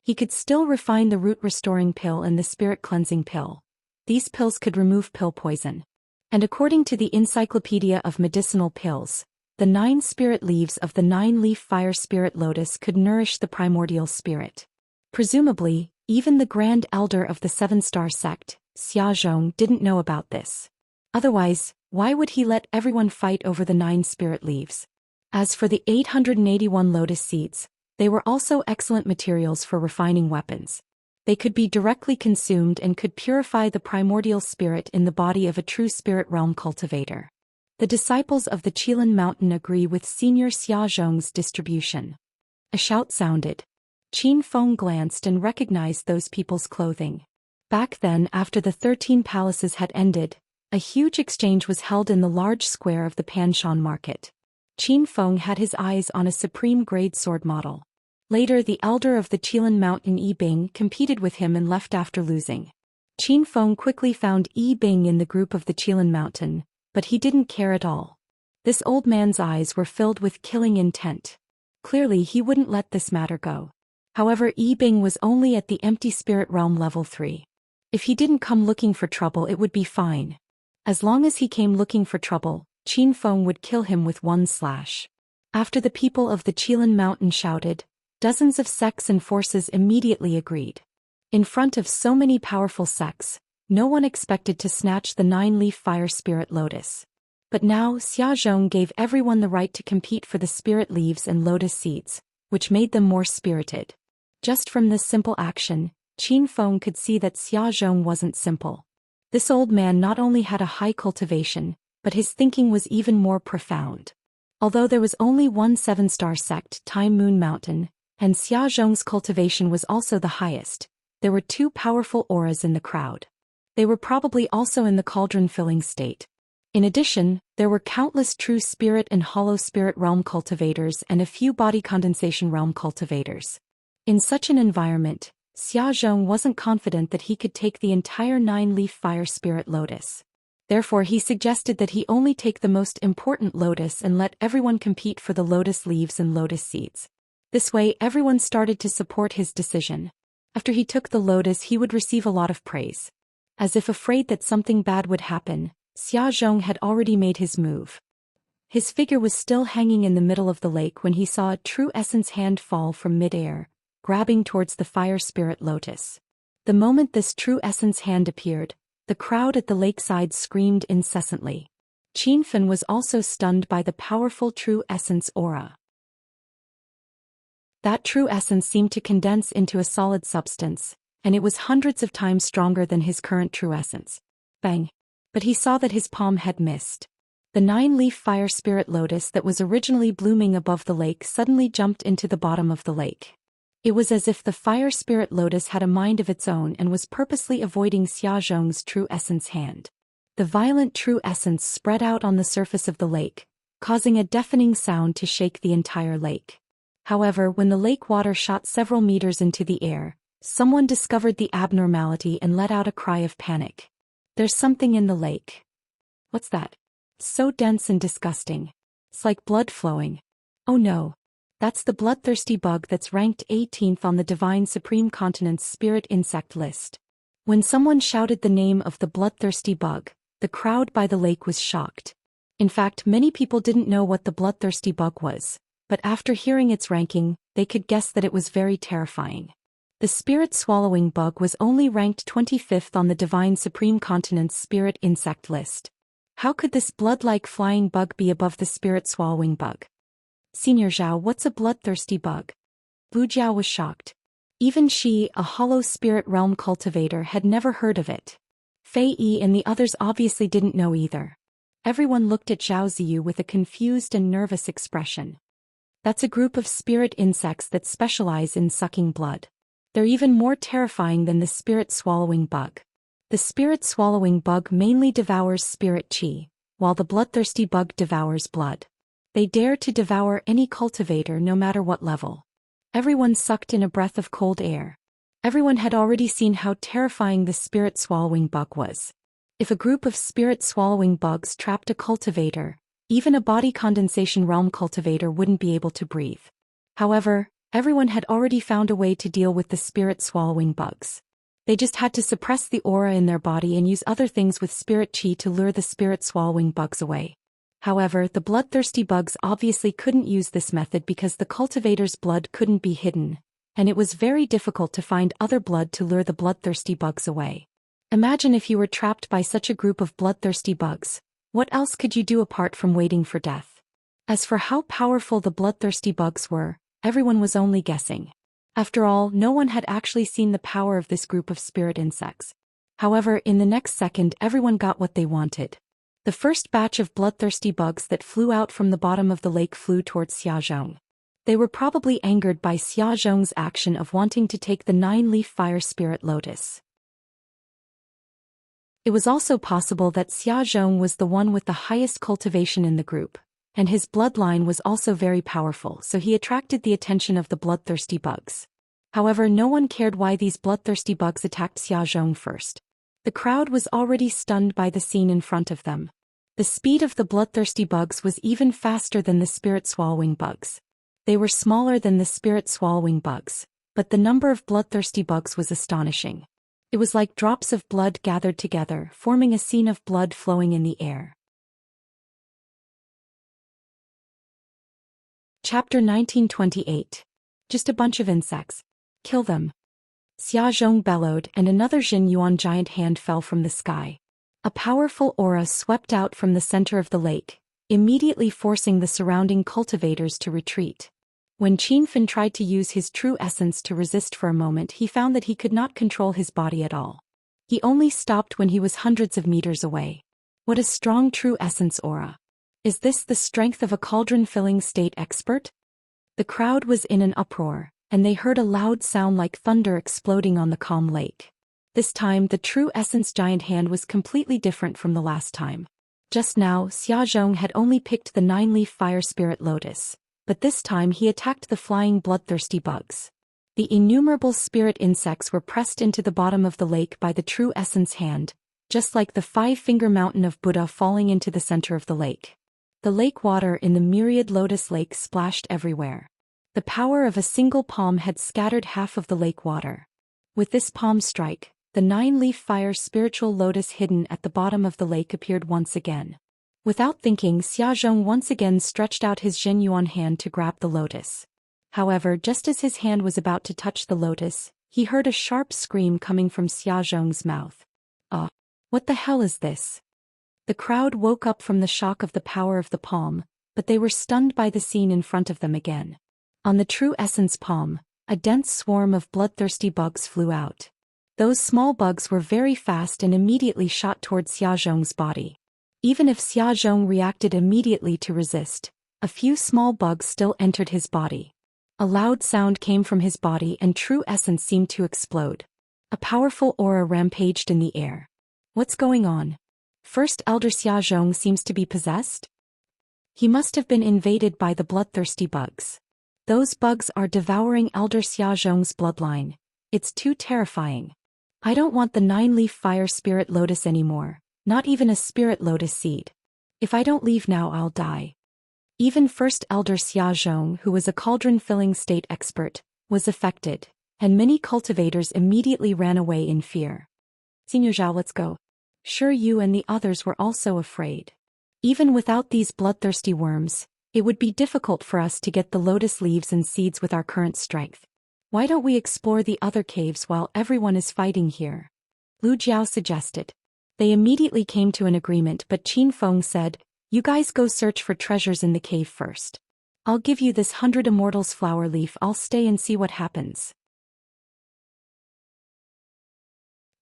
He could still refine the root restoring pill and the spirit cleansing pill. These pills could remove pill poison. And according to the Encyclopedia of Medicinal Pills, the 9 spirit leaves of the 9-leaf fire spirit lotus could nourish the primordial spirit. Presumably, even the Grand Elder of the 7-star sect, Xia Zhong, didn't know about this. Otherwise, why would he let everyone fight over the 9 spirit leaves? As for the 881 lotus seeds, they were also excellent materials for refining weapons. They could be directly consumed and could purify the primordial spirit in the body of a true spirit realm cultivator. The disciples of the Qilin Mountain agree with Senior Xia Zhong's distribution. A shout sounded. Qinfen glanced and recognized those people's clothing. Back then, after the 13 palaces had ended, a huge exchange was held in the large square of the Panshan market. Qinfen had his eyes on a supreme-grade sword model. Later, the elder of the Qilin Mountain Yi Bing competed with him and left after losing. Qinfen quickly found Yi Bing in the group of the Qilin Mountain, but he didn't care at all. This old man's eyes were filled with killing intent. Clearly, he wouldn't let this matter go. However, Yi Bing was only at the empty spirit realm level 3. If he didn't come looking for trouble, it would be fine. As long as he came looking for trouble, Qinfen would kill him with 1 slash. After the people of the Qilin Mountain shouted, dozens of sects and forces immediately agreed. In front of so many powerful sects, no one expected to snatch the 9-leaf fire spirit lotus. But now Xia Zhong gave everyone the right to compete for the spirit leaves and lotus seeds, which made them more spirited. Just from this simple action, Qin Feng could see that Xia Zhong wasn't simple. This old man not only had a high cultivation, but his thinking was even more profound. Although there was only one seven-star sect, Time Moon Mountain, and Xia Zhong's cultivation was also the highest, there were two powerful auras in the crowd. They were probably also in the cauldron-filling state. In addition, there were countless true spirit and hollow spirit realm cultivators and a few body condensation realm cultivators. In such an environment, Xia Zhong wasn't confident that he could take the entire 9-leaf fire spirit lotus. Therefore he suggested that he only take the most important lotus and let everyone compete for the lotus leaves and lotus seeds. This way everyone started to support his decision. After he took the lotus he would receive a lot of praise. As if afraid that something bad would happen, Xia Zhong had already made his move. His figure was still hanging in the middle of the lake when he saw a true essence hand fall from mid-air, grabbing towards the fire spirit lotus. The moment this true essence hand appeared, the crowd at the lakeside screamed incessantly. Qin Feng was also stunned by the powerful true essence aura. That true essence seemed to condense into a solid substance, and it was hundreds of times stronger than his current true essence. Bang! But he saw that his palm had missed. The 9-leaf fire spirit lotus that was originally blooming above the lake suddenly jumped into the bottom of the lake. It was as if the fire spirit lotus had a mind of its own and was purposely avoiding Xia Zhong's true essence hand. The violent true essence spread out on the surface of the lake, causing a deafening sound to shake the entire lake. However, when the lake water shot several meters into the air, someone discovered the abnormality and let out a cry of panic. There's something in the lake. What's that? So dense and disgusting. It's like blood flowing. Oh no. That's the bloodthirsty bug that's ranked 18th on the Divine Supreme Continent's spirit insect list. When someone shouted the name of the bloodthirsty bug, the crowd by the lake was shocked. In fact, many people didn't know what the bloodthirsty bug was, but after hearing its ranking, they could guess that it was very terrifying. The spirit-swallowing bug was only ranked 25th on the Divine Supreme Continent's spirit insect list. How could this blood-like flying bug be above the spirit-swallowing bug? Senior Zhao, what's a bloodthirsty bug? Bu Jiao was shocked. Even she, a hollow spirit realm cultivator, had never heard of it. Fei Yi and the others obviously didn't know either. Everyone looked at Zhao Ziyu with a confused and nervous expression. That's a group of spirit insects that specialize in sucking blood. They're even more terrifying than the spirit-swallowing bug. The spirit-swallowing bug mainly devours spirit chi, while the bloodthirsty bug devours blood. They dare to devour any cultivator no matter what level. Everyone sucked in a breath of cold air. Everyone had already seen how terrifying the spirit-swallowing bug was. If a group of spirit-swallowing bugs trapped a cultivator, even a body condensation realm cultivator wouldn't be able to breathe. However, everyone had already found a way to deal with the spirit-swallowing bugs. They just had to suppress the aura in their body and use other things with spirit chi to lure the spirit-swallowing bugs away. However, the bloodthirsty bugs obviously couldn't use this method because the cultivator's blood couldn't be hidden, and it was very difficult to find other blood to lure the bloodthirsty bugs away. Imagine if you were trapped by such a group of bloodthirsty bugs. What else could you do apart from waiting for death? As for how powerful the bloodthirsty bugs were, everyone was only guessing. After all, no one had actually seen the power of this group of spirit insects. However, in the next second everyone got what they wanted. The first batch of bloodthirsty bugs that flew out from the bottom of the lake flew towards Xia Zhong. They were probably angered by Xia Zhong's action of wanting to take the 9-leaf fire spirit lotus. It was also possible that Xia Zhong was the one with the highest cultivation in the group, and his bloodline was also very powerful, so he attracted the attention of the bloodthirsty bugs. However, no one cared why these bloodthirsty bugs attacked Xia Zhong first. The crowd was already stunned by the scene in front of them. The speed of the bloodthirsty bugs was even faster than the spirit-swallowing bugs. They were smaller than the spirit-swallowing bugs, but the number of bloodthirsty bugs was astonishing. It was like drops of blood gathered together, forming a scene of blood flowing in the air. Chapter 1928. Just a bunch of insects. Kill them. Xia Zhong bellowed, and another Jin Yuan giant hand fell from the sky. A powerful aura swept out from the center of the lake, immediately forcing the surrounding cultivators to retreat. When Qinfen tried to use his true essence to resist for a moment, he found that he could not control his body at all. He only stopped when he was hundreds of meters away. What a strong true essence aura. Is this the strength of a cauldron-filling state expert? The crowd was in an uproar, and they heard a loud sound like thunder exploding on the calm lake. This time the true essence giant hand was completely different from the last time. Just now, Xiaozhong had only picked the 9-leaf fire spirit lotus, but this time he attacked the flying bloodthirsty bugs. The innumerable spirit insects were pressed into the bottom of the lake by the true essence hand, just like the 5-finger mountain of Buddha falling into the center of the lake. The lake water in the myriad lotus lake splashed everywhere. The power of a single palm had scattered half of the lake water. With this palm strike, the 9-leaf fire spiritual lotus hidden at the bottom of the lake appeared once again. Without thinking, Xiaozhong once again stretched out his Zhenyuan hand to grab the lotus. However, just as his hand was about to touch the lotus, he heard a sharp scream coming from Xiaozhong's mouth. What the hell is this? The crowd woke up from the shock of the power of the palm, but they were stunned by the scene in front of them again. On the true essence palm, a dense swarm of bloodthirsty bugs flew out. Those small bugs were very fast and immediately shot towards Xiaozhong's body. Even if Xiaozhong reacted immediately to resist, a few small bugs still entered his body. A loud sound came from his body and true essence seemed to explode. A powerful aura rampaged in the air. What's going on? First Elder Xiaozhong seems to be possessed? He must have been invaded by the bloodthirsty bugs. Those bugs are devouring Elder Xiaozhong's bloodline. It's too terrifying. I don't want the 9-leaf fire spirit lotus anymore, not even a spirit lotus seed. If I don't leave now, I'll die. Even First Elder Xiaozhong, who was a cauldron-filling state expert, was affected, and many cultivators immediately ran away in fear. Senior Zhao, let's go. Sure, you and the others were also afraid. Even without these bloodthirsty worms, it would be difficult for us to get the lotus leaves and seeds with our current strength. Why don't we explore the other caves while everyone is fighting here? Lu Jiao suggested. They immediately came to an agreement, but Qin Feng said, you guys go search for treasures in the cave first. I'll give you this 100 Immortals flower leaf. I'll stay and see what happens.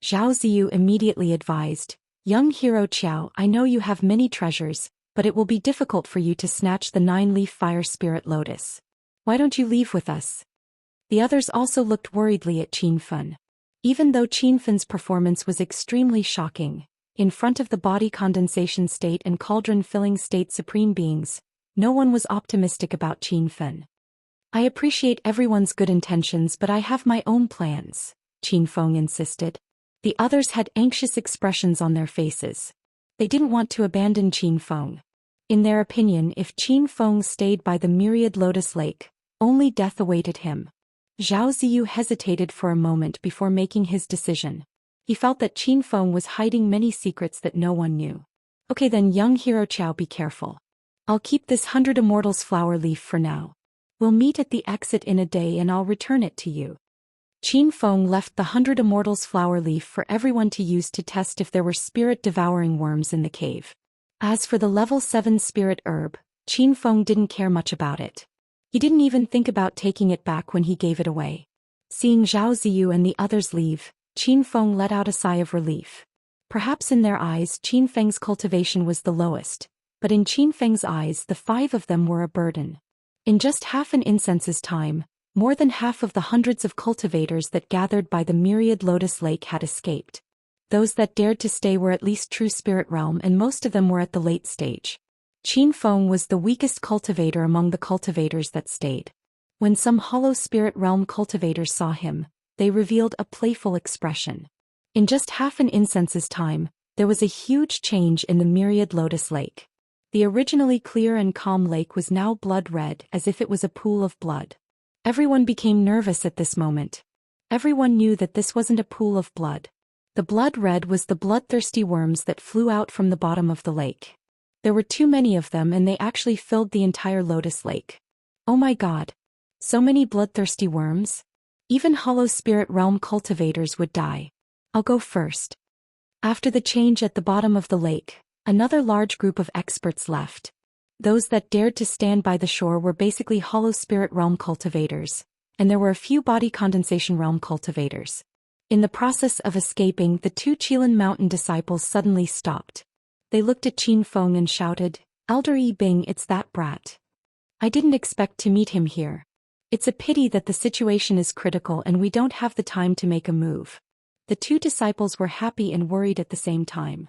Zhao Ziyu immediately advised, young hero Qiao, I know you have many treasures, but it will be difficult for you to snatch the 9-leaf fire spirit lotus. Why don't you leave with us? The others also looked worriedly at Qin Fen. Even though Qin Fen's performance was extremely shocking, in front of the body condensation state and cauldron-filling state supreme beings, no one was optimistic about Qin Fen. I appreciate everyone's good intentions, but I have my own plans, Qin Feng insisted. The others had anxious expressions on their faces. They didn't want to abandon Qin Feng. In their opinion, if Qin Feng stayed by the myriad lotus lake, only death awaited him. Zhao Ziyu hesitated for a moment before making his decision. He felt that Qin Feng was hiding many secrets that no one knew. Okay then, young hero Qiao, be careful. I'll keep this 100 Immortals flower leaf for now. We'll meet at the exit in a day and I'll return it to you. Qin Feng left the 100 Immortals flower leaf for everyone to use to test if there were spirit-devouring worms in the cave. As for the level 7 spirit herb, Qin Feng didn't care much about it. He didn't even think about taking it back when he gave it away. Seeing Zhao Ziyu and the others leave, Qin Feng let out a sigh of relief. Perhaps in their eyes Qin Feng's cultivation was the lowest, but in Qin Feng's eyes the 5 of them were a burden. In just half an incense's time, more than half of the hundreds of cultivators that gathered by the myriad lotus lake had escaped. Those that dared to stay were at least true spirit realm, and most of them were at the late stage. Qin Feng was the weakest cultivator among the cultivators that stayed. When some hollow spirit realm cultivators saw him, they revealed a playful expression. In just half an incense's time, there was a huge change in the myriad lotus lake. The originally clear and calm lake was now blood red, as if it was a pool of blood. Everyone became nervous at this moment. Everyone knew that this wasn't a pool of blood. The blood red was the bloodthirsty worms that flew out from the bottom of the lake. There were too many of them, and they actually filled the entire lotus lake. Oh my god. So many bloodthirsty worms? Even hollow spirit realm cultivators would die. I'll go first. After the change at the bottom of the lake, another large group of experts left. Those that dared to stand by the shore were basically hollow spirit realm cultivators, and there were a few body condensation realm cultivators. In the process of escaping, the two Qilin Mountain disciples suddenly stopped. They looked at Qin Feng and shouted, "Elder Yi Bing, it's that brat. I didn't expect to meet him here. It's a pity that the situation is critical and we don't have the time to make a move." The two disciples were happy and worried at the same time.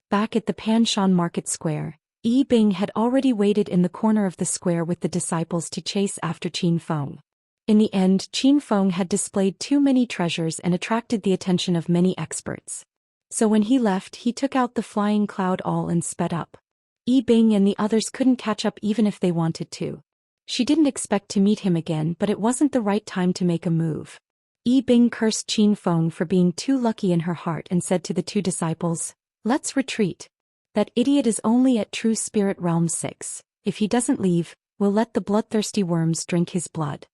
Back at the Panshan Market Square, Yi Bing had already waited in the corner of the square with the disciples to chase after Qin Feng. In the end, Qin Feng had displayed too many treasures and attracted the attention of many experts. So when he left, he took out the flying cloud all and sped up. Yi Bing and the others couldn't catch up even if they wanted to. She didn't expect to meet him again, but it wasn't the right time to make a move. Yi Bing cursed Qin Feng for being too lucky in her heart and said to the two disciples, "Let's retreat. That idiot is only at True Spirit Realm 6. If he doesn't leave, we'll let the bloodthirsty worms drink his blood."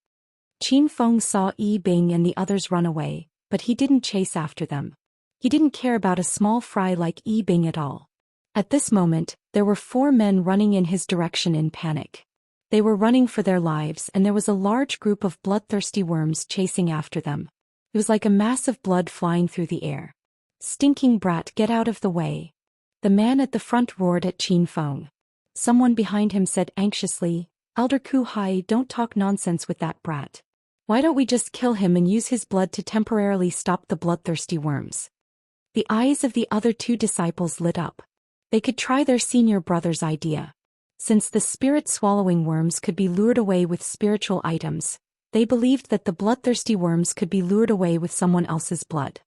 Qin Feng saw Yi Bing and the others run away, but he didn't chase after them. He didn't care about a small fry like Yi Bing at all. At this moment, there were 4 men running in his direction in panic. They were running for their lives and there was a large group of bloodthirsty worms chasing after them. It was like a mass of blood flying through the air. "Stinking brat, get out of the way." The man at the front roared at Qin Feng. Someone behind him said anxiously, "Elder Ku Hai, don't talk nonsense with that brat. Why don't we just kill him and use his blood to temporarily stop the bloodthirsty worms?" The eyes of the other 2 disciples lit up. They could try their senior brother's idea. Since the spirit-swallowing worms could be lured away with spiritual items, they believed that the bloodthirsty worms could be lured away with someone else's blood.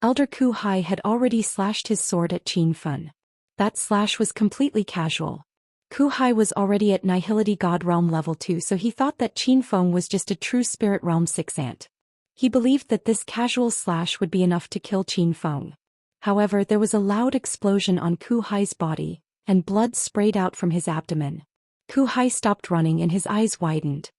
Elder Ku Hai had already slashed his sword at Qin Feng. That slash was completely casual. Ku Hai was already at Nihility God Realm Level 2, so he thought that Qin Feng was just a True Spirit Realm 6 ant. He believed that this casual slash would be enough to kill Qin Feng. However, there was a loud explosion on Ku Hai's body, and blood sprayed out from his abdomen. Ku Hai stopped running and his eyes widened.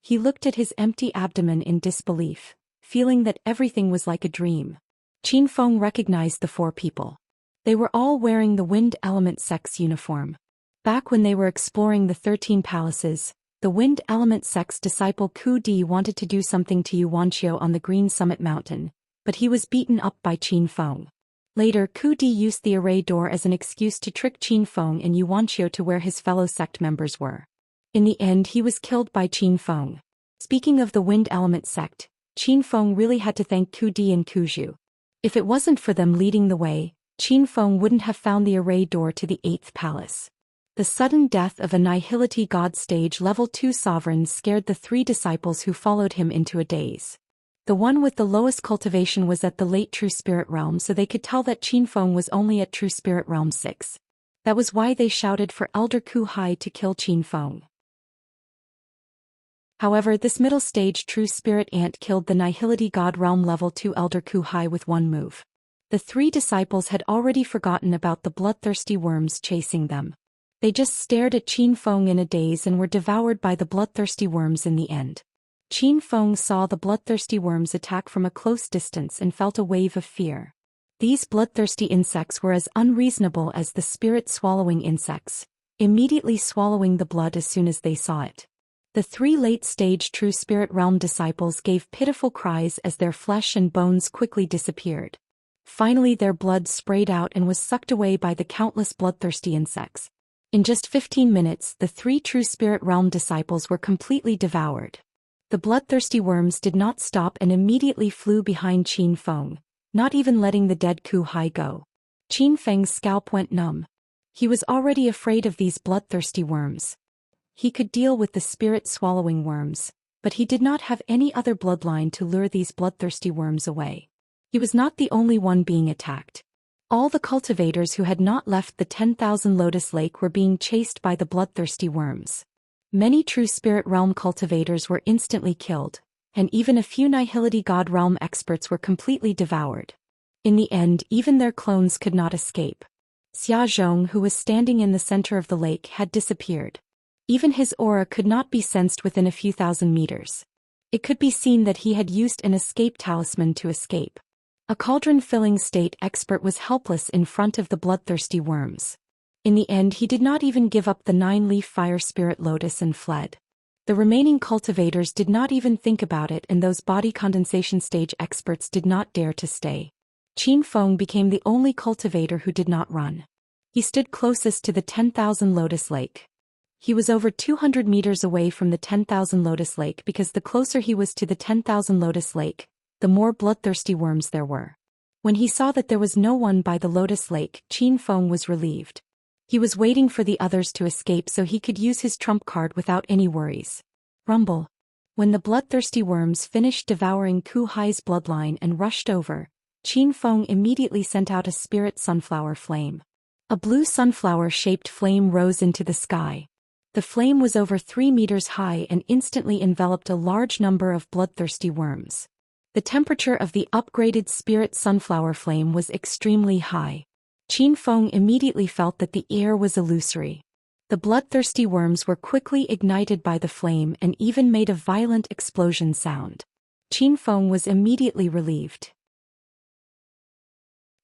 He looked at his empty abdomen in disbelief, feeling that everything was like a dream. Qin Feng recognized the 4 people. They were all wearing the Wind Element Sect's uniform. Back when they were exploring the 13 palaces, the Wind Element Sect's disciple Ku Di wanted to do something to Yuanqiu on the Green Summit Mountain, but he was beaten up by Qin Feng. Later, Ku Di used the array door as an excuse to trick Qin Feng and Yuanqiu to where his fellow sect members were. In the end, he was killed by Qin Feng. Speaking of the Wind Element Sect, Qin Feng really had to thank Ku Di and Kuzhu. If it wasn't for them leading the way, Qin Feng wouldn't have found the array door to the 8th palace. The sudden death of a Nihility God Stage Level 2 sovereign scared the 3 disciples who followed him into a daze. The one with the lowest cultivation was at the late True Spirit Realm, so they could tell that Qin Feng was only at True Spirit Realm 6. That was why they shouted for Elder Ku Hai to kill Qin Feng. However, this middle stage True Spirit Ant killed the Nihility God Realm Level 2 Elder Ku Hai with one move. The 3 disciples had already forgotten about the bloodthirsty worms chasing them. They just stared at Qin Feng in a daze and were devoured by the bloodthirsty worms in the end. Qin Feng saw the bloodthirsty worms attack from a close distance and felt a wave of fear. These bloodthirsty insects were as unreasonable as the spirit-swallowing insects, immediately swallowing the blood as soon as they saw it. The 3 late-stage True Spirit Realm disciples gave pitiful cries as their flesh and bones quickly disappeared. Finally, their blood sprayed out and was sucked away by the countless bloodthirsty insects. In just 15 minutes, the 3 True Spirit Realm disciples were completely devoured. The bloodthirsty worms did not stop and immediately flew behind Qin Feng, not even letting the dead Ku Hai go. Qin Feng's scalp went numb. He was already afraid of these bloodthirsty worms. He could deal with the spirit-swallowing worms, but he did not have any other bloodline to lure these bloodthirsty worms away. He was not the only one being attacked. All the cultivators who had not left the 10,000 Lotus Lake were being chased by the bloodthirsty worms. Many True Spirit Realm cultivators were instantly killed, and even a few Nihility God Realm experts were completely devoured. In the end, even their clones could not escape. Xia Zhong, who was standing in the center of the lake, had disappeared. Even his aura could not be sensed within a few thousand meters. It could be seen that he had used an escape talisman to escape. A cauldron-filling state expert was helpless in front of the bloodthirsty worms. In the end, he did not even give up the 9-leaf fire spirit lotus and fled. The remaining cultivators did not even think about it, and those body condensation stage experts did not dare to stay. Qin Feng became the only cultivator who did not run. He stood closest to the 10,000 Lotus Lake. He was over 200 meters away from the 10,000 Lotus Lake because the closer he was to the 10,000 Lotus Lake, the more bloodthirsty worms there were. When he saw that there was no one by the Lotus Lake, Qin Feng was relieved. He was waiting for the others to escape so he could use his trump card without any worries. Rumble. When the bloodthirsty worms finished devouring Ku Hai's bloodline and rushed over, Qin Feng immediately sent out a spirit sunflower flame. A blue sunflower-shaped flame rose into the sky. The flame was over 3 meters high and instantly enveloped a large number of bloodthirsty worms. The temperature of the upgraded spirit sunflower flame was extremely high. Qin Feng immediately felt that the air was illusory. The bloodthirsty worms were quickly ignited by the flame and even made a violent explosion sound. Qin Feng was immediately relieved.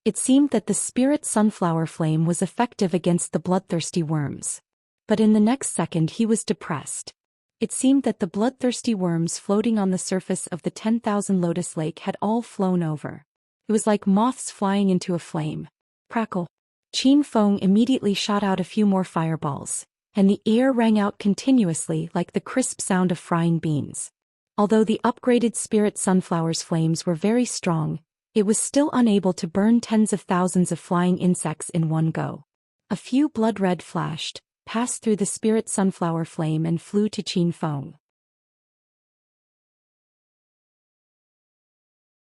It seemed that the spirit sunflower flame was effective against the bloodthirsty worms. But in the next second he was depressed. It seemed that the bloodthirsty worms floating on the surface of the 10,000 Lotus Lake had all flown over. It was like moths flying into a flame. Crackle. Qin Feng immediately shot out a few more fireballs, and the air rang out continuously like the crisp sound of frying beans. Although the upgraded spirit sunflower's flames were very strong, it was still unable to burn tens of thousands of flying insects in one go. A few blood red flashed, passed through the spirit sunflower flame and flew to Qin Feng.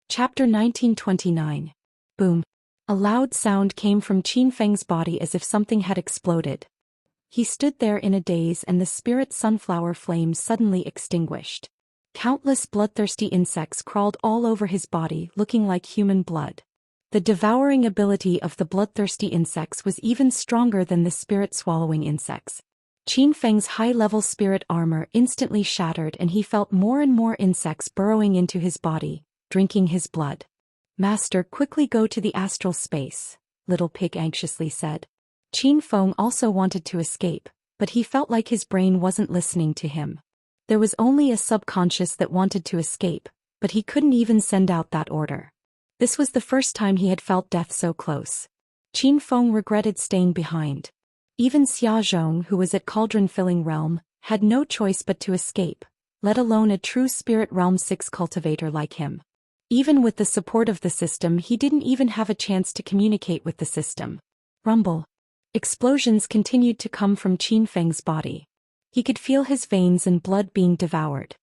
Chapter 1929. Boom. A loud sound came from Qin Feng's body as if something had exploded. He stood there in a daze and the spirit sunflower flame suddenly extinguished. Countless bloodthirsty insects crawled all over his body looking like human blood. The devouring ability of the bloodthirsty insects was even stronger than the spirit-swallowing insects. Qin Feng's high-level spirit armor instantly shattered and he felt more and more insects burrowing into his body, drinking his blood. "Master, quickly go to the astral space," Little Pig anxiously said. Qin Feng also wanted to escape, but he felt like his brain wasn't listening to him. There was only a subconscious that wanted to escape, but he couldn't even send out that order. This was the first time he had felt death so close. Qin Feng regretted staying behind. Even Xia Zhong, who was at Cauldron-filling realm, had no choice but to escape, let alone a true Spirit Realm 6 cultivator like him. Even with the support of the system, he didn't even have a chance to communicate with the system. Rumble. Explosions continued to come from Qin Feng's body. He could feel his veins and blood being devoured.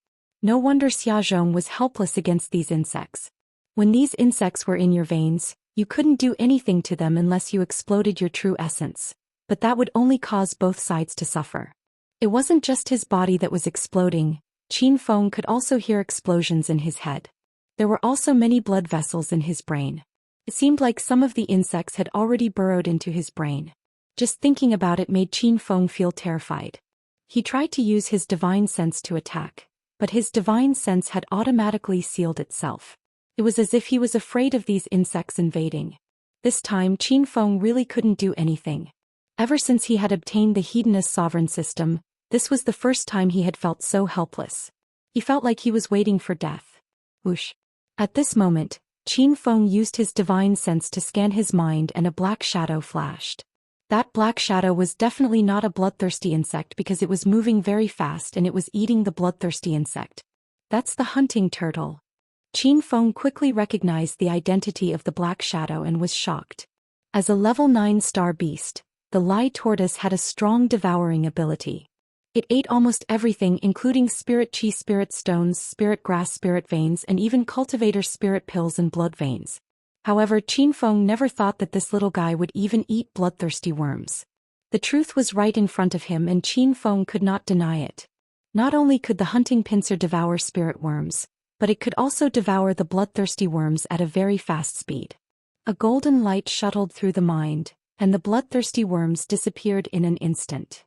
No wonder Xia Zhong was helpless against these insects. When these insects were in your veins, you couldn't do anything to them unless you exploded your true essence, but that would only cause both sides to suffer. It wasn't just his body that was exploding, Qin Feng could also hear explosions in his head. There were also many blood vessels in his brain. It seemed like some of the insects had already burrowed into his brain. Just thinking about it made Qin Feng feel terrified. He tried to use his divine sense to attack, but his divine sense had automatically sealed itself. It was as if he was afraid of these insects invading. This time Qin Feng really couldn't do anything. Ever since he had obtained the Hedonist sovereign system, this was the first time he had felt so helpless. He felt like he was waiting for death. Whoosh. At this moment, Qin Feng used his divine sense to scan his mind and a black shadow flashed. That black shadow was definitely not a bloodthirsty insect because it was moving very fast and it was eating the bloodthirsty insect. That's the hunting turtle. Qin Feng quickly recognized the identity of the black shadow and was shocked. As a level 9 star beast, the Lai tortoise had a strong devouring ability. It ate almost everything including spirit chi, spirit stones, spirit grass, spirit veins, and even cultivator spirit pills and blood veins. However, Qin Feng never thought that this little guy would even eat bloodthirsty worms. The truth was right in front of him and Qin Feng could not deny it. Not only could the hunting pincer devour spirit worms, but it could also devour the bloodthirsty worms at a very fast speed. A golden light shuttled through the mind, and the bloodthirsty worms disappeared in an instant.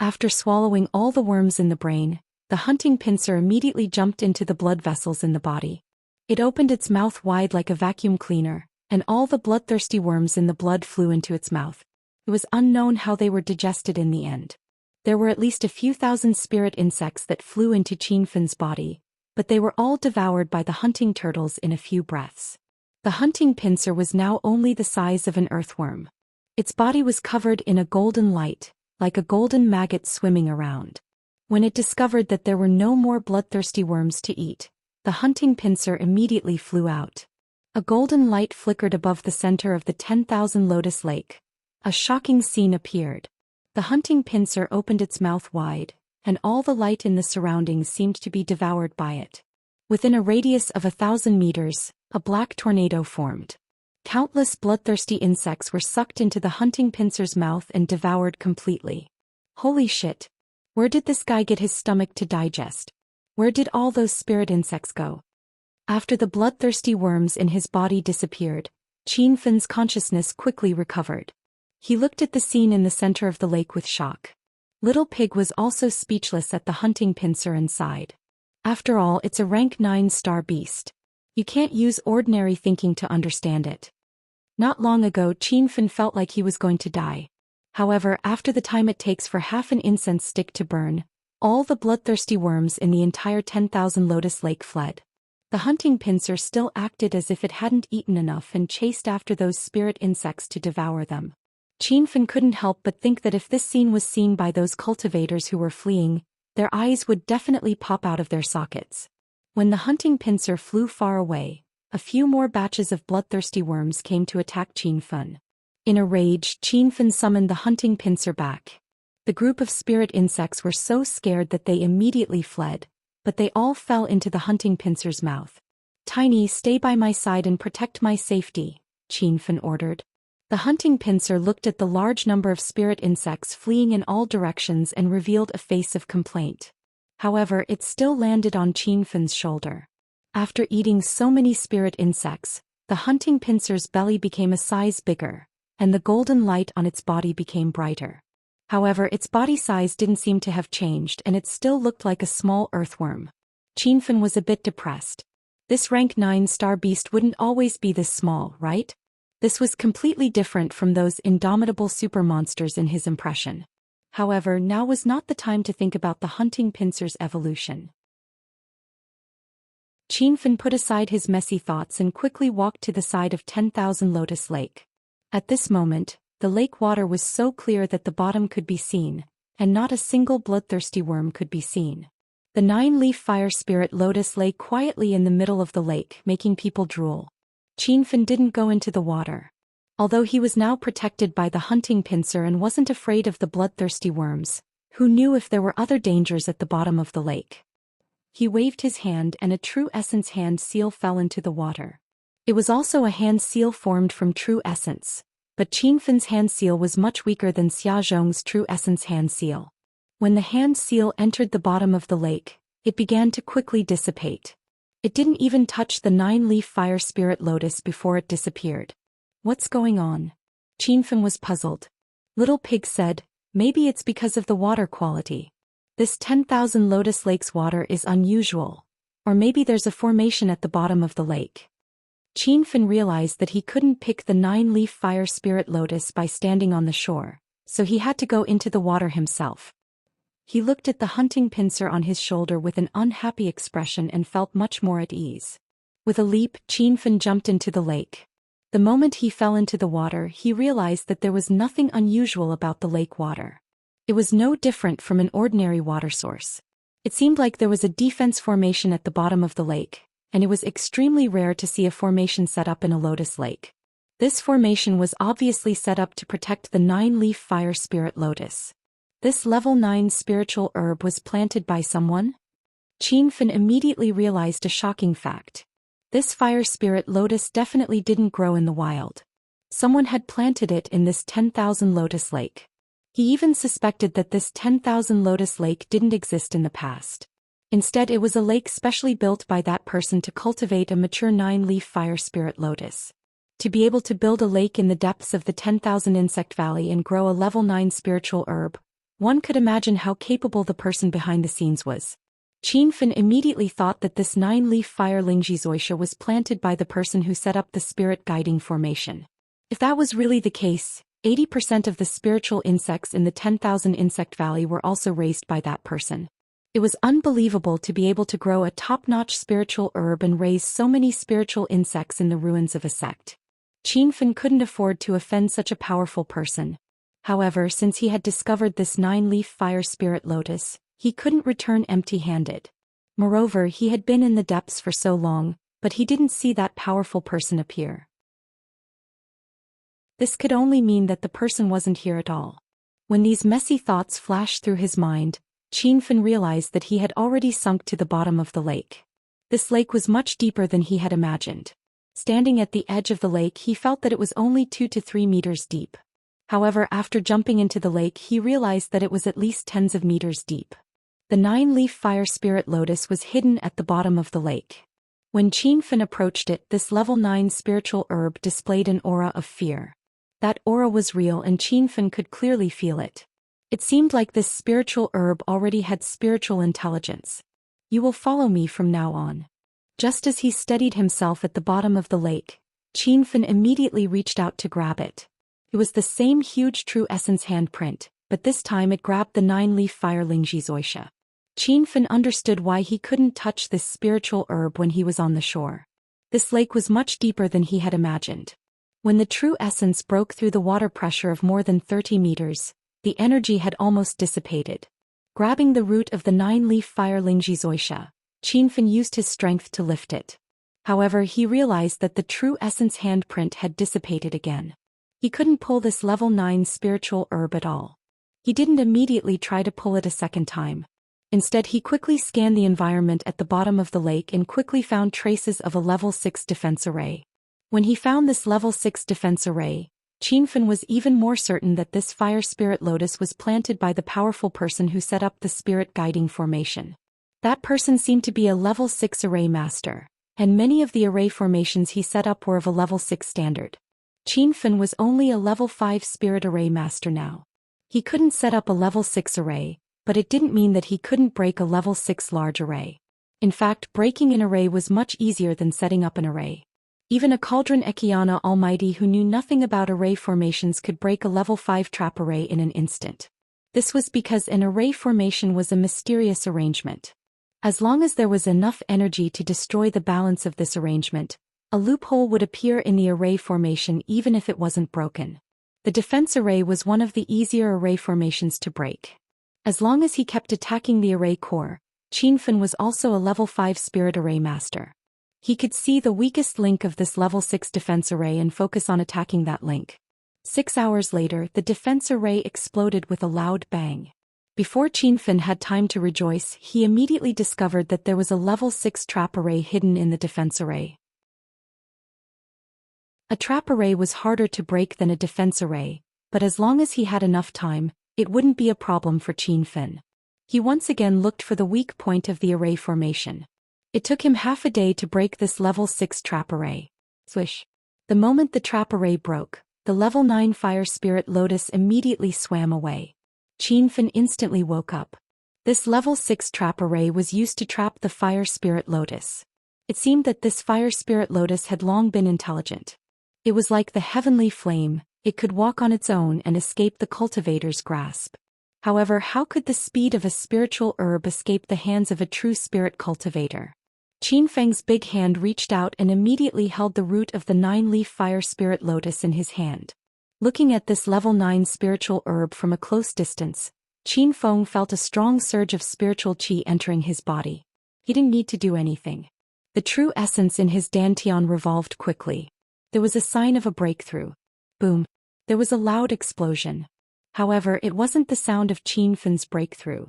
After swallowing all the worms in the brain, the hunting pincer immediately jumped into the blood vessels in the body. It opened its mouth wide like a vacuum cleaner, and all the bloodthirsty worms in the blood flew into its mouth. It was unknown how they were digested in the end. There were at least a few thousand spirit insects that flew into Qianfen's body, but they were all devoured by the hunting turtles in a few breaths. The hunting pincer was now only the size of an earthworm. Its body was covered in a golden light, like a golden maggot swimming around. When it discovered that there were no more bloodthirsty worms to eat, the hunting pincer immediately flew out. A golden light flickered above the center of the 10,000 lotus lake. A shocking scene appeared. The hunting pincer opened its mouth wide, and all the light in the surroundings seemed to be devoured by it. Within a radius of 1,000 meters, a black tornado formed. Countless bloodthirsty insects were sucked into the hunting pincer's mouth and devoured completely. Holy shit! Where did this guy get his stomach to digest? Where did all those spirit insects go? After the bloodthirsty worms in his body disappeared, Qianfen's consciousness quickly recovered. He looked at the scene in the center of the lake with shock. Little Pig was also speechless at the hunting pincer and sighed. After all, it's a rank 9-star beast. You can't use ordinary thinking to understand it. Not long ago, Qianfen felt like he was going to die. However, after the time it takes for half an incense stick to burn, all the bloodthirsty worms in the entire 10,000 lotus lake fled. The hunting pincer still acted as if it hadn't eaten enough and chased after those spirit insects to devour them. Qianfen couldn't help but think that if this scene was seen by those cultivators who were fleeing, their eyes would definitely pop out of their sockets. When the hunting pincer flew far away, a few more batches of bloodthirsty worms came to attack Qianfen. In a rage, Qianfen summoned the hunting pincer back. The group of spirit insects were so scared that they immediately fled, but they all fell into the hunting pincer's mouth. "Tiny, stay by my side and protect my safety," Qianfen ordered. The hunting pincer looked at the large number of spirit insects fleeing in all directions and revealed a face of complaint. However, it still landed on Qianfen's shoulder. After eating so many spirit insects, the hunting pincer's belly became a size bigger, and the golden light on its body became brighter. However, its body size didn't seem to have changed and it still looked like a small earthworm. Qianfen was a bit depressed. This rank 9-star beast wouldn't always be this small, right? This was completely different from those indomitable super monsters in his impression. However, now was not the time to think about the hunting pincer's evolution. Qianfen put aside his messy thoughts and quickly walked to the side of 10,000 Lotus Lake. At this moment, the lake water was so clear that the bottom could be seen, and not a single bloodthirsty worm could be seen. The 9-leaf fire spirit lotus lay quietly in the middle of the lake, making people drool. Qianfen didn't go into the water. Although he was now protected by the hunting pincer and wasn't afraid of the bloodthirsty worms, who knew if there were other dangers at the bottom of the lake? He waved his hand and a true essence hand seal fell into the water. It was also a hand seal formed from true essence, but Qianfen's hand seal was much weaker than Xia Zhong's true essence hand seal. When the hand seal entered the bottom of the lake, it began to quickly dissipate. It didn't even touch the 9-leaf fire spirit lotus before it disappeared. What's going on? Qianfen was puzzled. Little Pig said, maybe it's because of the water quality. This 10,000 Lotus Lake's water is unusual. Or maybe there's a formation at the bottom of the lake. Qianfen realized that he couldn't pick the 9-leaf fire spirit lotus by standing on the shore, so he had to go into the water himself. He looked at the hunting pincer on his shoulder with an unhappy expression and felt much more at ease. With a leap, Qianfen jumped into the lake. The moment he fell into the water, he realized that there was nothing unusual about the lake water. It was no different from an ordinary water source. It seemed like there was a defense formation at the bottom of the lake, and it was extremely rare to see a formation set up in a lotus lake. This formation was obviously set up to protect the 9-leaf fire spirit lotus. This level 9 spiritual herb was planted by someone? Qianfen immediately realized a shocking fact. This fire spirit lotus definitely didn't grow in the wild. Someone had planted it in this 10,000 lotus lake. He even suspected that this 10,000 lotus lake didn't exist in the past. Instead, it was a lake specially built by that person to cultivate a mature 9-leaf fire spirit lotus. To be able to build a lake in the depths of the 10,000 insect valley and grow a level 9 spiritual herb, one could imagine how capable the person behind the scenes was. Qin immediately thought that this 9-leaf fire Lingjizoisha was planted by the person who set up the spirit guiding formation. If that was really the case, 80% of the spiritual insects in the 10,000 Insect Valley were also raised by that person. It was unbelievable to be able to grow a top-notch spiritual herb and raise so many spiritual insects in the ruins of a sect. Qin couldn't afford to offend such a powerful person. However, since he had discovered this 9-leaf fire spirit lotus, he couldn't return empty-handed. Moreover, he had been in the depths for so long, but he didn't see that powerful person appear. This could only mean that the person wasn't here at all. When these messy thoughts flashed through his mind, Qin realized that he had already sunk to the bottom of the lake. This lake was much deeper than he had imagined. Standing at the edge of the lake, he felt that it was only 2 to 3 meters deep. However, after jumping into the lake, he realized that it was at least tens of meters deep. The 9-leaf fire spirit lotus was hidden at the bottom of the lake. When Qin approached it, this level 9 spiritual herb displayed an aura of fear. That aura was real and Qin could clearly feel it. It seemed like this spiritual herb already had spiritual intelligence. You will follow me from now on. Just as he steadied himself at the bottom of the lake, Qin immediately reached out to grab it. It was the same huge true essence handprint, but this time it grabbed the 9-leaf fire Lingjizoisha. Qin understood why he couldn't touch this spiritual herb when he was on the shore. This lake was much deeper than he had imagined. When the true essence broke through the water pressure of more than 30 meters, the energy had almost dissipated. Grabbing the root of the 9-leaf fire Lingjizoisha, Qin used his strength to lift it. However, he realized that the true essence handprint had dissipated again. He couldn't pull this level 9 spiritual herb at all. He didn't immediately try to pull it a second time. Instead, he quickly scanned the environment at the bottom of the lake and quickly found traces of a level 6 defense array. When he found this level 6 defense array, Qin was even more certain that this fire spirit lotus was planted by the powerful person who set up the spirit guiding formation. That person seemed to be a level 6 array master, and many of the array formations he set up were of a level 6 standard. Qin was only a level 5 spirit array master now. He couldn't set up a level 6 array, but it didn't mean that he couldn't break a level 6 large array. In fact, breaking an array was much easier than setting up an array. Even a Cauldron Ekiana Almighty who knew nothing about array formations could break a level 5 trap array in an instant. This was because an array formation was a mysterious arrangement. As long as there was enough energy to destroy the balance of this arrangement, a loophole would appear in the array formation even if it wasn't broken. The defense array was one of the easier array formations to break. As long as he kept attacking the array core, Qin was also a level 5 spirit array master. He could see the weakest link of this level 6 defense array and focus on attacking that link. 6 hours later, the defense array exploded with a loud bang. Before Qin had time to rejoice, he immediately discovered that there was a level 6 trap array hidden in the defense array. A trap array was harder to break than a defense array, but as long as he had enough time, it wouldn't be a problem for Qin. He once again looked for the weak point of the array formation. It took him half a day to break this level 6 trap array. Swish. The moment the trap array broke, the level 9 fire spirit lotus immediately swam away. Qin instantly woke up. This level 6 trap array was used to trap the fire spirit lotus. It seemed that this fire spirit lotus had long been intelligent. It was like the heavenly flame, it could walk on its own and escape the cultivator's grasp. However, how could the speed of a spiritual herb escape the hands of a true spirit cultivator? Qin big hand reached out and immediately held the root of the 9-leaf fire spirit lotus in his hand. Looking at this level 9 spiritual herb from a close distance, Qin felt a strong surge of spiritual qi entering his body. He didn't need to do anything. The true essence in his dantian revolved quickly. There was a sign of a breakthrough. Boom. There was a loud explosion. However, it wasn't the sound of Qin's breakthrough.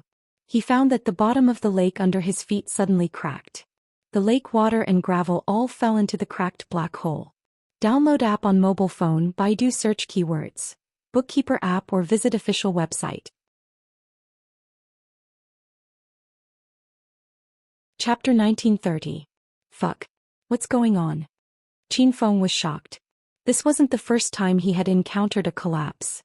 He found that the bottom of the lake under his feet suddenly cracked. The lake water and gravel all fell into the cracked black hole. Download app on mobile phone, Baidu search keywords, Bookkeeper app or visit official website. Chapter 1930. Fuck. What's going on? Qin was shocked. This wasn't the first time he had encountered a collapse.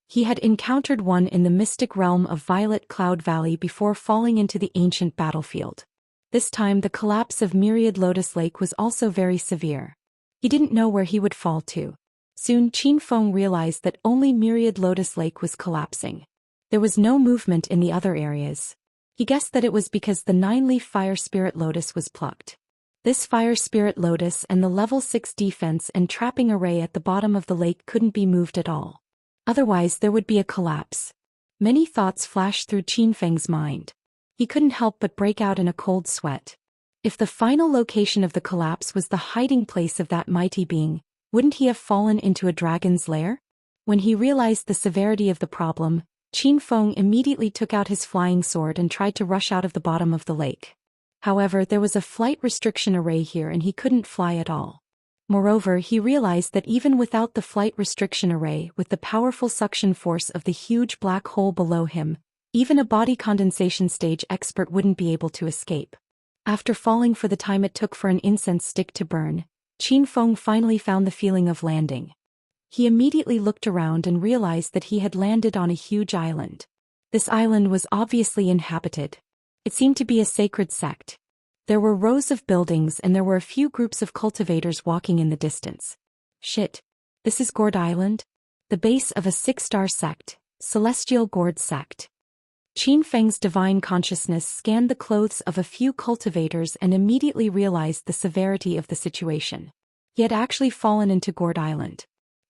He had encountered one in the mystic realm of Violet Cloud Valley before falling into the ancient battlefield. This time the collapse of Myriad Lotus Lake was also very severe. He didn't know where he would fall to. Soon Qin Feng realized that only Myriad Lotus Lake was collapsing. There was no movement in the other areas. He guessed that it was because the 9-leaf Fire Spirit Lotus was plucked. This Fire Spirit Lotus and the level 6 defense and trapping array at the bottom of the lake couldn't be moved at all. Otherwise there would be a collapse. Many thoughts flashed through Qin Feng's mind. He couldn't help but break out in a cold sweat. If the final location of the collapse was the hiding place of that mighty being, wouldn't he have fallen into a dragon's lair? When he realized the severity of the problem, Qin Feng immediately took out his flying sword and tried to rush out of the bottom of the lake. However, there was a flight restriction array here and he couldn't fly at all. Moreover, he realized that even without the flight restriction array, with the powerful suction force of the huge black hole below him, even a body condensation stage expert wouldn't be able to escape. After falling for the time it took for an incense stick to burn, Qin Feng finally found the feeling of landing. He immediately looked around and realized that he had landed on a huge island. This island was obviously inhabited. It seemed to be a sacred sect. There were rows of buildings and there were a few groups of cultivators walking in the distance. Shit. This is Gourd Island? The base of a 6-star sect, Celestial Gourd Sect. Qin Feng's divine consciousness scanned the clothes of a few cultivators and immediately realized the severity of the situation. He had actually fallen into Gourd Island.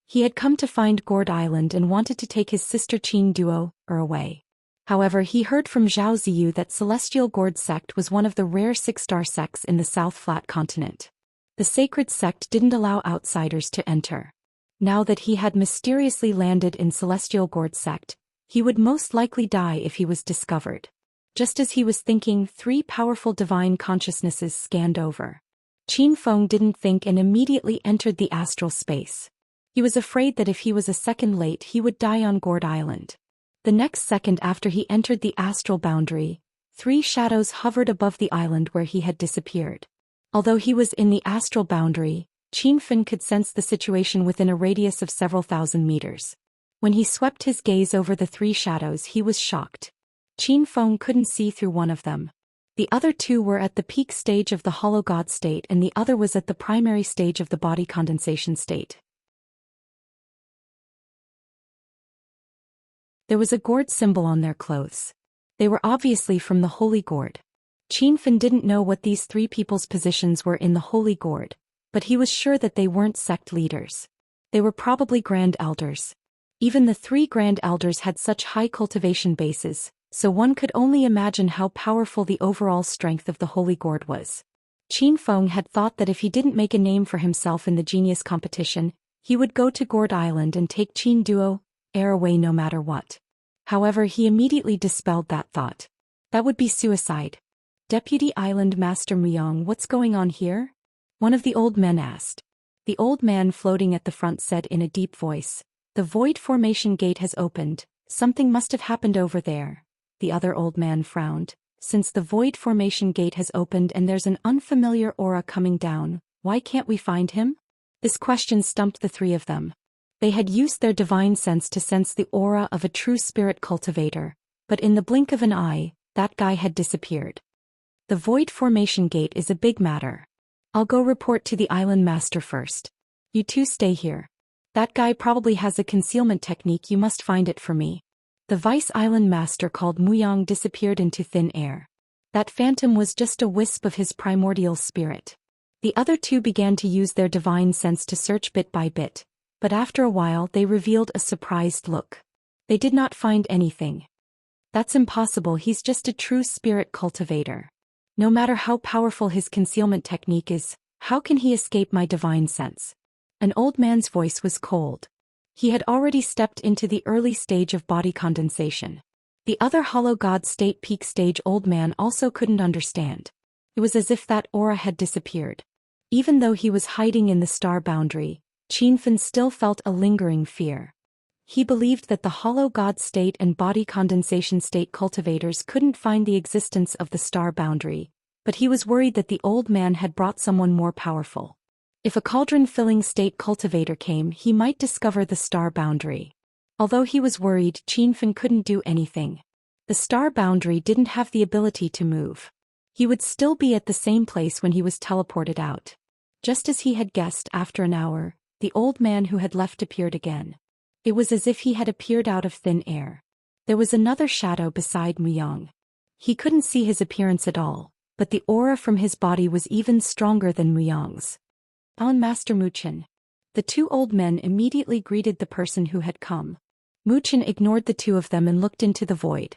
He had come to find Gourd Island and wanted to take his sister Qin Duo away. However, he heard from Zhao Ziyu that Celestial Gourd Sect was one of the rare 6-star sects in the South Flat Continent. The sacred sect didn't allow outsiders to enter. Now that he had mysteriously landed in Celestial Gourd Sect, he would most likely die if he was discovered. Just as he was thinking, 3 powerful divine consciousnesses scanned over. Qin Feng didn't think and immediately entered the astral space. He was afraid that if he was a second late he would die on Gourd Island. The next second after he entered the astral boundary, 3 shadows hovered above the island where he had disappeared. Although he was in the astral boundary, Qin Feng could sense the situation within a radius of several thousand meters. When he swept his gaze over the 3 shadows he was shocked. Qin Feng couldn't see through one of them. The other 2 were at the peak stage of the hollow god state and the other was at the primary stage of the body condensation state. There was a gourd symbol on their clothes. They were obviously from the Holy Gourd. Qin Feng didn't know what these 3 people's positions were in the Holy Gourd, but he was sure that they weren't sect leaders. They were probably Grand Elders. Even the 3 Grand Elders had such high cultivation bases, so one could only imagine how powerful the overall strength of the Holy Gourd was. Qin Feng had thought that if he didn't make a name for himself in the genius competition, he would go to Gourd Island and take Qin Duo away no matter what. However, he immediately dispelled that thought. That would be suicide. Deputy Island Master Muyong, what's going on here? One of the old men asked. The old man floating at the front said in a deep voice, "The void formation gate has opened, something must have happened over there." The other old man frowned. Since the void formation gate has opened and there's an unfamiliar aura coming down, why can't we find him? This question stumped the 3 of them. They had used their divine sense to sense the aura of a true spirit cultivator, but in the blink of an eye, that guy had disappeared. The void formation gate is a big matter. I'll go report to the island master first. You 2 stay here. That guy probably has a concealment technique, you must find it for me. The vice island master called Muyang disappeared into thin air. That phantom was just a wisp of his primordial spirit. The other 2 began to use their divine sense to search bit by bit. But after a while they revealed a surprised look. They did not find anything. That's impossible, he's just a true spirit cultivator. No matter how powerful his concealment technique is, how can he escape my divine sense? An old man's voice was cold. He had already stepped into the early stage of body condensation. The other hollow god state peak stage old man also couldn't understand. It was as if that aura had disappeared. Even though he was hiding in the star boundary, Qin Feng still felt a lingering fear. He believed that the hollow god state and body condensation state cultivators couldn't find the existence of the star boundary, but he was worried that the old man had brought someone more powerful. If a cauldron-filling state cultivator came, he might discover the star boundary. Although he was worried, Qinfen couldn't do anything. The star boundary didn't have the ability to move. He would still be at the same place when he was teleported out. Just as he had guessed, after an hour, the old man who had left appeared again. It was as if he had appeared out of thin air. There was another shadow beside Muyang. He couldn't see his appearance at all, but the aura from his body was even stronger than Muyang's. On Master Muchen. The two old men immediately greeted the person who had come. Muchen ignored the two of them and looked into the void.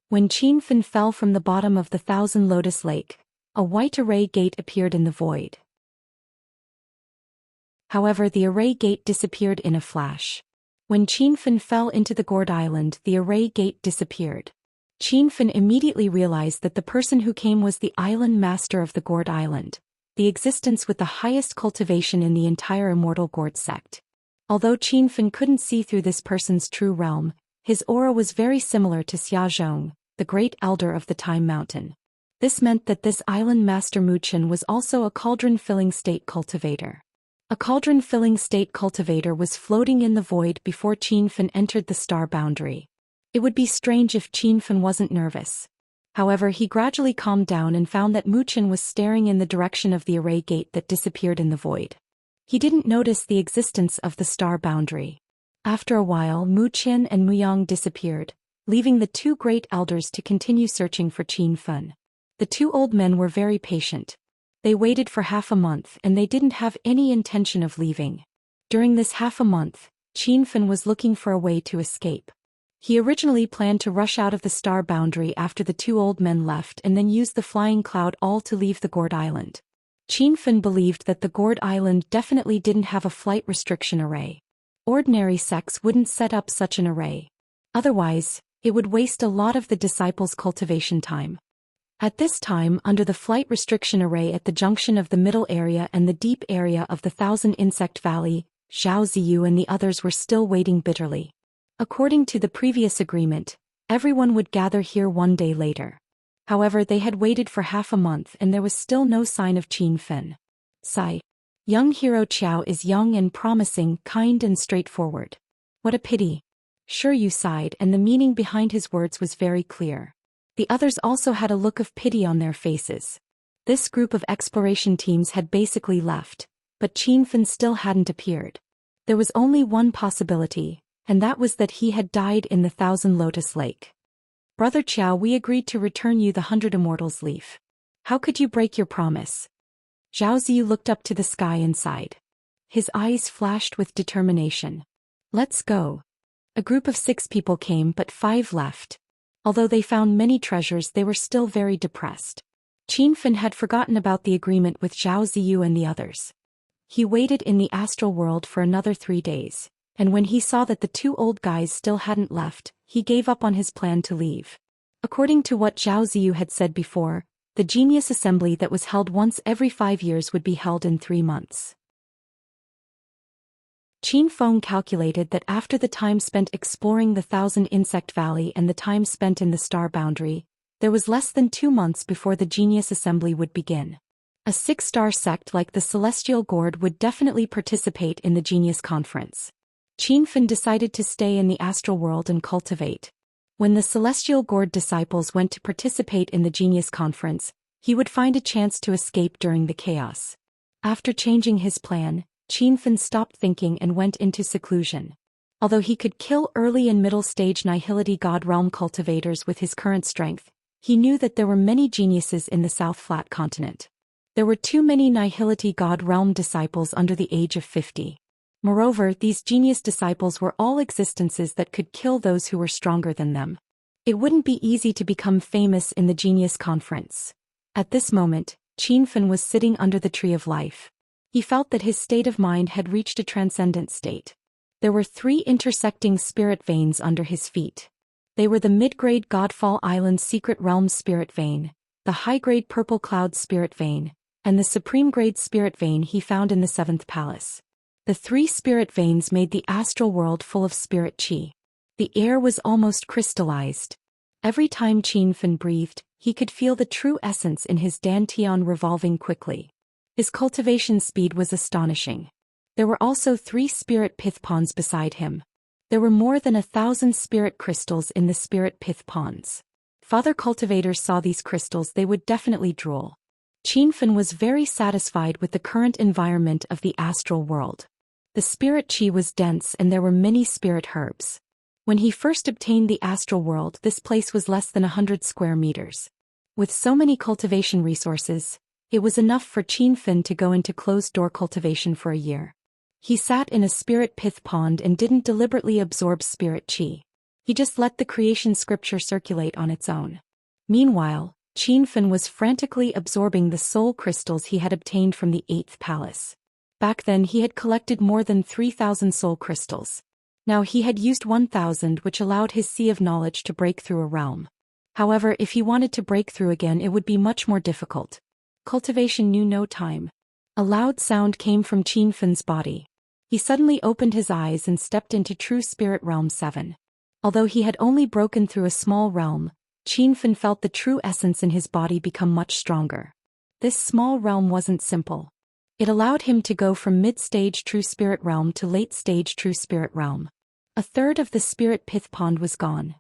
When Qinfen fell from the bottom of the Thousand Lotus Lake, a white array gate appeared in the void. However, the array gate disappeared in a flash. When Qinfen fell into the gourd island, the array gate disappeared. Qinfen immediately realized that the person who came was the island master of the gourd island, the existence with the highest cultivation in the entire immortal gourd sect. Although Qinfen couldn't see through this person's true realm, his aura was very similar to Xiaozhong, the great elder of the Time Mountain. This meant that this island master Muchen was also a cauldron-filling state cultivator. A cauldron-filling state cultivator was floating in the void before Qinfen entered the star boundary. It would be strange if Qinfen wasn't nervous. However, he gradually calmed down and found that Muchen was staring in the direction of the array gate that disappeared in the void. He didn't notice the existence of the star boundary. After a while, Muchen and Muyang disappeared, leaving the two great elders to continue searching for Qinfen. The two old men were very patient. They waited for half a month and they didn't have any intention of leaving. During this half a month, Qinfen was looking for a way to escape. He originally planned to rush out of the star boundary after the two old men left and then use the flying cloud all to leave the gourd island. Qinfen believed that the gourd island definitely didn't have a flight restriction array. Ordinary sects wouldn't set up such an array. Otherwise, it would waste a lot of the disciples' cultivation time. At this time, under the flight restriction array at the junction of the middle area and the deep area of the Thousand Insect Valley, Zhao Ziyu and the others were still waiting bitterly. According to the previous agreement, everyone would gather here one day later. However, they had waited for half a month and there was still no sign of Qinfen. Sigh. Young hero Qiao is young and promising, kind and straightforward. What a pity. Sure, Yu sighed, and the meaning behind his words was very clear. The others also had a look of pity on their faces. This group of exploration teams had basically left, but Qinfen still hadn't appeared. There was only one possibility, and that was that he had died in the Thousand Lotus Lake. Brother Qiao, we agreed to return you the 100 Immortals leaf. How could you break your promise? Zhao Ziyu looked up to the sky and sighed. His eyes flashed with determination. Let's go. A group of 6 people came but 5 left. Although they found many treasures, they were still very depressed. Qinfen had forgotten about the agreement with Zhao Ziyu and the others. He waited in the astral world for another 3 days, and when he saw that the 2 old guys still hadn't left, he gave up on his plan to leave. According to what Zhao Ziyu had said before, the Genius Assembly that was held once every 5 years would be held in 3 months. Qinfen calculated that after the time spent exploring the Thousand Insect Valley and the time spent in the star boundary, there was less than 2 months before the Genius Assembly would begin. A 6-star sect like the Celestial Gourd would definitely participate in the Genius Conference. Qinfen decided to stay in the astral world and cultivate. When the Celestial Gourd disciples went to participate in the Genius Conference, he would find a chance to escape during the chaos. After changing his plan, Qinfen stopped thinking and went into seclusion. Although he could kill early and middle stage Nihility God Realm cultivators with his current strength, he knew that there were many geniuses in the South Flat continent. There were too many Nihility God Realm disciples under the age of 50. Moreover, these genius disciples were all existences that could kill those who were stronger than them. It wouldn't be easy to become famous in the Genius Conference. At this moment, Qinfen was sitting under the Tree of Life. He felt that his state of mind had reached a transcendent state. There were 3 intersecting spirit veins under his feet. They were the mid-grade Godfall Island Secret Realm Spirit Vein, the high-grade Purple Cloud Spirit Vein, and the supreme-grade Spirit Vein he found in the 7th Palace. The 3 spirit veins made the astral world full of spirit chi. The air was almost crystallized. Every time Qinfen breathed, he could feel the true essence in his dantian revolving quickly. His cultivation speed was astonishing. There were also 3 spirit pith ponds beside him. There were more than 1,000 spirit crystals in the spirit pith ponds. If other cultivators saw these crystals, they would definitely drool. Qinfen was very satisfied with the current environment of the astral world. The spirit chi was dense and there were many spirit herbs. When he first obtained the astral world, this place was less than 100 square meters. With so many cultivation resources, it was enough for Qinfen to go into closed-door cultivation for a year. He sat in a spirit pith pond and didn't deliberately absorb spirit chi. He just let the creation scripture circulate on its own. Meanwhile, Qinfen was frantically absorbing the soul crystals he had obtained from the 8th palace. Back then he had collected more than 3,000 soul crystals. Now he had used 1,000, which allowed his sea of knowledge to break through a realm. However, if he wanted to break through again, it would be much more difficult. Cultivation knew no time. A loud sound came from Qinfen's body. He suddenly opened his eyes and stepped into True Spirit Realm 7. Although he had only broken through a small realm, Qinfen felt the true essence in his body become much stronger. This small realm wasn't simple. It allowed him to go from mid-stage True Spirit Realm to late-stage True Spirit Realm. A third of the spirit pith pond was gone.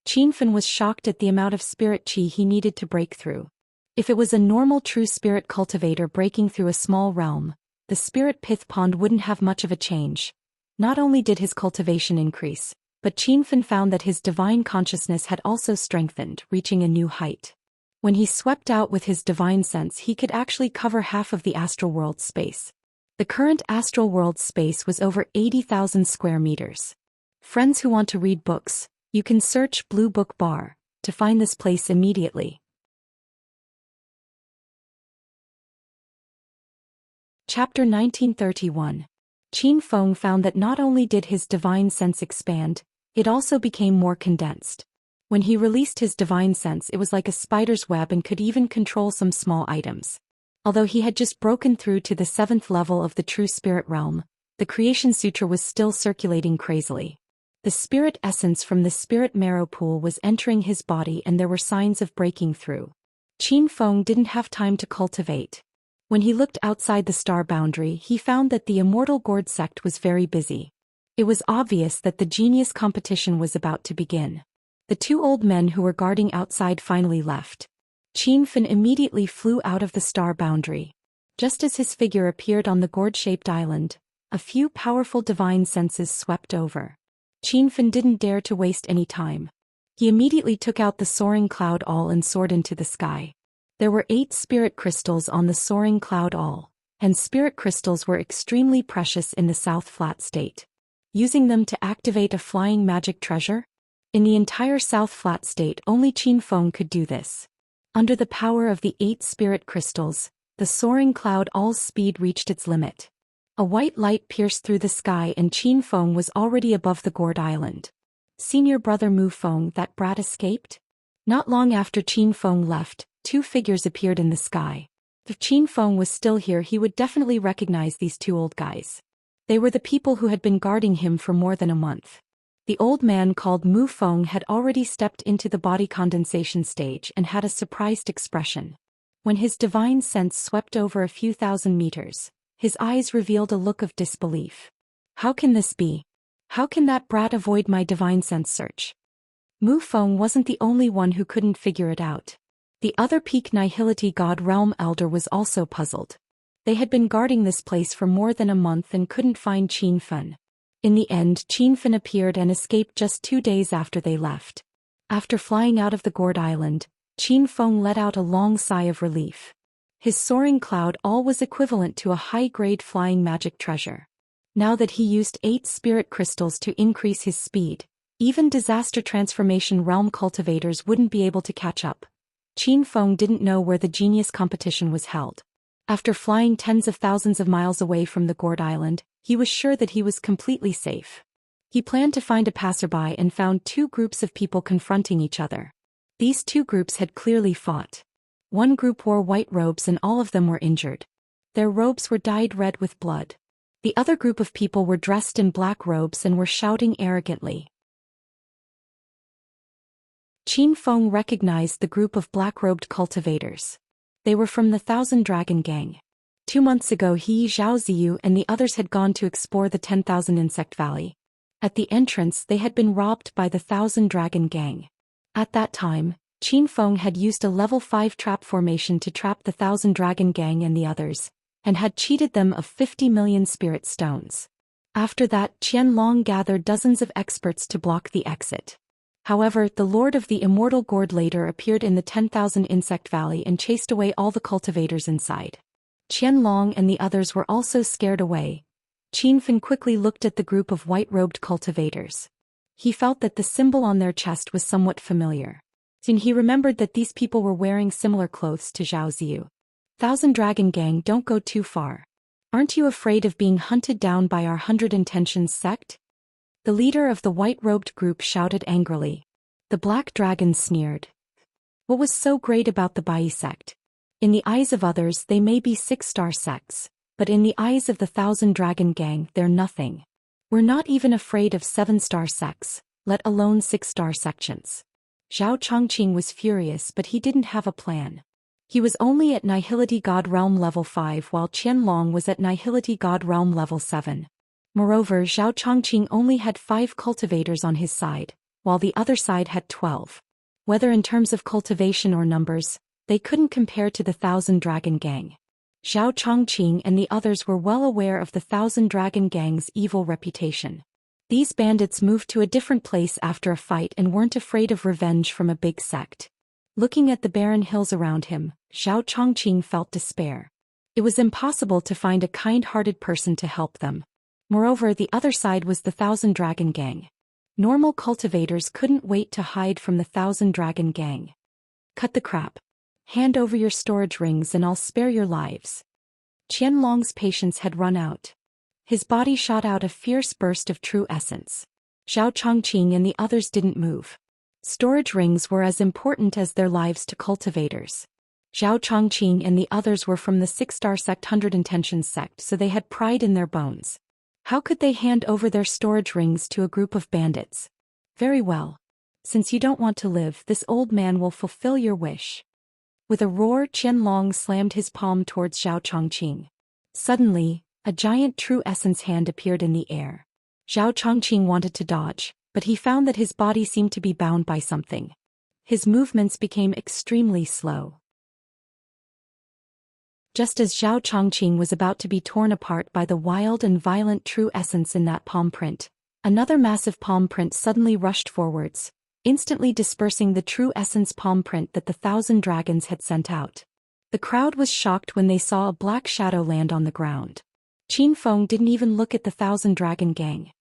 Qinfen was shocked at the amount of spirit chi he needed to break through. If it was a normal true spirit cultivator breaking through a small realm, the spirit pith pond wouldn't have much of a change. Not only did his cultivation increase, but Qinfen found that his divine consciousness had also strengthened, reaching a new height. When he swept out with his divine sense, he could actually cover half of the astral world space. The current astral world space was over 80,000 square meters. Friends who want to read books, you can search Blue Book Bar to find this place immediately. Chapter 1931. Qinfen found that not only did his divine sense expand, it also became more condensed. When he released his divine sense, it was like a spider's web and could even control some small items. Although he had just broken through to the 7th level of the True Spirit Realm, the Creation Sutra was still circulating crazily. The spirit essence from the spirit marrow pool was entering his body and there were signs of breaking through. Qinfen didn't have time to cultivate. When he looked outside the star boundary, he found that the Immortal Gourd sect was very busy. It was obvious that the genius competition was about to begin. The 2 old men who were guarding outside finally left. Qinfen immediately flew out of the star boundary. Just as his figure appeared on the gourd-shaped island, a few powerful divine senses swept over. Qinfen didn't dare to waste any time. He immediately took out the soaring cloud awl and soared into the sky. There were 8 spirit crystals on the soaring cloud awl, and spirit crystals were extremely precious in the South Flat State. Using them to activate a flying magic treasure? In the entire South Flat State, only Qinfen could do this. Under the power of the 8 spirit crystals, the soaring cloud awl's speed reached its limit. A white light pierced through the sky and Qinfen was already above the gourd island. Senior brother Mufeng, that brat escaped? Not long after Qinfen left, 2 figures appeared in the sky. If Qinfen was still here, he would definitely recognize these 2 old guys. They were the people who had been guarding him for more than a month. The old man called Mufeng had already stepped into the body condensation stage and had a surprised expression. When his divine sense swept over a few thousand meters, his eyes revealed a look of disbelief. How can this be? How can that brat avoid my divine sense search? Mufeng wasn't the only one who couldn't figure it out. The other Peak Nihility God Realm Elder was also puzzled. They had been guarding this place for more than a month and couldn't find Qinfen. In the end, Qinfen appeared and escaped just 2 days after they left. After flying out of the gourd island, Qinfen let out a long sigh of relief. His soaring cloud awl was equivalent to a high-grade flying magic treasure. Now that he used 8 spirit crystals to increase his speed, even disaster transformation realm cultivators wouldn't be able to catch up. Qinfen didn't know where the genius competition was held. After flying tens of thousands of miles away from the gourd island, he was sure that he was completely safe. He planned to find a passerby and found 2 groups of people confronting each other. These 2 groups had clearly fought. One group wore white robes and all of them were injured. Their robes were dyed red with blood. The other group of people were dressed in black robes and were shouting arrogantly. Qinfen recognized the group of black-robed cultivators. They were from the Thousand Dragon Gang. 2 months ago he, Zhao Ziyu and the others had gone to explore the 10,000 Insect Valley. At the entrance they had been robbed by the 1,000 Dragon Gang. At that time, Qin Feng had used a level 5 trap formation to trap the 1,000 Dragon Gang and the others, and had cheated them of 50 million spirit stones. After that, Qianlong gathered dozens of experts to block the exit. However, the Lord of the Immortal Gourd later appeared in the 10,000 Insect Valley and chased away all the cultivators inside. Qianlong and the others were also scared away. Qin Feng quickly looked at the group of white-robed cultivators. He felt that the symbol on their chest was somewhat familiar. Soon he remembered that these people were wearing similar clothes to Zhao Ziyu. 1,000 Dragon Gang, don't go too far. Aren't you afraid of being hunted down by our 100 Intentions sect? The leader of the white-robed group shouted angrily. The Black Dragon sneered. What was so great about the Bai sect? In the eyes of others they may be 6-star sects, but in the eyes of the 1,000 Dragon Gang they're nothing. We're not even afraid of 7-star sects, let alone 6-star sections. Zhao Chongqing was furious, but he didn't have a plan. He was only at Nihility God Realm level 5 while Qianlong was at Nihility God Realm level 7. Moreover, Zhao Chongqing only had 5 cultivators on his side, while the other side had 12. Whether in terms of cultivation or numbers, they couldn't compare to the 1,000 Dragon Gang. Zhao Chongqing and the others were well aware of the 1,000 Dragon Gang's evil reputation. These bandits moved to a different place after a fight and weren't afraid of revenge from a big sect. Looking at the barren hills around him, Zhao Chongqing felt despair. It was impossible to find a kind-hearted person to help them. Moreover, the other side was the 1,000 Dragon Gang. Normal cultivators couldn't wait to hide from the 1,000 Dragon Gang. Cut the crap. Hand over your storage rings and I'll spare your lives. Qianlong's patience had run out. His body shot out a fierce burst of true essence. Zhao Chongqing and the others didn't move. Storage rings were as important as their lives to cultivators. Zhao Chongqing and the others were from the 6-star sect 100 Intentions sect, so they had pride in their bones. How could they hand over their storage rings to a group of bandits? Very well. Since you don't want to live, this old man will fulfill your wish. With a roar, Qianlong slammed his palm towards Zhao Chongqing. Suddenly, a giant true essence hand appeared in the air. Zhao Chongqing wanted to dodge, but he found that his body seemed to be bound by something. His movements became extremely slow. Just as Zhao Chongqing was about to be torn apart by the wild and violent true essence in that palm print, another massive palm print suddenly rushed forwards, instantly dispersing the true essence palm print that the 1,000 dragons had sent out. The crowd was shocked when they saw a black shadow land on the ground. Qin Feng didn't even look at the 1,000 Dragon Gang.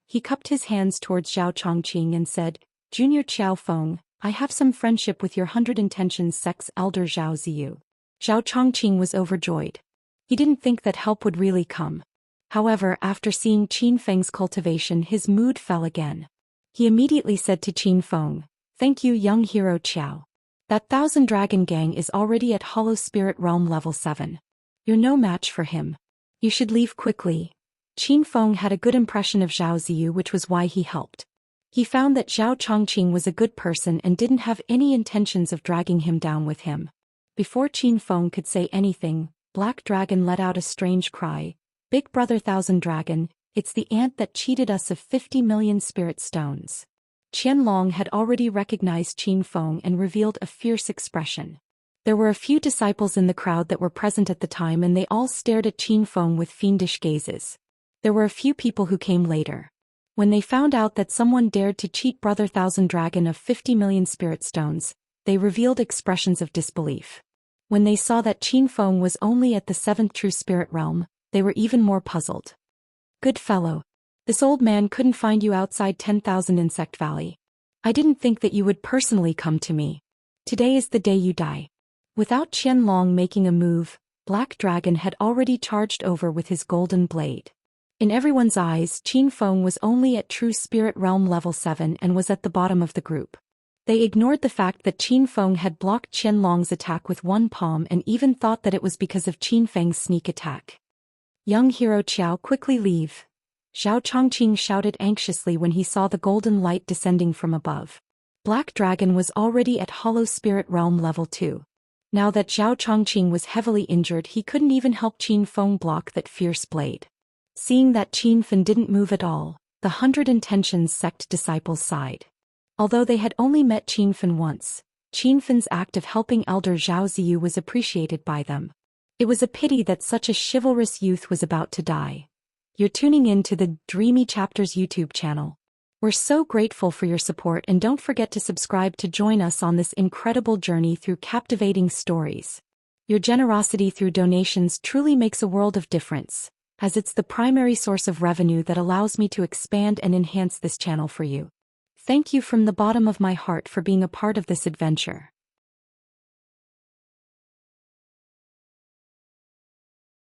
He cupped his hands towards Zhao Chongqing and said, Junior Qiao Feng, I have some friendship with your 100 Intentions sect's elder Zhao Ziyu. Zhao Chongqing was overjoyed. He didn't think that help would really come. However, after seeing Qin Feng's cultivation, his mood fell again. He immediately said to Qin Feng, Thank you, young hero Qiao. That 1,000 Dragon Gang is already at Hollow Spirit Realm level 7. You're no match for him. You should leave quickly. Qin Feng had a good impression of Zhao Ziyu, which was why he helped. He found that Zhao Chongqing was a good person and didn't have any intentions of dragging him down with him. Before Qin Feng could say anything, Black Dragon let out a strange cry. Big brother 1,000 Dragon, it's the ant that cheated us of 50 million spirit stones. Qianlong had already recognized Qin Feng and revealed a fierce expression. There were a few disciples in the crowd that were present at the time and they all stared at Qin Feng with fiendish gazes. There were a few people who came later. When they found out that someone dared to cheat brother 1,000 Dragon of 50 million spirit stones, they revealed expressions of disbelief. When they saw that Qin Feng was only at the 7th true spirit realm, they were even more puzzled. Good fellow. This old man couldn't find you outside 10,000 Insect Valley. I didn't think that you would personally come to me. Today is the day you die. Without Qianlong making a move, Black Dragon had already charged over with his golden blade. In everyone's eyes, Qin Feng was only at true spirit realm level 7 and was at the bottom of the group. They ignored the fact that Qin Feng had blocked Qianlong's attack with one palm and even thought that it was because of Qin Feng's sneak attack. Young hero Qiao, quickly leave. Zhao Chongqing shouted anxiously when he saw the golden light descending from above. Black Dragon was already at Hollow Spirit Realm level 2. Now that Zhao Chongqing was heavily injured, he couldn't even help Qin Feng block that fierce blade. Seeing that Qin Fen didn't move at all, the 100 Intentions sect disciples sighed. Although they had only met Qin Fen once, Qin Fen's act of helping Elder Zhao Ziyu was appreciated by them. It was a pity that such a chivalrous youth was about to die. You're tuning in to the Dreamy Chapters YouTube channel. We're so grateful for your support, and don't forget to subscribe to join us on this incredible journey through captivating stories. Your generosity through donations truly makes a world of difference, as it's the primary source of revenue that allows me to expand and enhance this channel for you. Thank you from the bottom of my heart for being a part of this adventure.